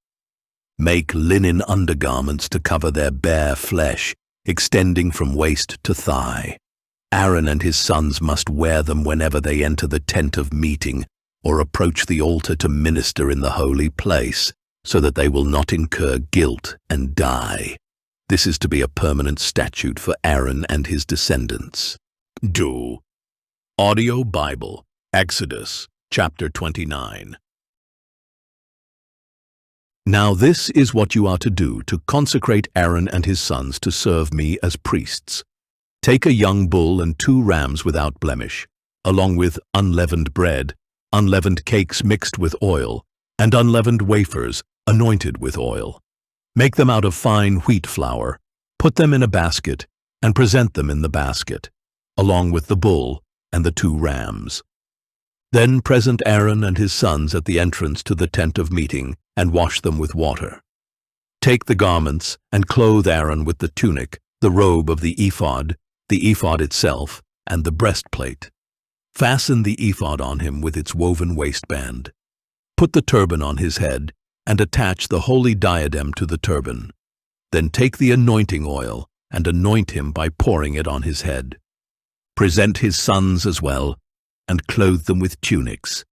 Make linen undergarments to cover their bare flesh, extending from waist to thigh. Aaron and his sons must wear them whenever they enter the tent of meeting or approach the altar to minister in the holy place, so that they will not incur guilt and die. This is to be a permanent statute for Aaron and his descendants. Do. Audio Bible, Exodus, chapter 29. Now this is what you are to do to consecrate Aaron and his sons to serve me as priests. Take a young bull and 2 rams without blemish, along with unleavened bread, unleavened cakes mixed with oil, and unleavened wafers anointed with oil. Make them out of fine wheat flour, put them in a basket, and present them in the basket, along with the bull and the 2 rams. Then present Aaron and his sons at the entrance to the tent of meeting, and wash them with water. Take the garments, and clothe Aaron with the tunic, the robe of the ephod itself, and the breastplate. Fasten the ephod on him with its woven waistband. Put the turban on his head, and attach the holy diadem to the turban. Then take the anointing oil, and anoint him by pouring it on his head. Present his sons as well, and clothe them with tunics.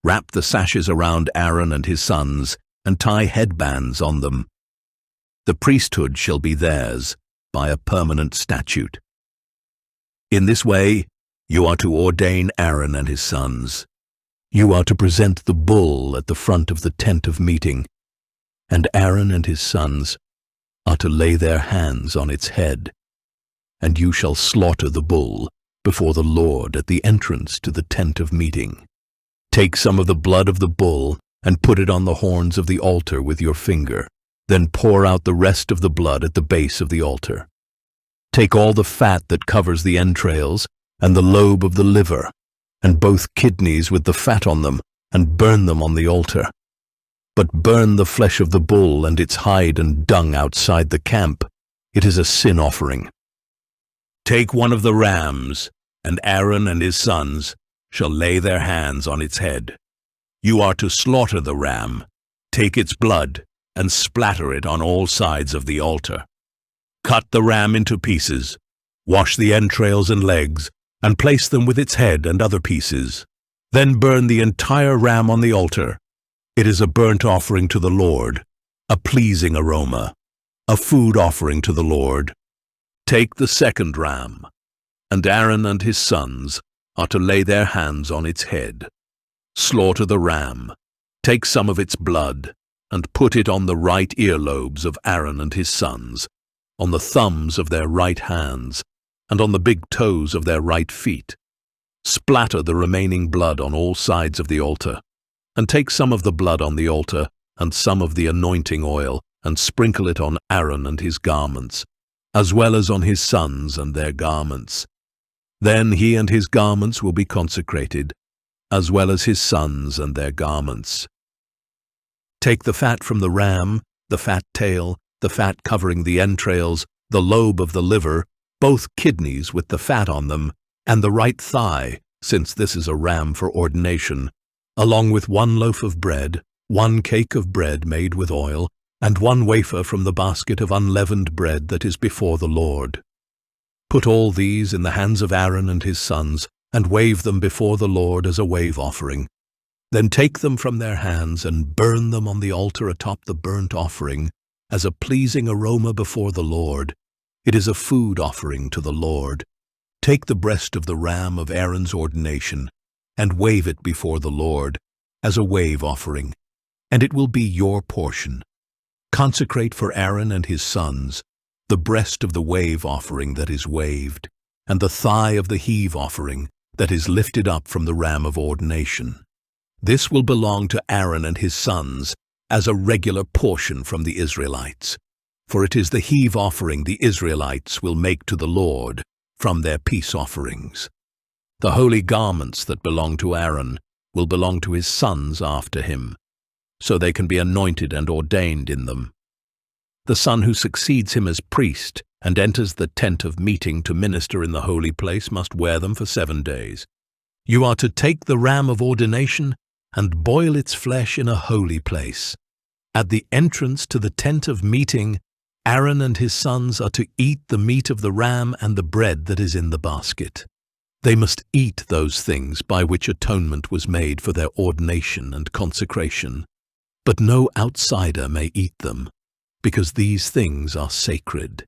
Wrap the sashes around Aaron and his sons, and tie headbands on them. The priesthood shall be theirs by a permanent statute. In this way, you are to ordain Aaron and his sons. You are to present the bull at the front of the tent of meeting, and Aaron and his sons are to lay their hands on its head, and you shall slaughter the bull before the Lord at the entrance to the tent of meeting. Take some of the blood of the bull and put it on the horns of the altar with your finger. Then pour out the rest of the blood at the base of the altar. Take all the fat that covers the entrails and the lobe of the liver, and both kidneys with the fat on them, and burn them on the altar. But burn the flesh of the bull and its hide and dung outside the camp. It is a sin offering. Take one of the rams, and Aaron and his sons shall lay their hands on its head. You are to slaughter the ram, take its blood, and splatter it on all sides of the altar. Cut the ram into pieces, wash the entrails and legs, and place them with its head and other pieces. Then burn the entire ram on the altar. It is a burnt offering to the Lord, a pleasing aroma, a food offering to the Lord. Take the second ram, and Aaron and his sons are to lay their hands on its head. Slaughter the ram, take some of its blood, and put it on the right earlobes of Aaron and his sons, on the thumbs of their right hands, and on the big toes of their right feet. Splatter the remaining blood on all sides of the altar, and take some of the blood on the altar, and some of the anointing oil, and sprinkle it on Aaron and his garments, as well as on his sons and their garments. Then he and his garments will be consecrated, as well as his sons and their garments. Take the fat from the ram, the fat tail, the fat covering the entrails, the lobe of the liver, both kidneys with the fat on them, and the right thigh, since this is a ram for ordination, along with 1 loaf of bread, 1 cake of bread made with oil, and 1 wafer from the basket of unleavened bread that is before the Lord. Put all these in the hands of Aaron and his sons, and wave them before the Lord as a wave offering. Then take them from their hands and burn them on the altar atop the burnt offering as a pleasing aroma before the Lord. It is a food offering to the Lord. Take the breast of the ram of Aaron's ordination and wave it before the Lord as a wave offering, and it will be your portion. Consecrate for Aaron and his sons the breast of the wave offering that is waved, and the thigh of the heave offering that is lifted up from the ram of ordination. This will belong to Aaron and his sons as a regular portion from the Israelites, for it is the heave offering the Israelites will make to the Lord from their peace offerings. The holy garments that belong to Aaron will belong to his sons after him, so they can be anointed and ordained in them. The son who succeeds him as priest and enters the tent of meeting to minister in the holy place must wear them for 7 days. You are to take the ram of ordination and boil its flesh in a holy place. At the entrance to the tent of meeting, Aaron and his sons are to eat the meat of the ram and the bread that is in the basket. They must eat those things by which atonement was made for their ordination and consecration. But no outsider may eat them, because these things are sacred.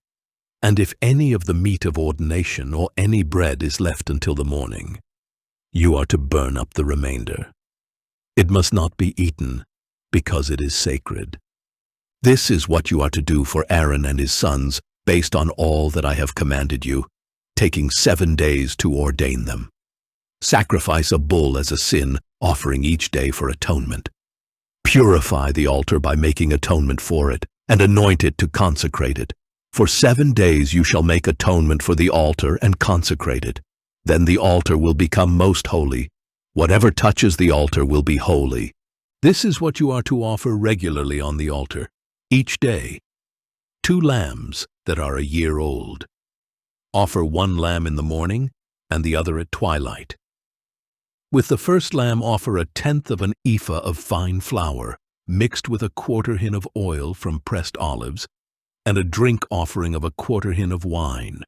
And if any of the meat of ordination or any bread is left until the morning, you are to burn up the remainder. It must not be eaten, because it is sacred. This is what you are to do for Aaron and his sons, based on all that I have commanded you, taking 7 days to ordain them. Sacrifice a bull as a sin offering each day for atonement. Purify the altar by making atonement for it, and anoint it to consecrate it. For 7 days you shall make atonement for the altar and consecrate it. Then the altar will become most holy. Whatever touches the altar will be holy. This is what you are to offer regularly on the altar, each day. 2 lambs that are a year old. Offer 1 lamb in the morning and the other at twilight. With the first lamb offer 1/10 of an ephah of fine flour, mixed with 1/4 hin of oil from pressed olives, and a drink offering of 1/4 hin of wine.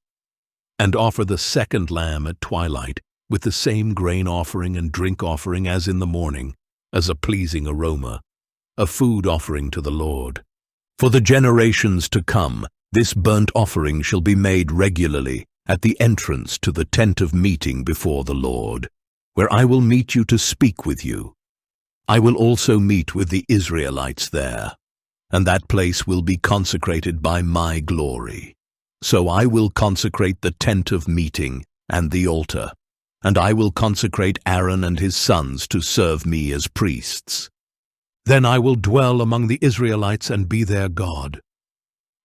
And offer the second lamb at twilight, with the same grain offering and drink offering as in the morning, as a pleasing aroma, a food offering to the Lord. For the generations to come, this burnt offering shall be made regularly at the entrance to the tent of meeting before the Lord, where I will meet you to speak with you. I will also meet with the Israelites there, and that place will be consecrated by my glory. So I will consecrate the tent of meeting and the altar, and I will consecrate Aaron and his sons to serve me as priests. Then I will dwell among the Israelites and be their God.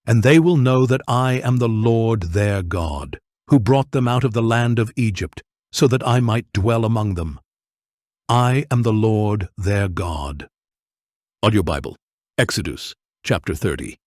And they will know that I am the Lord their God, who brought them out of the land of Egypt, so that I might dwell among them. I am the Lord their God. Audio Bible, Exodus, chapter 30.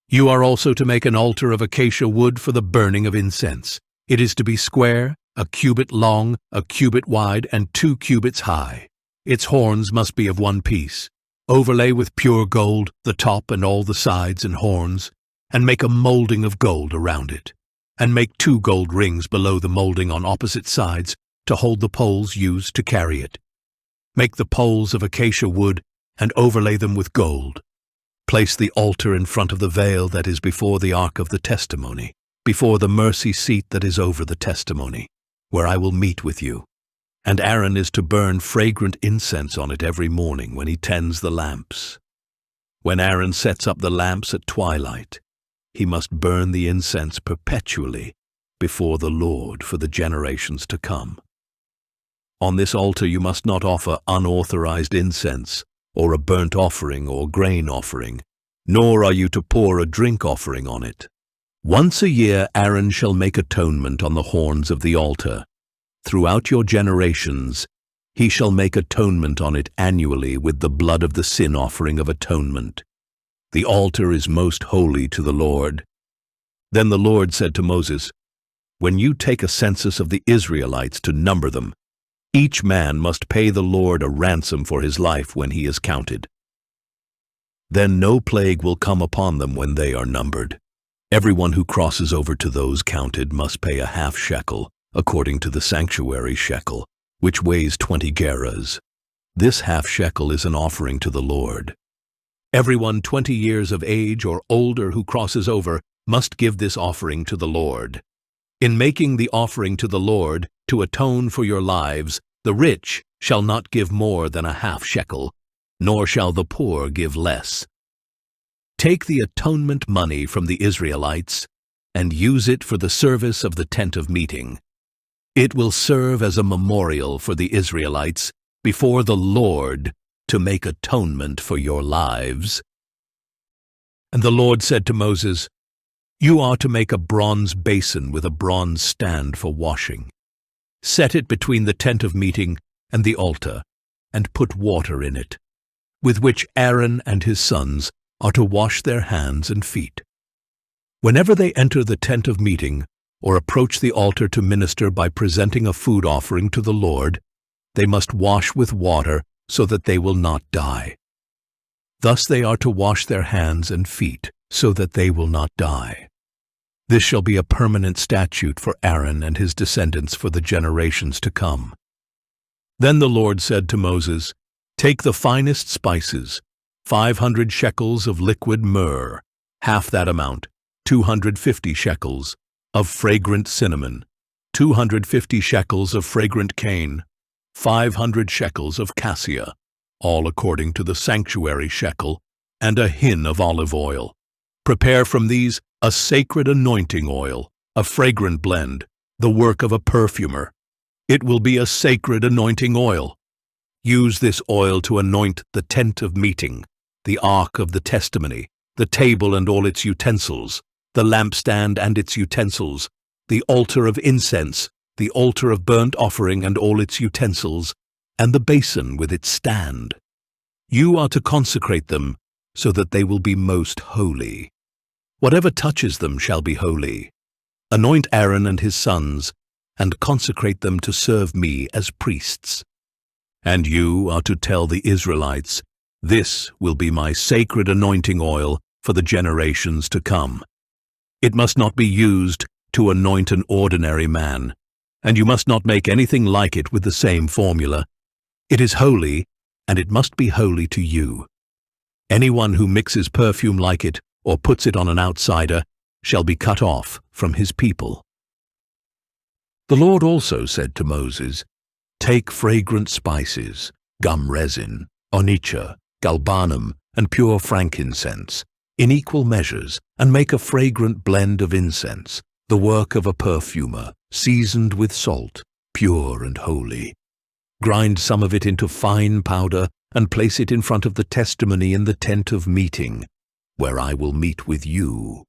You are also to make an altar of acacia wood for the burning of incense. It is to be square, 1 cubit long, 1 cubit wide, and 2 cubits high. Its horns must be of 1 piece. Overlay with pure gold the top and all the sides and horns, and make a molding of gold around it. And make 2 gold rings below the molding on opposite sides to hold the poles used to carry it. Make the poles of acacia wood and overlay them with gold. Place the altar in front of the veil that is before the ark of the testimony, before the mercy seat that is over the testimony, where I will meet with you. And Aaron is to burn fragrant incense on it every morning when he tends the lamps. When Aaron sets up the lamps at twilight, he must burn the incense perpetually before the Lord for the generations to come. On this altar you must not offer unauthorized incense, or a burnt offering or grain offering, nor are you to pour a drink offering on it. Once a year Aaron shall make atonement on the horns of the altar. Throughout your generations he shall make atonement on it annually with the blood of the sin offering of atonement. The altar is most holy to the Lord. Then the Lord said to Moses, When you take a census of the Israelites to number them, each man must pay the Lord a ransom for his life when he is counted. Then no plague will come upon them when they are numbered. Everyone who crosses over to those counted must pay a half shekel, according to the sanctuary shekel, which weighs 20 gerahs. This half shekel is an offering to the Lord. Everyone 20 years of age or older who crosses over must give this offering to the Lord. In making the offering to the Lord, to atone for your lives, the rich shall not give more than a half shekel, nor shall the poor give less. Take the atonement money from the Israelites and use it for the service of the tent of meeting. It will serve as a memorial for the Israelites before the Lord to make atonement for your lives. And the Lord said to Moses, You are to make a bronze basin with a bronze stand for washing. Set it between the tent of meeting and the altar, and put water in it, with which Aaron and his sons are to wash their hands and feet. Whenever they enter the tent of meeting, or approach the altar to minister by presenting a food offering to the Lord, they must wash with water so that they will not die. Thus they are to wash their hands and feet so that they will not die. This shall be a permanent statute for Aaron and his descendants for the generations to come. Then the Lord said to Moses, Take the finest spices, 500 shekels of liquid myrrh, half that amount, 250 shekels, of fragrant cinnamon, 250 shekels of fragrant cane, 500 shekels of cassia, all according to the sanctuary shekel, and a hin of olive oil. Prepare from these a sacred anointing oil, a fragrant blend, the work of a perfumer. It will be a sacred anointing oil. Use this oil to anoint the tent of meeting, the ark of the testimony, the table and all its utensils, the lampstand and its utensils, the altar of incense, the altar of burnt offering and all its utensils, and the basin with its stand. You are to consecrate them so that they will be most holy. Whatever touches them shall be holy. Anoint Aaron and his sons, and consecrate them to serve me as priests. And you are to tell the Israelites, this will be my sacred anointing oil for the generations to come. It must not be used to anoint an ordinary man, and you must not make anything like it with the same formula. It is holy, and it must be holy to you. Anyone who mixes perfume like it or puts it on an outsider shall be cut off from his people. The Lord also said to Moses, take fragrant spices, gum resin, onycha, galbanum, and pure frankincense, in equal measures, and make a fragrant blend of incense, the work of a perfumer, seasoned with salt, pure and holy. Grind some of it into fine powder, and place it in front of the testimony in the tent of meeting, where I will meet with you.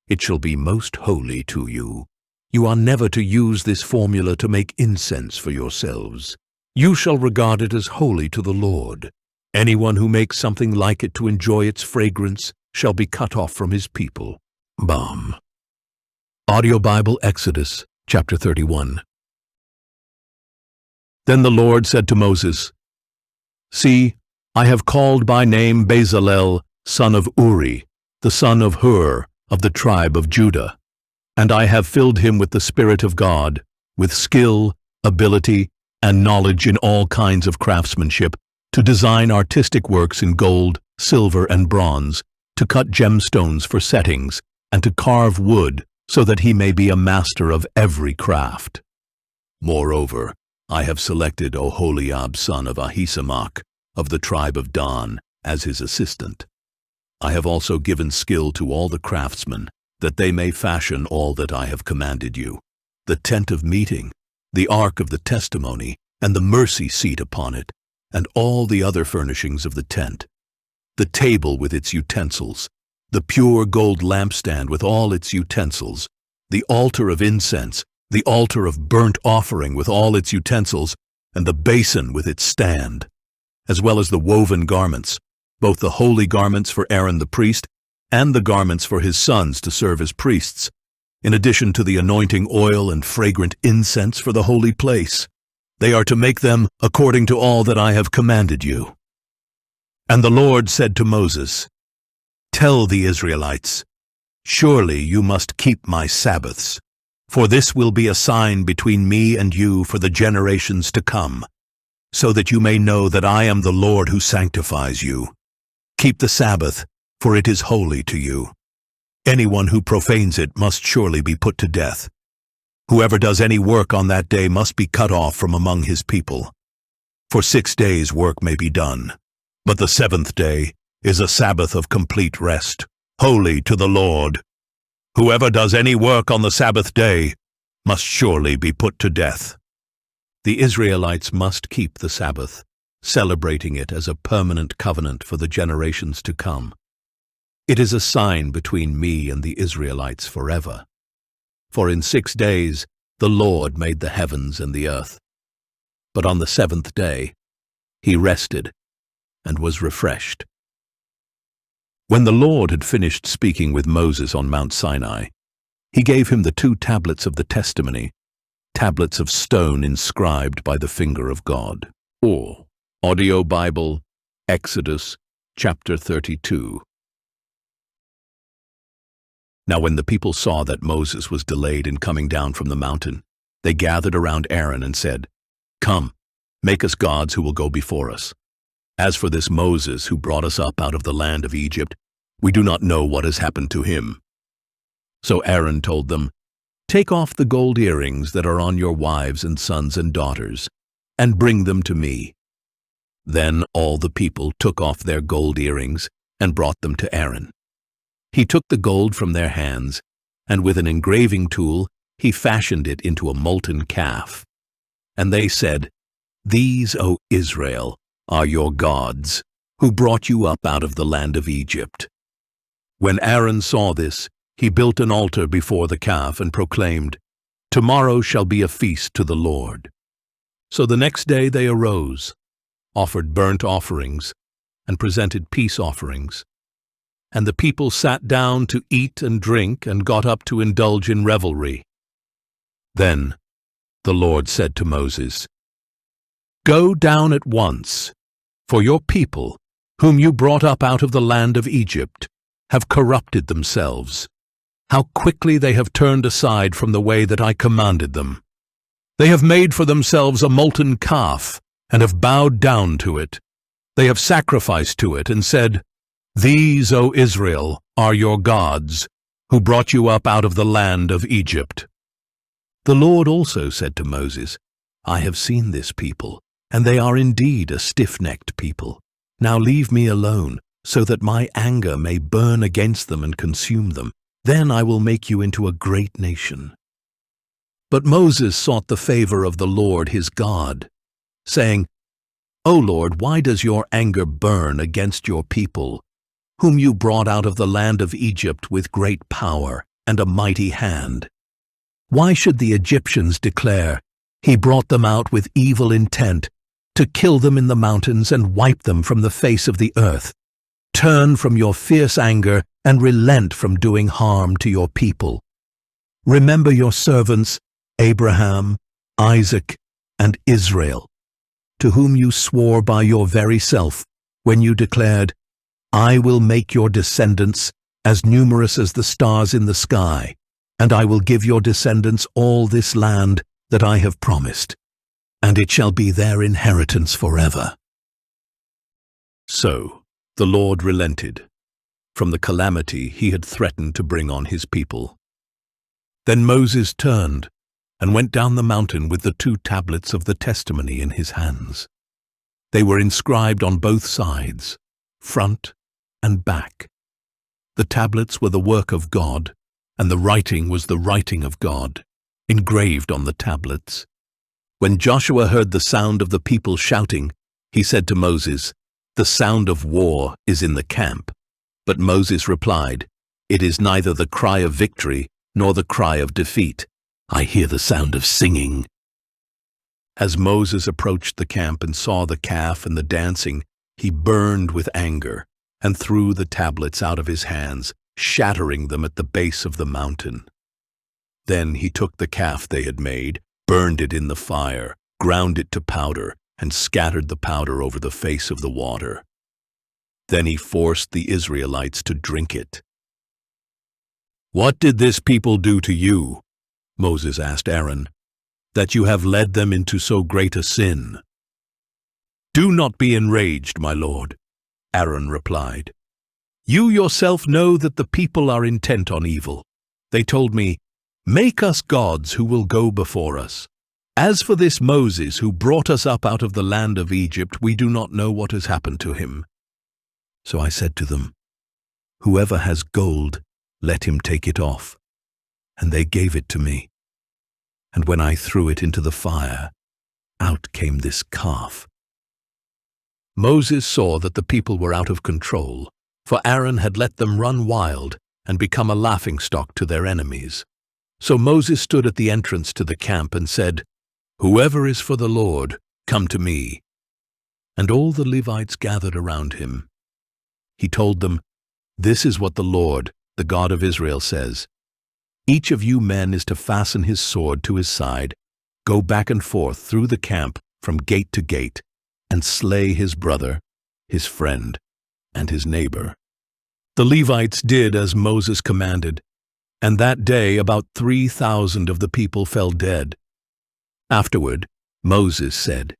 It shall be most holy to you. You are never to use this formula to make incense for yourselves. You shall regard it as holy to the Lord. Anyone who makes something like it to enjoy its fragrance shall be cut off from his people. Bam. Audio Bible Exodus, chapter 31. Then the Lord said to Moses, see, I have called by name Bezalel, son of Uri, the son of Hur, of the tribe of Judah. And I have filled him with the Spirit of God, with skill, ability, and knowledge in all kinds of craftsmanship, to design artistic works in gold, silver, and bronze, to cut gemstones for settings, and to carve wood, so that he may be a master of every craft. Moreover, I have selected Oholiab son of Ahisamach, of the tribe of Dan, as his assistant. I have also given skill to all the craftsmen, that they may fashion all that I have commanded you, the tent of meeting, the ark of the testimony, and the mercy seat upon it, and all the other furnishings of the tent, the table with its utensils, the pure gold lampstand with all its utensils, the altar of incense, the altar of burnt offering with all its utensils, and the basin with its stand, as well as the woven garments, both the holy garments for Aaron the priest, and the garments for his sons to serve as priests, in addition to the anointing oil and fragrant incense for the holy place. They are to make them according to all that I have commanded you. And the Lord said to Moses, tell the Israelites, surely you must keep my Sabbaths, for this will be a sign between me and you for the generations to come, so that you may know that I am the Lord who sanctifies you. Keep the Sabbath, for it is holy to you. Anyone who profanes it must surely be put to death. Whoever does any work on that day must be cut off from among his people. For 6 days work may be done, but the 7th day is a Sabbath of complete rest, holy to the Lord. Whoever does any work on the Sabbath day must surely be put to death. The Israelites must keep the Sabbath, celebrating it as a permanent covenant for the generations to come. It is a sign between me and the Israelites forever. For in 6 days the Lord made the heavens and the earth. But on the 7th day he rested and was refreshed. When the Lord had finished speaking with Moses on Mount Sinai, he gave him the 2 tablets of the testimony, tablets of stone inscribed by the finger of God. Or, Audio Bible, Exodus, chapter 32. Now when the people saw that Moses was delayed in coming down from the mountain, they gathered around Aaron and said, come, make us gods who will go before us. As for this Moses who brought us up out of the land of Egypt, we do not know what has happened to him. So Aaron told them, take off the gold earrings that are on your wives and sons and daughters, and bring them to me. Then all the people took off their gold earrings and brought them to Aaron. He took the gold from their hands, and with an engraving tool he fashioned it into a molten calf. And they said, these, O Israel, are your gods, who brought you up out of the land of Egypt. When Aaron saw this, he built an altar before the calf and proclaimed, Tomorrow shall be a feast to the Lord." So the next day they arose, offered burnt offerings, and presented peace offerings. And the people sat down to eat and drink and got up to indulge in revelry. Then the Lord said to Moses, "Go down at once, for your people, whom you brought up out of the land of Egypt, have corrupted themselves. How quickly they have turned aside from the way that I commanded them. They have made for themselves a molten calf, and have bowed down to it. They have sacrificed to it, and said, 'These, O Israel, are your gods, who brought you up out of the land of Egypt.'" The Lord also said to Moses, "I have seen this people, and they are indeed a stiff-necked people. Now leave me alone, so that my anger may burn against them and consume them. Then I will make you into a great nation." But Moses sought the favor of the Lord his God, saying, "O Lord, why does your anger burn against your people, whom you brought out of the land of Egypt with great power and a mighty hand? Why should the Egyptians declare, 'He brought them out with evil intent, to kill them in the mountains and wipe them from the face of the earth'? Turn from your fierce anger and relent from doing harm to your people. Remember your servants, Abraham, Isaac, and Israel, to whom you swore by your very self, when you declared, 'I will make your descendants as numerous as the stars in the sky, and I will give your descendants all this land that I have promised, and it shall be their inheritance forever.'" So the Lord relented from the calamity he had threatened to bring on his people. Then Moses turned and went down the mountain with the 2 tablets of the testimony in his hands. They were inscribed on both sides, front and back. The tablets were the work of God, and the writing was the writing of God, engraved on the tablets. When Joshua heard the sound of the people shouting, he said to Moses, "The sound of war is in the camp." But Moses replied, "It is neither the cry of victory nor the cry of defeat. I hear the sound of singing." As Moses approached the camp and saw the calf and the dancing, he burned with anger and threw the tablets out of his hands, shattering them at the base of the mountain. Then he took the calf they had made, burned it in the fire, ground it to powder, and scattered the powder over the face of the water. Then he forced the Israelites to drink it. "What did this people do to you?" Moses asked Aaron, "that you have led them into so great a sin?" "Do not be enraged, my lord," Aaron replied. "You yourself know that the people are intent on evil. They told me, 'Make us gods who will go before us.' As for this Moses who brought us up out of the land of Egypt, we do not know what has happened to him." So I said to them, "Whoever has gold, let him take it off." And they gave it to me. And when I threw it into the fire, out came this calf. Moses saw that the people were out of control, for Aaron had let them run wild and become a laughingstock to their enemies. So Moses stood at the entrance to the camp and said, "Whoever is for the Lord, come to me." And all the Levites gathered around him. He told them, "This is what the Lord, the God of Israel, says. Each of you men is to fasten his sword to his side, go back and forth through the camp from gate to gate, and slay his brother, his friend, and his neighbor." The Levites did as Moses commanded, and that day about 3,000 of the people fell dead. Afterward, Moses said,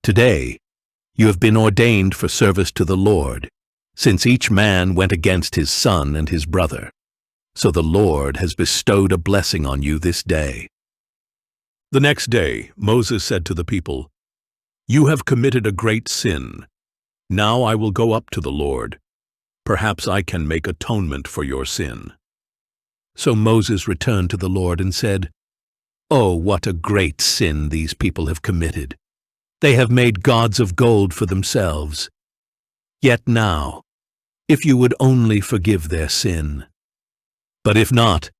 "Today you have been ordained for service to the Lord, since each man went against his son and his brother. So the Lord has bestowed a blessing on you this day." The next day, Moses said to the people, "You have committed a great sin. Now I will go up to the Lord. Perhaps I can make atonement for your sin." So Moses returned to the Lord and said, "Oh, what a great sin these people have committed. They have made gods of gold for themselves. Yet now, if you would only forgive their sin. But if not,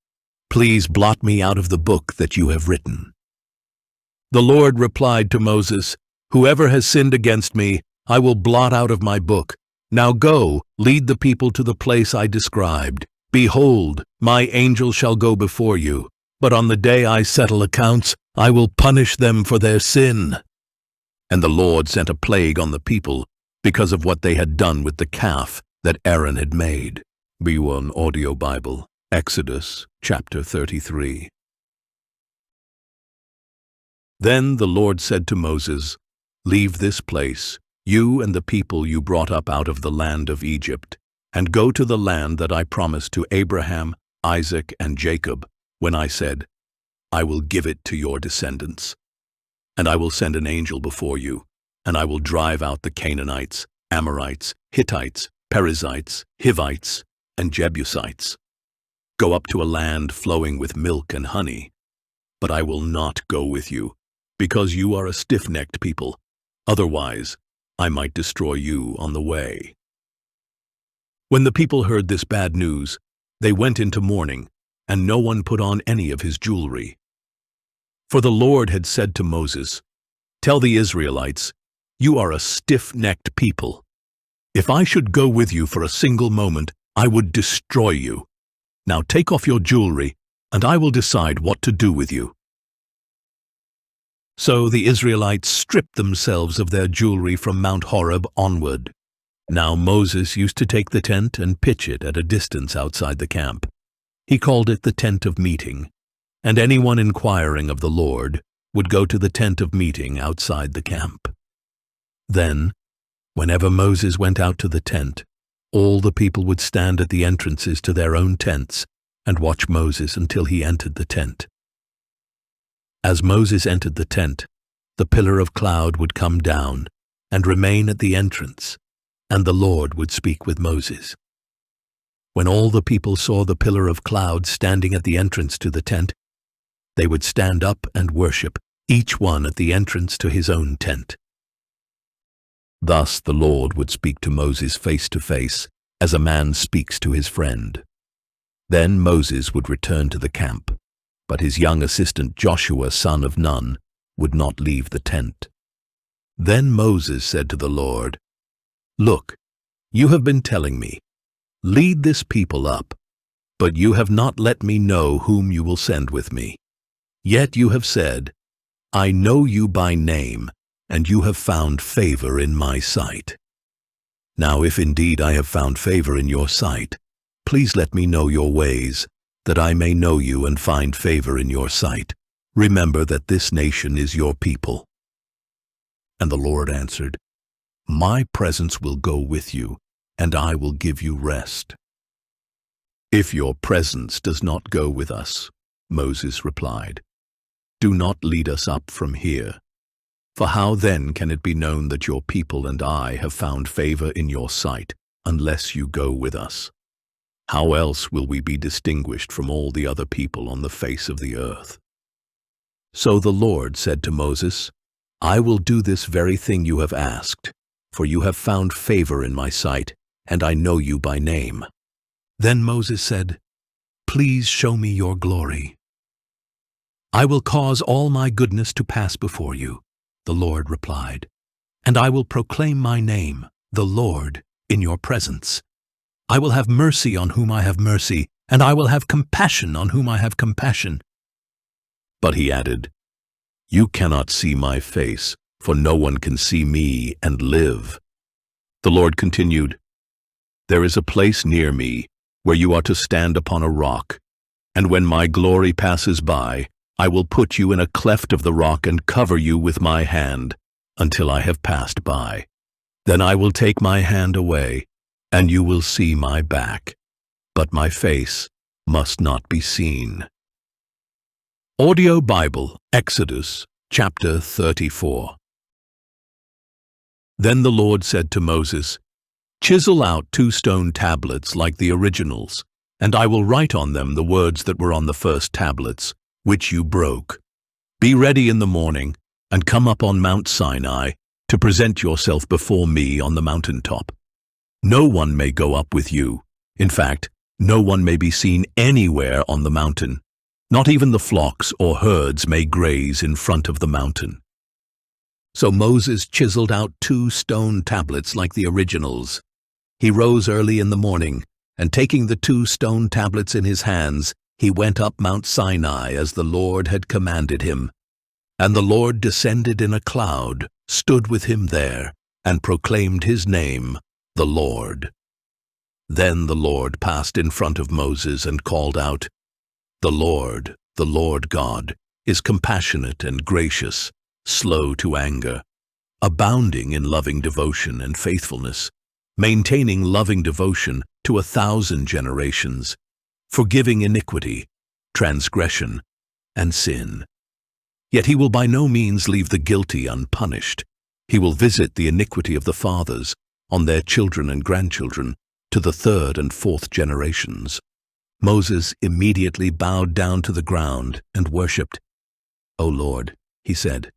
Please blot me out of the book that you have written." The Lord replied to Moses, "Whoever has sinned against me, I will blot out of my book. Now go, lead the people to the place I described. Behold, my angel shall go before you, but on the day I settle accounts, I will punish them for their sin." And the Lord sent a plague on the people because of what they had done with the calf that Aaron had made. B1 Audio Bible, Exodus chapter 33. Then the Lord said to Moses, "Leave this place, you and the people you brought up out of the land of Egypt, and go to the land that I promised to Abraham, Isaac, and Jacob, when I said, 'I will give it to your descendants.' And I will send an angel before you, and I will drive out the Canaanites, Amorites, Hittites, Perizzites, Hivites, and Jebusites. Go up to a land flowing with milk and honey. But I will not go with you, because you are a stiff-necked people. Otherwise, I might destroy you on the way." When the people heard this bad news, they went into mourning, and no one put on any of his jewelry. For the Lord had said to Moses, "Tell the Israelites, you are a stiff-necked people. If I should go with you for a single moment, I would destroy you. Now take off your jewelry, and I will decide what to do with you." So the Israelites stripped themselves of their jewelry from Mount Horeb onward. Now Moses used to take the tent and pitch it at a distance outside the camp. He called it the tent of meeting, and anyone inquiring of the Lord would go to the tent of meeting outside the camp. Then, whenever Moses went out to the tent, all the people would stand at the entrances to their own tents and watch Moses until he entered the tent. As Moses entered the tent, the pillar of cloud would come down and remain at the entrance, and the Lord would speak with Moses. When all the people saw the pillar of cloud standing at the entrance to the tent, they would stand up and worship, each one at the entrance to his own tent. Thus the Lord would speak to Moses face to face, as a man speaks to his friend. Then Moses would return to the camp, but his young assistant Joshua, son of Nun, would not leave the tent. Then Moses said to the Lord, "Look, you have been telling me, 'Lead this people up,' but you have not let me know whom you will send with me. Yet you have said, 'I know you by name, and you have found favor in my sight.' Now if indeed I have found favor in your sight, please let me know your ways, that I may know you and find favor in your sight. Remember that this nation is your people." And the Lord answered, "My presence will go with you, and I will give you rest." "If your presence does not go with us," Moses replied, "do not lead us up from here. For how then can it be known that your people and I have found favor in your sight, unless you go with us? How else will we be distinguished from all the other people on the face of the earth?" So the Lord said to Moses, "I will do this very thing you have asked, for you have found favor in my sight, and I know you by name." Then Moses said, "Please show me your glory." "I will cause all my goodness to pass before you," the Lord replied, "and I will proclaim my name, the Lord, in your presence. I will have mercy on whom I have mercy, and I will have compassion on whom I have compassion." But he added, "You cannot see my face, for no one can see me and live." The Lord continued, "There is a place near me where you are to stand upon a rock, and when my glory passes by, I will put you in a cleft of the rock and cover you with my hand until I have passed by. Then I will take my hand away, and you will see my back, but my face must not be seen." Audio Bible, Exodus chapter 34. Then the Lord said to Moses, "Chisel out 2 stone tablets like the originals, and I will write on them the words that were on the first tablets, which you broke. Be ready in the morning, and come up on Mount Sinai to present yourself before me on the mountaintop. No one may go up with you. In fact, no one may be seen anywhere on the mountain, Not even the flocks or herds may graze in front of the mountain." So Moses chiseled out 2 stone tablets like the originals. He rose early in the morning, and taking the 2 stone tablets in his hands, he went up Mount Sinai as the Lord had commanded him. And the Lord descended in a cloud, stood with him there, and proclaimed his name, the Lord. Then the Lord passed in front of Moses and called out, the Lord God, is compassionate and gracious, slow to anger, abounding in loving devotion and faithfulness, maintaining loving devotion to 1,000 generations, forgiving iniquity, transgression, and sin. Yet he will by no means leave the guilty unpunished. He will visit the iniquity of the fathers on their children and grandchildren to the 3rd and 4th generations. Moses immediately bowed down to the ground and worshipped. "O Lord," he said,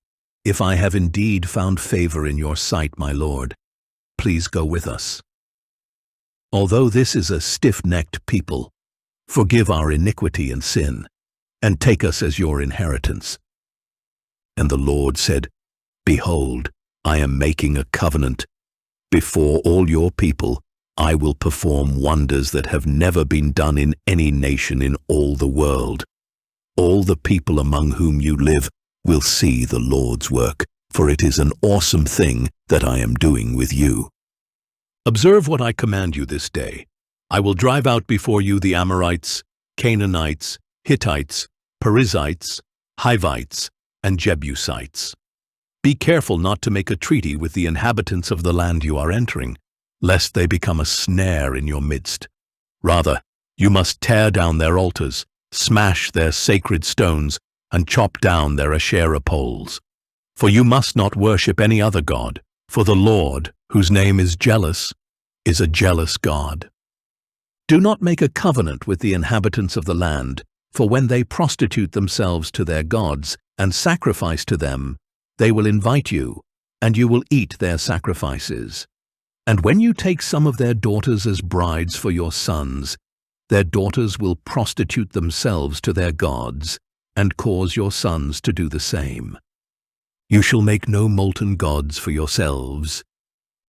"if I have indeed found favor in your sight, my Lord, please go with us. Although this is a stiff-necked people, forgive our iniquity and sin, and take us as your inheritance." And the Lord said, "Behold, I am making a covenant. Before all your people, I will perform wonders that have never been done in any nation in all the world. All the people among whom you live will see the Lord's work, for it is an awesome thing that I am doing with you. Observe what I command you this day. I will drive out before you the Amorites, Canaanites, Hittites, Perizzites, Hivites, and Jebusites. Be careful not to make a treaty with the inhabitants of the land you are entering, lest they become a snare in your midst. Rather, you must tear down their altars, smash their sacred stones, and chop down their Asherah poles. For you must not worship any other god, for the Lord, whose name is jealous, is a jealous God. Do not make a covenant with the inhabitants of the land, for when they prostitute themselves to their gods and sacrifice to them, they will invite you, and you will eat their sacrifices. And when you take some of their daughters as brides for your sons, their daughters will prostitute themselves to their gods, and cause your sons to do the same. You shall make no molten gods for yourselves.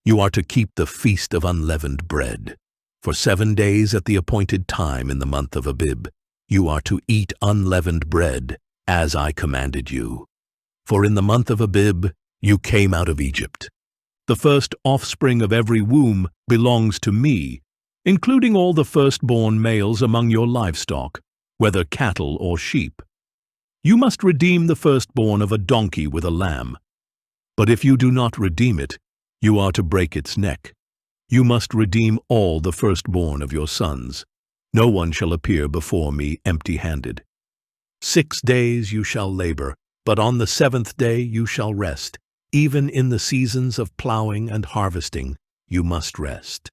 You are to keep the Feast of Unleavened Bread. For 7 days at the appointed time in the month of Abib, you are to eat unleavened bread, as I commanded you. For in the month of Abib you came out of Egypt. The first offspring of every womb belongs to me, including all the firstborn males among your livestock, whether cattle or sheep. You must redeem the firstborn of a donkey with a lamb. But if you do not redeem it, you are to break its neck. You must redeem all the firstborn of your sons. No one shall appear before me empty-handed. 6 days you shall labor, but on the 7th day you shall rest. Even in the seasons of plowing and harvesting, you must rest.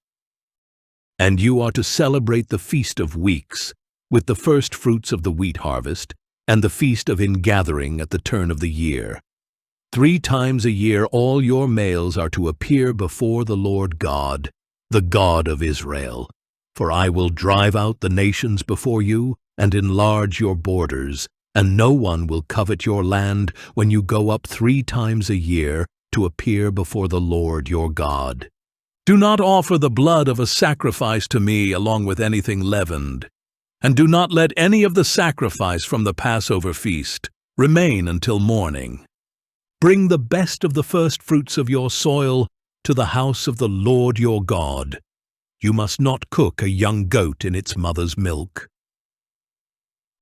And you are to celebrate the Feast of Weeks, with the first fruits of the wheat harvest, and the Feast of Ingathering at the turn of the year. 3 times a year all your males are to appear before the Lord God, the God of Israel. For I will drive out the nations before you, and enlarge your borders, and no one will covet your land when you go up 3 times a year to appear before the Lord your God. Do not offer the blood of a sacrifice to me along with anything leavened, and do not let any of the sacrifice from the Passover feast remain until morning. Bring the best of the first fruits of your soil to the house of the Lord your God. You must not cook a young goat in its mother's milk.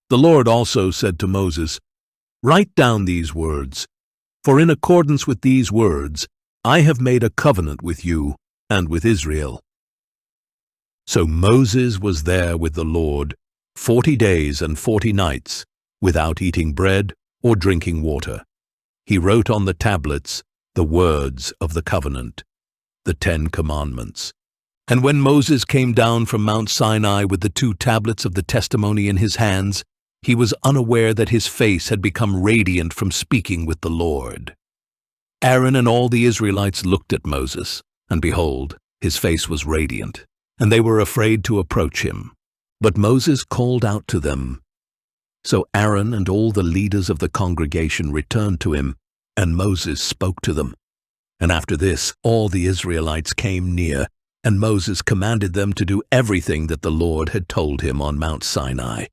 The Lord also said to Moses, "Write down these words, for in accordance with these words I have made a covenant with you and with Israel." So Moses was there with the Lord 40 days and 40 nights, without eating bread or drinking water. He wrote on the tablets the words of the covenant, the 10 commandments. And when Moses came down from Mount Sinai with the 2 tablets of the testimony in his hands, he was unaware that his face had become radiant from speaking with the Lord. Aaron and all the Israelites looked at Moses, and behold, his face was radiant, and they were afraid to approach him. But Moses called out to them, So Aaron and all the leaders of the congregation returned to him, and Moses spoke to them. And after this, all the Israelites came near, and Moses commanded them to do everything that the Lord had told him on Mount Sinai.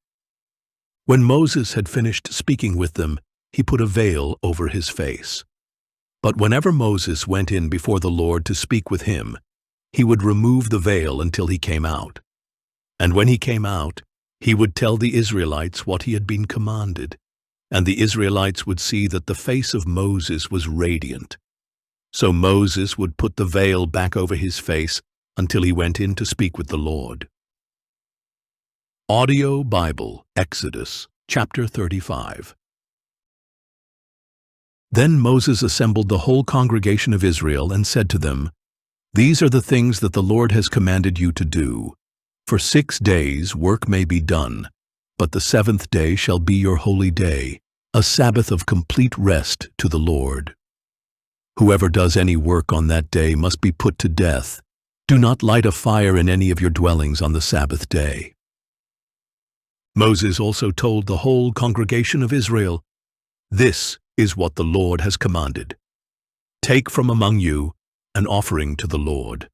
When Moses had finished speaking with them, he put a veil over his face. But whenever Moses went in before the Lord to speak with him, he would remove the veil until he came out. And when he came out, he would tell the Israelites what he had been commanded, and the Israelites would see that the face of Moses was radiant. So Moses would put the veil back over his face until he went in to speak with the Lord. Audio Bible, Exodus, chapter 35. Then Moses assembled the whole congregation of Israel and said to them, "These are the things that the Lord has commanded you to do. For 6 days work may be done, but the 7th day shall be your holy day, a Sabbath of complete rest to the Lord. Whoever does any work on that day must be put to death. Do not light a fire in any of your dwellings on the Sabbath day." Moses also told the whole congregation of Israel, "This is what the Lord has commanded. Take from among you an offering to the Lord.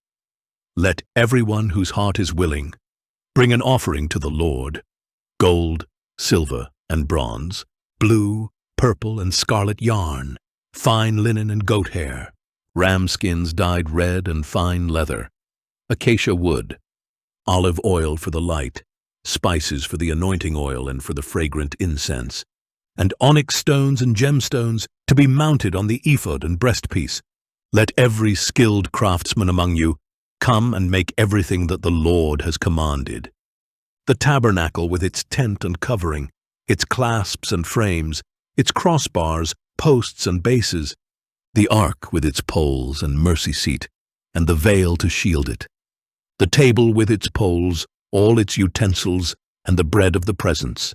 Let everyone whose heart is willing bring an offering to the Lord: gold, silver, and bronze, blue, purple, and scarlet yarn, fine linen and goat hair, ram skins dyed red and fine leather, acacia wood, olive oil for the light, spices for the anointing oil and for the fragrant incense, and onyx stones and gemstones to be mounted on the ephod and breastpiece. Let every skilled craftsman among you come and make everything that the Lord has commanded: the tabernacle with its tent and covering, its clasps and frames, its crossbars, posts and bases, the ark with its poles and mercy seat, and the veil to shield it, the table with its poles, all its utensils, and the bread of the presence,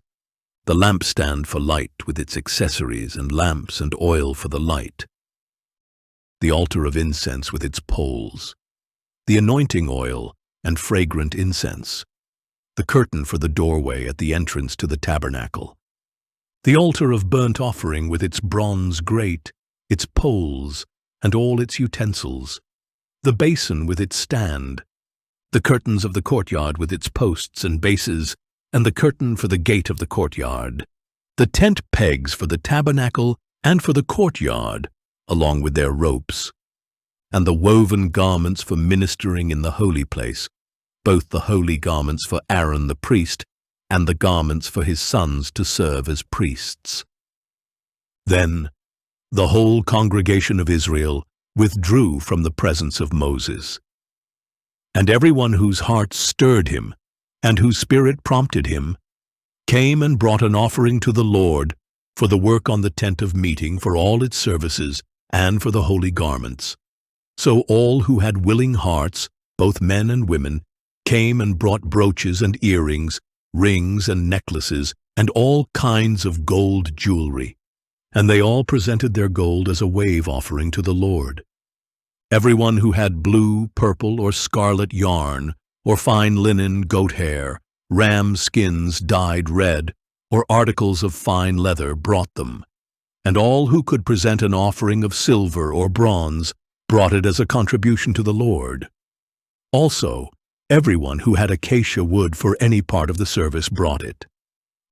the lampstand for light with its accessories and lamps and oil for the light, the altar of incense with its poles, the anointing oil and fragrant incense, the curtain for the doorway at the entrance to the tabernacle, the altar of burnt offering with its bronze grate, its poles, and all its utensils, the basin with its stand, the curtains of the courtyard with its posts and bases, and the curtain for the gate of the courtyard, the tent pegs for the tabernacle and for the courtyard, along with their ropes, and the woven garments for ministering in the holy place, both the holy garments for Aaron the priest and the garments for his sons to serve as priests. Then the whole congregation of Israel withdrew from the presence of Moses. And everyone whose heart stirred him and whose spirit prompted him came and brought an offering to the Lord for the work on the tent of meeting, for all its services, and for the holy garments. So all who had willing hearts, both men and women, came and brought brooches and earrings, rings and necklaces, and all kinds of gold jewelry. And they all presented their gold as a wave offering to the Lord. Everyone who had blue, purple, or scarlet yarn, or fine linen, goat hair, ram skins dyed red, or articles of fine leather brought them. And all who could present an offering of silver or bronze brought it as a contribution to the Lord. Also, everyone who had acacia wood for any part of the service brought it.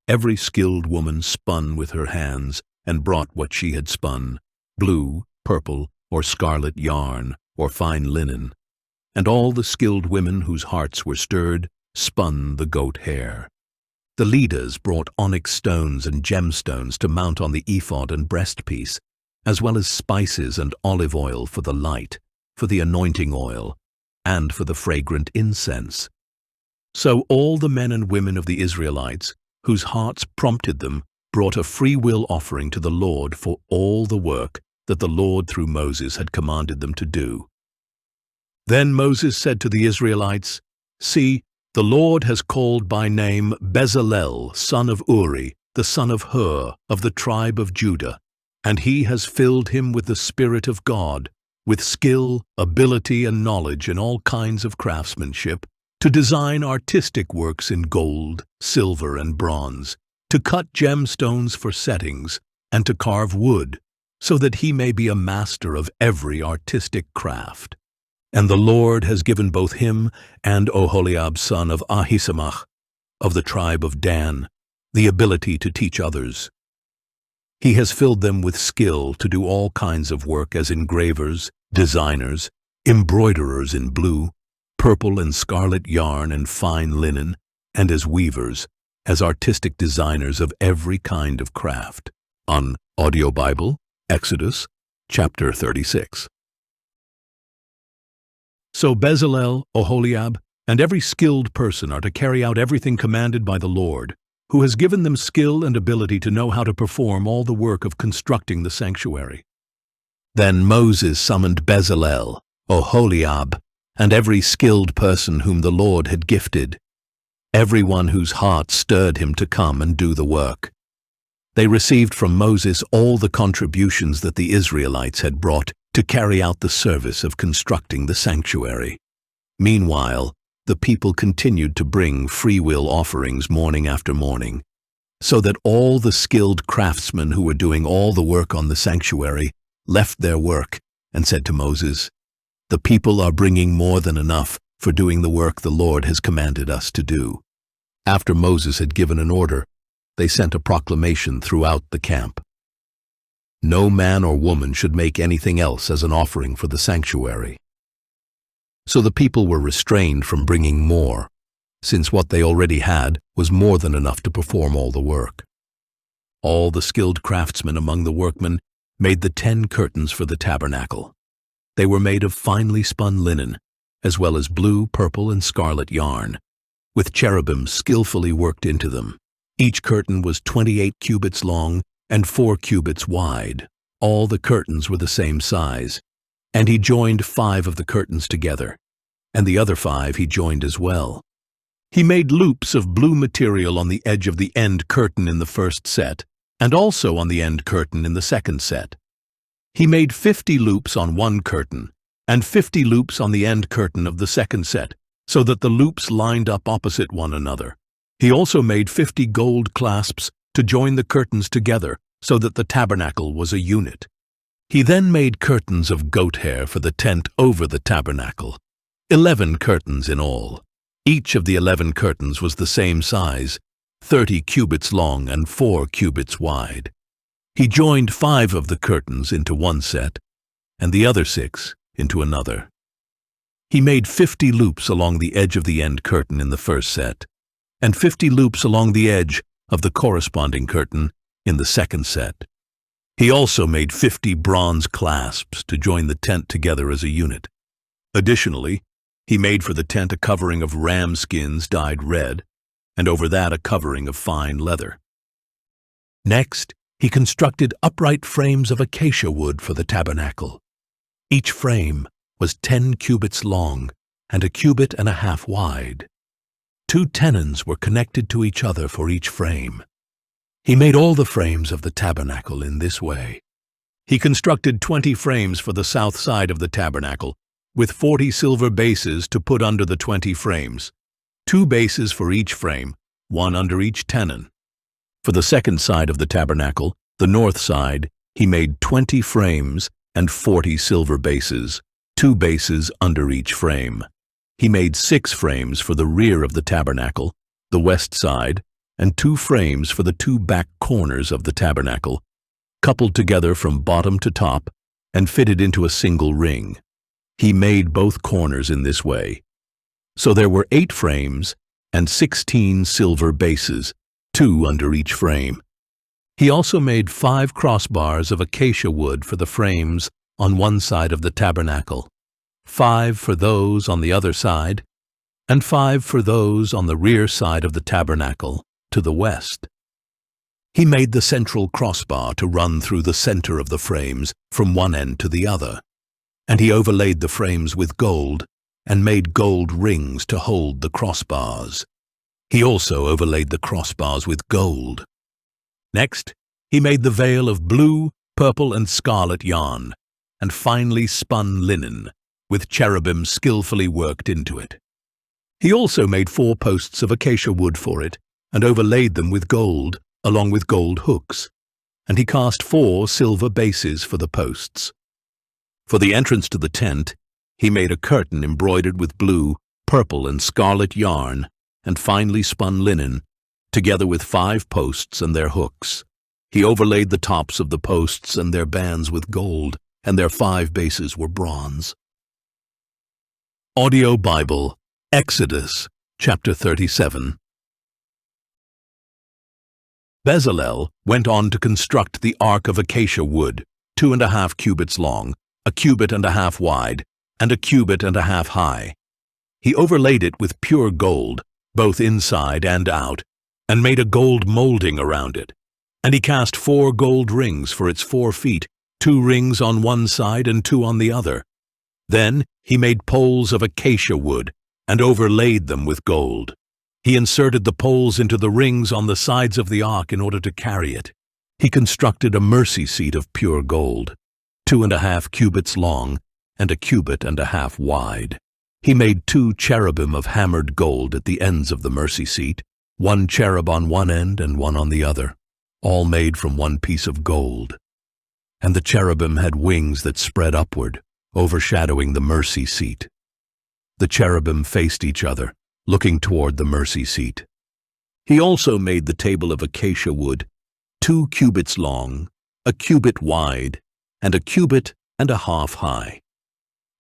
Every skilled woman spun with her hands and brought what she had spun: blue, purple, or scarlet yarn, or fine linen. And all the skilled women whose hearts were stirred spun the goat hair. The leaders brought onyx stones and gemstones to mount on the ephod and breastpiece, as well as spices and olive oil for the light, for the anointing oil, and for the fragrant incense. So all the men and women of the Israelites, whose hearts prompted them, brought a free-will offering to the Lord for all the work that the Lord through Moses had commanded them to do. Then Moses said to the Israelites, "See, the Lord has called by name Bezalel, son of Uri, the son of Hur, of the tribe of Judah, and he has filled him with the Spirit of God, with skill, ability, and knowledge in all kinds of craftsmanship, to design artistic works in gold, silver, and bronze, to cut gemstones for settings, and to carve wood, so that he may be a master of every artistic craft. And the Lord has given both him and Oholiab son of Ahisamach, of the tribe of Dan, the ability to teach others. He has filled them with skill to do all kinds of work as engravers, designers, embroiderers in blue, purple and scarlet yarn and fine linen, and as weavers, as artistic designers of every kind of craft. On Audio Bible, Exodus, chapter 36. So Bezalel, Oholiab, and every skilled person are to carry out everything commanded by the Lord, who has given them skill and ability to know how to perform all the work of constructing the sanctuary. Then Moses summoned Bezalel, Oholiab, and every skilled person whom the Lord had gifted, everyone whose heart stirred him to come and do the work. They received from Moses all the contributions that the Israelites had brought to carry out the service of constructing the sanctuary. Meanwhile, the people continued to bring freewill offerings morning after morning, so that all the skilled craftsmen who were doing all the work on the sanctuary left their work and said to Moses, "The people are bringing more than enough for doing the work the Lord has commanded us to do." After Moses had given an order, they sent a proclamation throughout the camp. No man or woman should make anything else as an offering for the sanctuary. So the people were restrained from bringing more, since what they already had was more than enough to perform all the work. All the skilled craftsmen among the workmen made the 10 curtains for the tabernacle. They were made of finely spun linen, as well as blue, purple, and scarlet yarn, with cherubim skillfully worked into them. Each curtain was 28 cubits long and 4 cubits wide. All the curtains were the same size, and he joined 5 of the curtains together, and the other 5 he joined as well. He made loops of blue material on the edge of the end curtain in the first set, and also on the end curtain in the second set. He made 50 loops on one curtain, and 50 loops on the end curtain of the second set, so that the loops lined up opposite one another. He also made 50 gold clasps to join the curtains together, so that the tabernacle was a unit. He then made curtains of goat hair for the tent over the tabernacle, 11 curtains in all. Each of the 11 curtains was the same size, 30 cubits long and 4 cubits wide. He joined 5 of the curtains into one set, and the other 6 into another. He made 50 loops along the edge of the end curtain in the first set, and 50 loops along the edge of the corresponding curtain in the second set. He also made 50 bronze clasps to join the tent together as a unit. Additionally, he made for the tent a covering of ram skins dyed red, and over that a covering of fine leather. Next, he constructed upright frames of acacia wood for the tabernacle. Each frame was 10 cubits long and 1.5 cubits wide. 2 tenons were connected to each other for each frame. He made all the frames of the tabernacle in this way. He constructed 20 frames for the south side of the tabernacle, with 40 silver bases to put under the 20 frames, 2 bases for each frame, 1 under each tenon. For the second side of the tabernacle, the north side, he made 20 frames and 40 silver bases, 2 bases under each frame. He made 6 frames for the rear of the tabernacle, the west side, and 2 frames for the 2 back corners of the tabernacle, coupled together from bottom to top and fitted into a single ring. He made both corners in this way. So there were 8 frames and 16 silver bases, 2 under each frame. He also made 5 crossbars of acacia wood for the frames on one side of the tabernacle, 5 for those on the other side, and 5 for those on the rear side of the tabernacle to the west. He made the central crossbar to run through the center of the frames from one end to the other, and he overlaid the frames with gold and made gold rings to hold the crossbars. He also overlaid the crossbars with gold. Next, he made the veil of blue, purple, and scarlet yarn, and finely spun linen, with cherubim skillfully worked into it. He also made 4 posts of acacia wood for it, and overlaid them with gold, along with gold hooks, and he cast 4 silver bases for the posts. For the entrance to the tent, he made a curtain embroidered with blue, purple, and scarlet yarn, and finely spun linen, together with 5 posts and their hooks. He overlaid the tops of the posts and their bands with gold, and their 5 bases were bronze. Audio Bible, Exodus, chapter 37. Bezalel went on to construct the ark of acacia wood, 2.5 cubits long, 1.5 cubits wide, and 1.5 cubits high. He overlaid it with pure gold, both inside and out, and made a gold molding around it. And he cast 4 gold rings for its 4 feet, 2 rings on one side and 2 on the other. Then he made poles of acacia wood, and overlaid them with gold. He inserted the poles into the rings on the sides of the ark in order to carry it. He constructed a mercy seat of pure gold, 2.5 cubits long, and 1.5 cubits wide. He made 2 cherubim of hammered gold at the ends of the mercy seat, 1 cherub on one end and 1 on the other, all made from 1 piece of gold. And the cherubim had wings that spread upward, overshadowing the mercy seat. The cherubim faced each other, looking toward the mercy seat. He also made the table of acacia wood, 2 cubits long, 1 cubit wide, and 1.5 cubits high.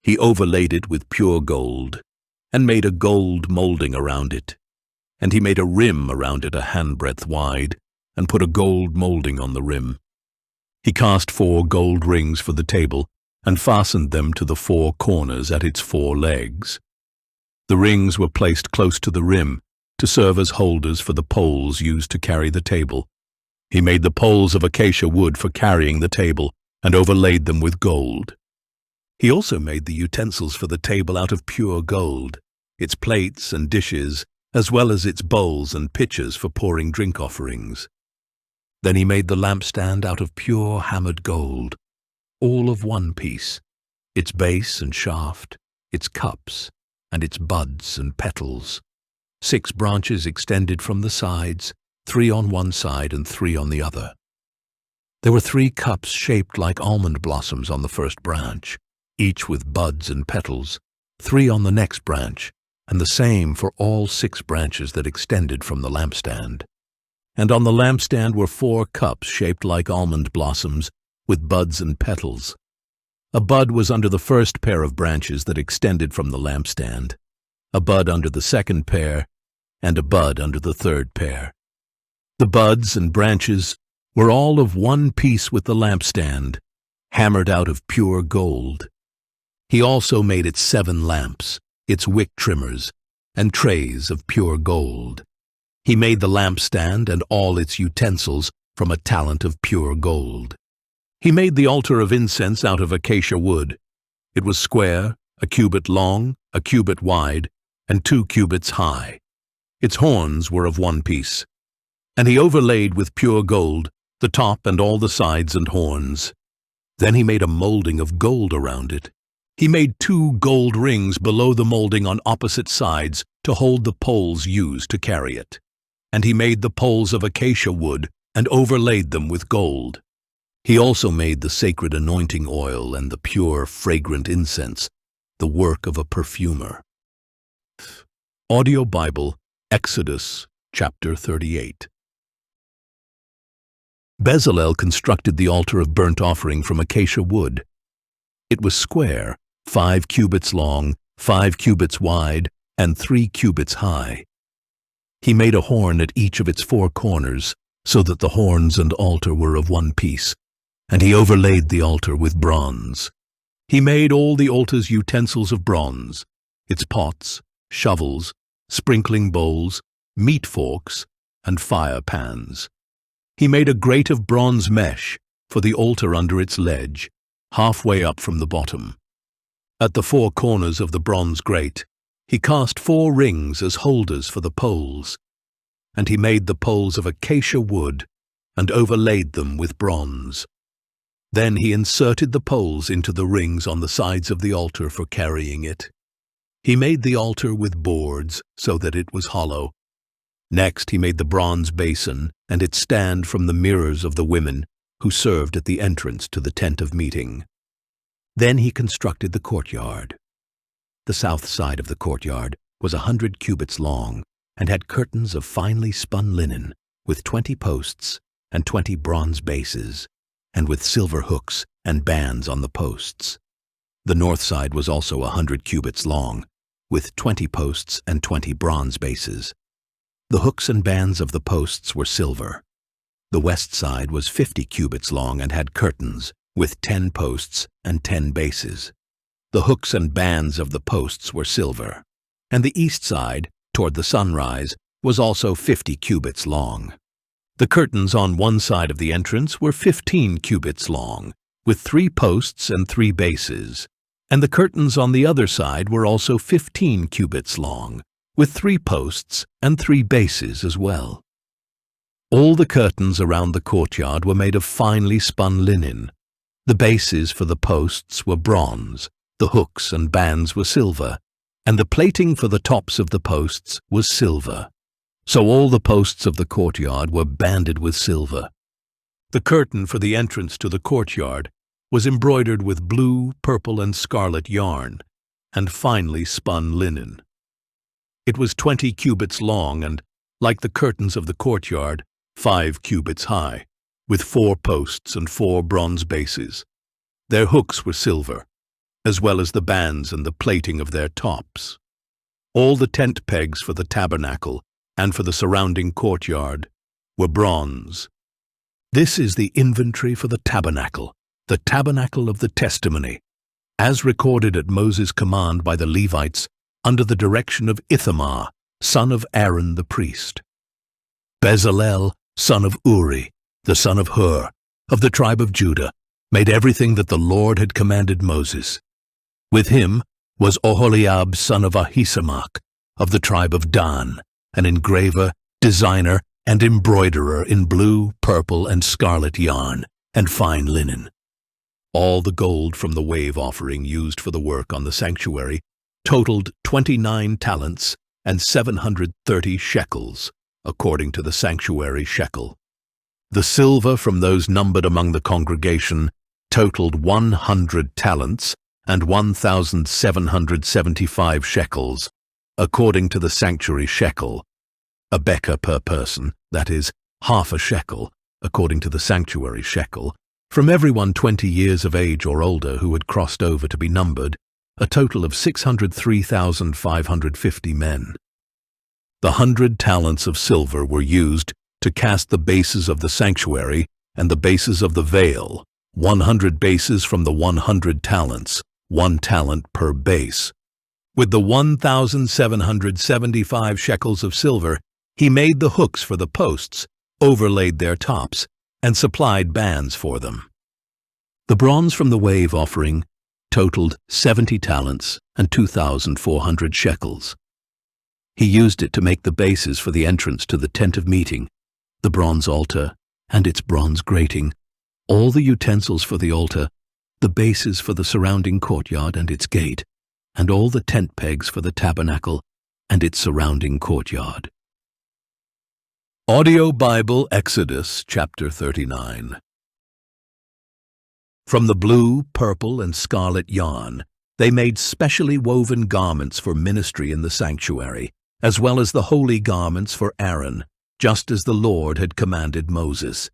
He overlaid it with pure gold, and made a gold molding around it. And he made a rim around it 1 handbreadth wide, and put a gold molding on the rim. He cast 4 gold rings for the table, and fastened them to the 4 corners at its 4 legs. The rings were placed close to the rim, to serve as holders for the poles used to carry the table. He made the poles of acacia wood for carrying the table, and overlaid them with gold. He also made the utensils for the table out of pure gold, its plates and dishes, as well as its bowls and pitchers for pouring drink offerings. Then he made the lampstand out of pure hammered gold, all of 1 piece, its base and shaft, its cups, and its buds and petals. 6 branches extended from the sides, 3 on one side and 3 on the other. There were 3 cups shaped like almond blossoms on the first branch, each with buds and petals, 3 on the next branch, and the same for all 6 branches that extended from the lampstand. And on the lampstand were 4 cups shaped like almond blossoms, with buds and petals. A bud was under the first pair of branches that extended from the lampstand, a bud under the second pair, and a bud under the third pair. The buds and branches were all of 1 piece with the lampstand, hammered out of pure gold. He also made its 7 lamps, its wick trimmers, and trays of pure gold. He made the lampstand and all its utensils from a talent of pure gold. He made the altar of incense out of acacia wood. It was square, 1 cubit long, 1 cubit wide, and 2 cubits high. Its horns were of 1 piece. And he overlaid with pure gold the top and all the sides and horns. Then he made a molding of gold around it. He made 2 gold rings below the molding on opposite sides to hold the poles used to carry it. And he made the poles of acacia wood and overlaid them with gold. He also made the sacred anointing oil and the pure, fragrant incense, the work of a perfumer. Audio Bible, Exodus, chapter 38. Bezalel constructed the altar of burnt offering from acacia wood. It was square, 5 cubits long, 5 cubits wide, and 3 cubits high. He made a horn at each of its 4 corners, so that the horns and altar were of 1 piece, and he overlaid the altar with bronze. He made all the altar's utensils of bronze, its pots, shovels, sprinkling bowls, meat forks, and fire pans. He made a grate of bronze mesh for the altar under its ledge, halfway up from the bottom. At the 4 corners of the bronze grate, he cast 4 rings as holders for the poles, and he made the poles of acacia wood and overlaid them with bronze. Then he inserted the poles into the rings on the sides of the altar for carrying it. He made the altar with boards so that it was hollow. Next he made the bronze basin and its stand from the mirrors of the women who served at the entrance to the tent of meeting. Then he constructed the courtyard. The south side of the courtyard was 100 cubits long and had curtains of finely spun linen, with 20 posts and 20 bronze bases, and with silver hooks and bands on the posts. The north side was also 100 cubits long, with 20 posts and 20 bronze bases. The hooks and bands of the posts were silver. The west side was 50 cubits long and had curtains, with 10 posts and 10 bases. The hooks and bands of the posts were silver. And the east side, toward the sunrise, was also 50 cubits long. The curtains on one side of the entrance were 15 cubits long, with 3 posts and 3 bases. And the curtains on the other side were also 15 cubits long, with 3 posts and 3 bases as well. All the curtains around the courtyard were made of finely spun linen. The bases for the posts were bronze, the hooks and bands were silver, and the plating for the tops of the posts was silver. So all the posts of the courtyard were banded with silver. The curtain for the entrance to the courtyard was embroidered with blue, purple, and scarlet yarn, and finely spun linen. It was 20 cubits long and, like the curtains of the courtyard, 5 cubits high, with 4 posts and 4 bronze bases. Their hooks were silver, as well as the bands and the plating of their tops. All the tent pegs for the tabernacle and for the surrounding courtyard were bronze. This is the inventory for the tabernacle of the testimony, as recorded at Moses' command by the Levites under the direction of Ithamar, son of Aaron the priest. Bezalel, son of Uri, the son of Hur, of the tribe of Judah, made everything that the Lord had commanded Moses. With him was Oholiab, son of Ahisamach, of the tribe of Dan, an engraver, designer, and embroiderer in blue, purple, and scarlet yarn, and fine linen. All the gold from the wave offering used for the work on the sanctuary totaled 29 talents and 730 shekels, according to the sanctuary shekel. The silver from those numbered among the congregation totaled 100 talents and 1,775 shekels, according to the sanctuary shekel, a bekah per person, that is, half a shekel, according to the sanctuary shekel, from everyone 20 years of age or older who had crossed over to be numbered, a total of 603,550 men. The 100 talents of silver were used to cast the bases of the sanctuary and the bases of the veil, 100 bases from the 100 talents, 1 talent per base. With the 1,775 shekels of silver, he made the hooks for the posts, overlaid their tops, and supplied bands for them. The bronze from the wave offering totaled 70 talents and 2,400 shekels. He used it to make the bases for the entrance to the tent of meeting, the bronze altar and its bronze grating, all the utensils for the altar, the bases for the surrounding courtyard and its gate, and all the tent pegs for the tabernacle and its surrounding courtyard. Audio Bible Exodus chapter 39. From the blue, purple, and scarlet yarn, they made specially woven garments for ministry in the sanctuary, as well as the holy garments for Aaron, just as the Lord had commanded Moses.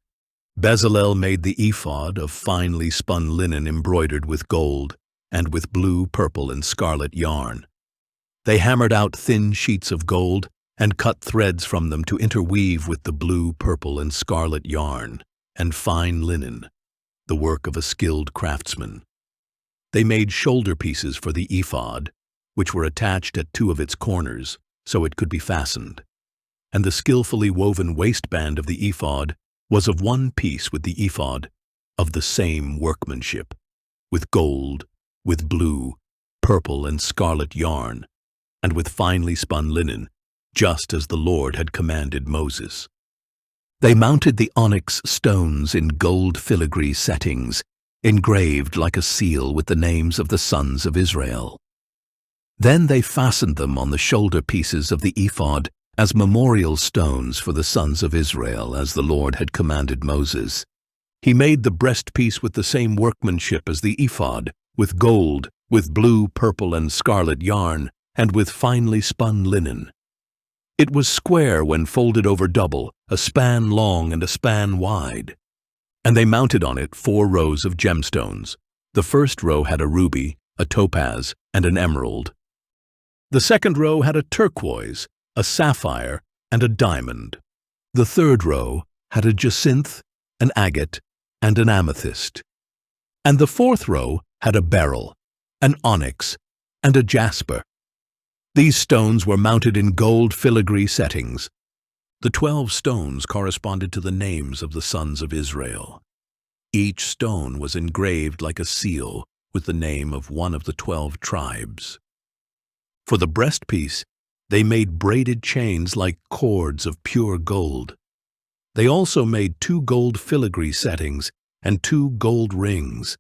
Bezalel made the ephod of finely spun linen embroidered with gold and with blue, purple, and scarlet yarn. They hammered out thin sheets of gold and cut threads from them to interweave with the blue, purple, and scarlet yarn and fine linen, the work of a skilled craftsman. They made shoulder pieces for the ephod, which were attached at 2 of its corners so it could be fastened, and the skillfully woven waistband of the ephod was of one piece with the ephod, of the same workmanship, with gold, with blue, purple, and scarlet yarn, and with finely spun linen, just as the Lord had commanded Moses. They mounted the onyx stones in gold filigree settings, engraved like a seal with the names of the sons of Israel. Then they fastened them on the shoulder pieces of the ephod as memorial stones for the sons of Israel, as the Lord had commanded Moses. He made the breastpiece with the same workmanship as the ephod, with gold, with blue, purple, and scarlet yarn, and with finely spun linen. It was square when folded over double, a span long and a span wide. And they mounted on it 4 rows of gemstones. The first row had a ruby, a topaz, and an emerald. The second row had a turquoise, a sapphire, and a diamond. The third row had a jacinth, an agate, and an amethyst. And the fourth row had a beryl, an onyx, and a jasper. These stones were mounted in gold filigree settings. The 12 stones corresponded to the names of the sons of Israel. Each stone was engraved like a seal with the name of one of the 12 tribes. For the breastpiece, they made braided chains like cords of pure gold. They also made 2 gold filigree settings and 2 gold rings,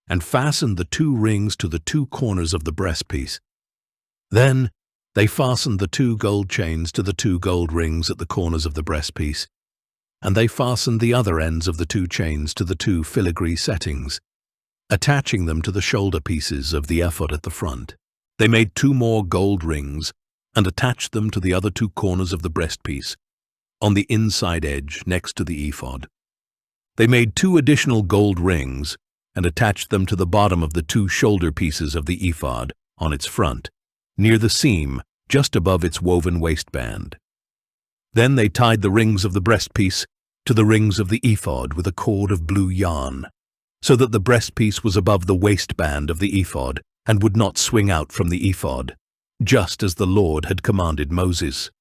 and fastened the 2 rings to the 2 corners of the breastpiece. Then they fastened the 2 gold chains to the 2 gold rings at the corners of the breastpiece, and they fastened the other ends of the 2 chains to the 2 filigree settings, attaching them to the shoulder pieces of the ephod at the front. They made 2 more gold rings and attached them to the other 2 corners of the breastpiece, on the inside edge next to the ephod. They made 2 additional gold rings and attached them to the bottom of the 2 shoulder pieces of the ephod on its front, near the seam just above its woven waistband. Then they tied the rings of the breastpiece to the rings of the ephod with a cord of blue yarn, so that the breastpiece was above the waistband of the ephod and would not swing out from the ephod, just as the Lord had commanded Moses.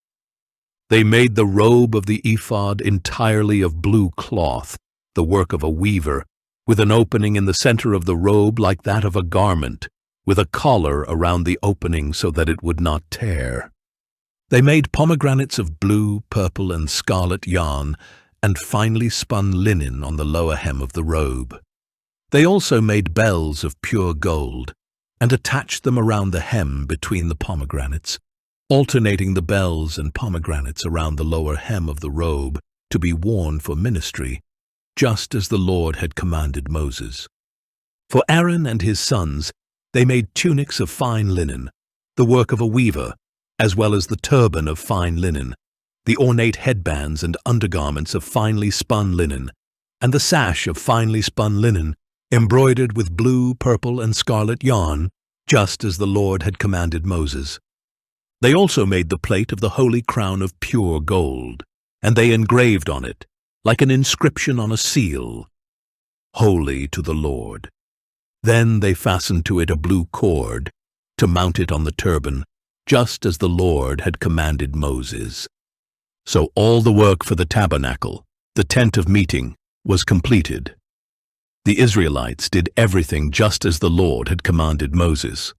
They made the robe of the ephod entirely of blue cloth, the work of a weaver, with an opening in the center of the robe like that of a garment, with a collar around the opening so that it would not tear. They made pomegranates of blue, purple, and scarlet yarn, and finely spun linen on the lower hem of the robe. They also made bells of pure gold, and attached them around the hem between the pomegranates, alternating the bells and pomegranates around the lower hem of the robe to be worn for ministry, just as the Lord had commanded Moses. For Aaron and his sons, they made tunics of fine linen, the work of a weaver, as well as the turban of fine linen, the ornate headbands and undergarments of finely spun linen, and the sash of finely spun linen, embroidered with blue, purple, and scarlet yarn, just as the Lord had commanded Moses. They also made the plate of the holy crown of pure gold, and they engraved on it, like an inscription on a seal, "Holy to the Lord." Then they fastened to it a blue cord to mount it on the turban, just as the Lord had commanded Moses. So all the work for the tabernacle, the tent of meeting, was completed. The Israelites did everything just as the Lord had commanded Moses.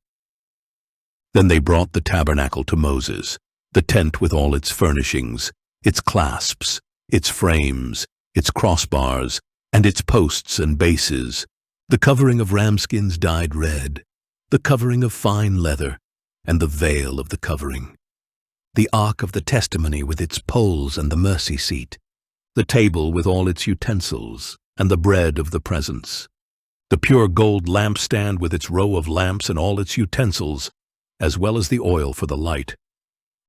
Then they brought the tabernacle to Moses, the tent with all its furnishings, its clasps, its frames, its crossbars, and its posts and bases, the covering of ramskins dyed red, the covering of fine leather, and the veil of the covering, the ark of the testimony with its poles and the mercy seat, the table with all its utensils, and the bread of the presence, the pure gold lampstand with its row of lamps and all its utensils, as well as the oil for the light,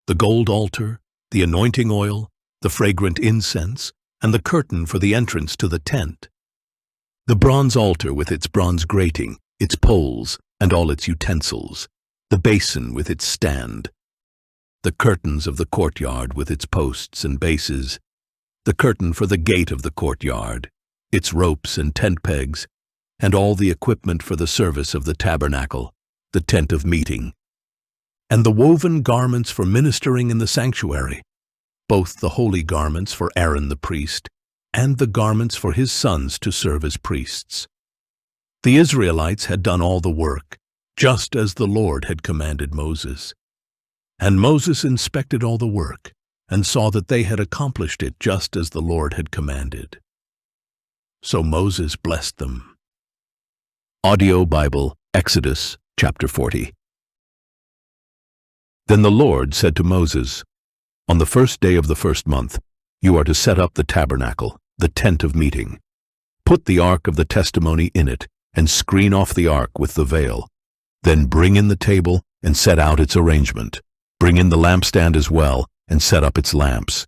the gold altar, the anointing oil, the fragrant incense, and the curtain for the entrance to the tent, the bronze altar with its bronze grating, its poles, and all its utensils, the basin with its stand, the curtains of the courtyard with its posts and bases, the curtain for the gate of the courtyard, its ropes and tent pegs, and all the equipment for the service of the tabernacle, the tent of meeting, and the woven garments for ministering in the sanctuary, both the holy garments for Aaron the priest, and the garments for his sons to serve as priests. The Israelites had done all the work, just as the Lord had commanded Moses. And Moses inspected all the work, and saw that they had accomplished it just as the Lord had commanded. So Moses blessed them. Audio Bible, Exodus, chapter 40. Then the Lord said to Moses, On the first day of the first month, you are to set up the tabernacle, the tent of meeting. Put the ark of the testimony in it, and screen off the ark with the veil. Then bring in the table and set out its arrangement. Bring in the lampstand as well, and set up its lamps.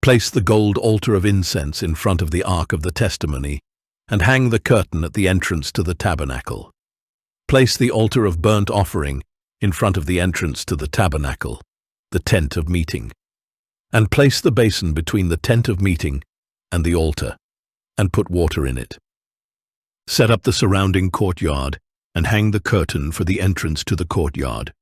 Place the gold altar of incense in front of the ark of the testimony, and hang the curtain at the entrance to the tabernacle. Place the altar of burnt offering in front of the entrance to the tabernacle, the tent of meeting. And place the basin between the tent of meeting and the altar, and put water in it. Set up the surrounding courtyard, and hang the curtain for the entrance to the courtyard.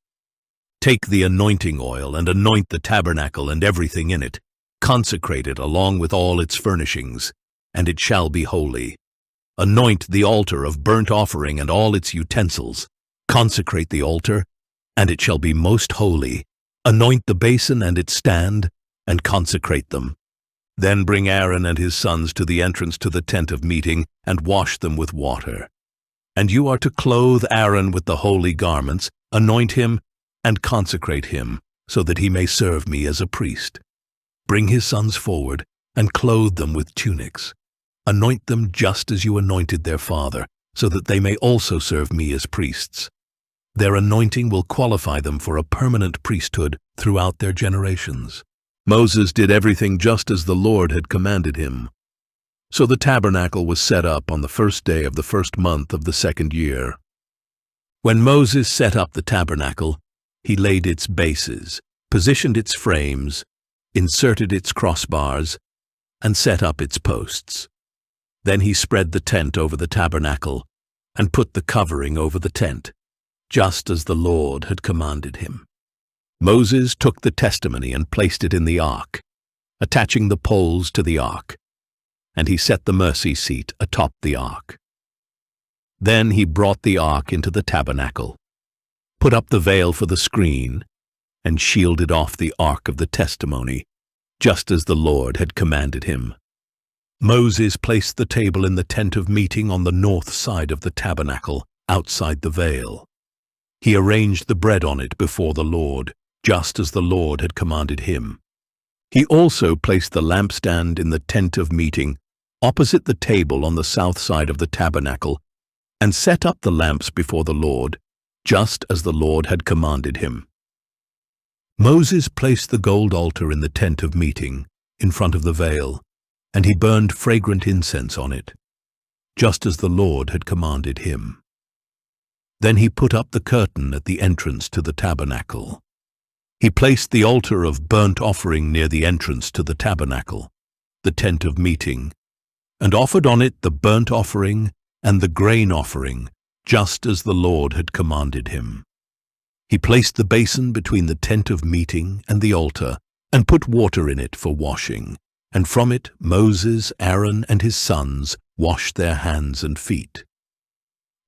Take the anointing oil and anoint the tabernacle and everything in it. Consecrate it along with all its furnishings, and it shall be holy. Anoint the altar of burnt offering and all its utensils. Consecrate the altar, and it shall be most holy. Anoint the basin and its stand, and consecrate them. Then bring Aaron and his sons to the entrance to the tent of meeting, and wash them with water. And you are to clothe Aaron with the holy garments, anoint him, and consecrate him, so that he may serve me as a priest. Bring his sons forward, and clothe them with tunics. Anoint them just as you anointed their father, so that they may also serve me as priests. Their anointing will qualify them for a permanent priesthood throughout their generations. Moses did everything just as the Lord had commanded him. So the tabernacle was set up on the first day of the first month of the second year. When Moses set up the tabernacle, he laid its bases, positioned its frames, inserted its crossbars, and set up its posts. Then he spread the tent over the tabernacle and put the covering over the tent, just as the Lord had commanded him. Moses took the testimony and placed it in the ark, attaching the poles to the ark, and he set the mercy seat atop the ark. Then he brought the ark into the tabernacle, put up the veil for the screen, and shielded off the ark of the testimony, just as the Lord had commanded him. Moses placed the table in the tent of meeting on the north side of the tabernacle, outside the veil. He arranged the bread on it before the Lord, just as the Lord had commanded him. He also placed the lampstand in the tent of meeting, opposite the table on the south side of the tabernacle, and set up the lamps before the Lord, just as the Lord had commanded him. Moses placed the gold altar in the tent of meeting, in front of the veil, and he burned fragrant incense on it, just as the Lord had commanded him. Then he put up the curtain at the entrance to the tabernacle. He placed the altar of burnt offering near the entrance to the tabernacle, the tent of meeting, and offered on it the burnt offering and the grain offering, just as the Lord had commanded him. He placed the basin between the tent of meeting and the altar, and put water in it for washing, and from it Moses, Aaron, and his sons washed their hands and feet.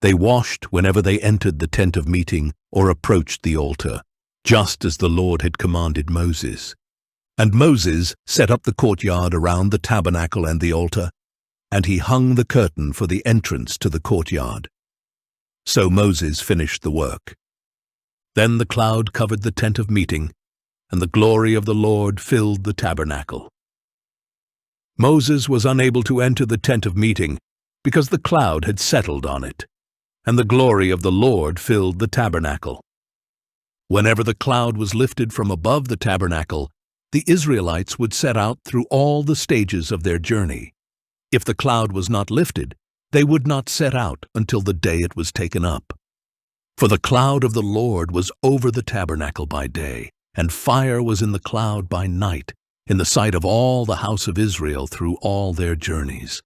They washed whenever they entered the tent of meeting or approached the altar, just as the Lord had commanded Moses. And Moses set up the courtyard around the tabernacle and the altar, and he hung the curtain for the entrance to the courtyard. So Moses finished the work. Then the cloud covered the tent of meeting, and the glory of the Lord filled the tabernacle. Moses was unable to enter the tent of meeting because the cloud had settled on it, and the glory of the Lord filled the tabernacle. Whenever the cloud was lifted from above the tabernacle, the Israelites would set out through all the stages of their journey. If the cloud was not lifted, they would not set out until the day it was taken up. For the cloud of the Lord was over the tabernacle by day, and fire was in the cloud by night, in the sight of all the house of Israel through all their journeys.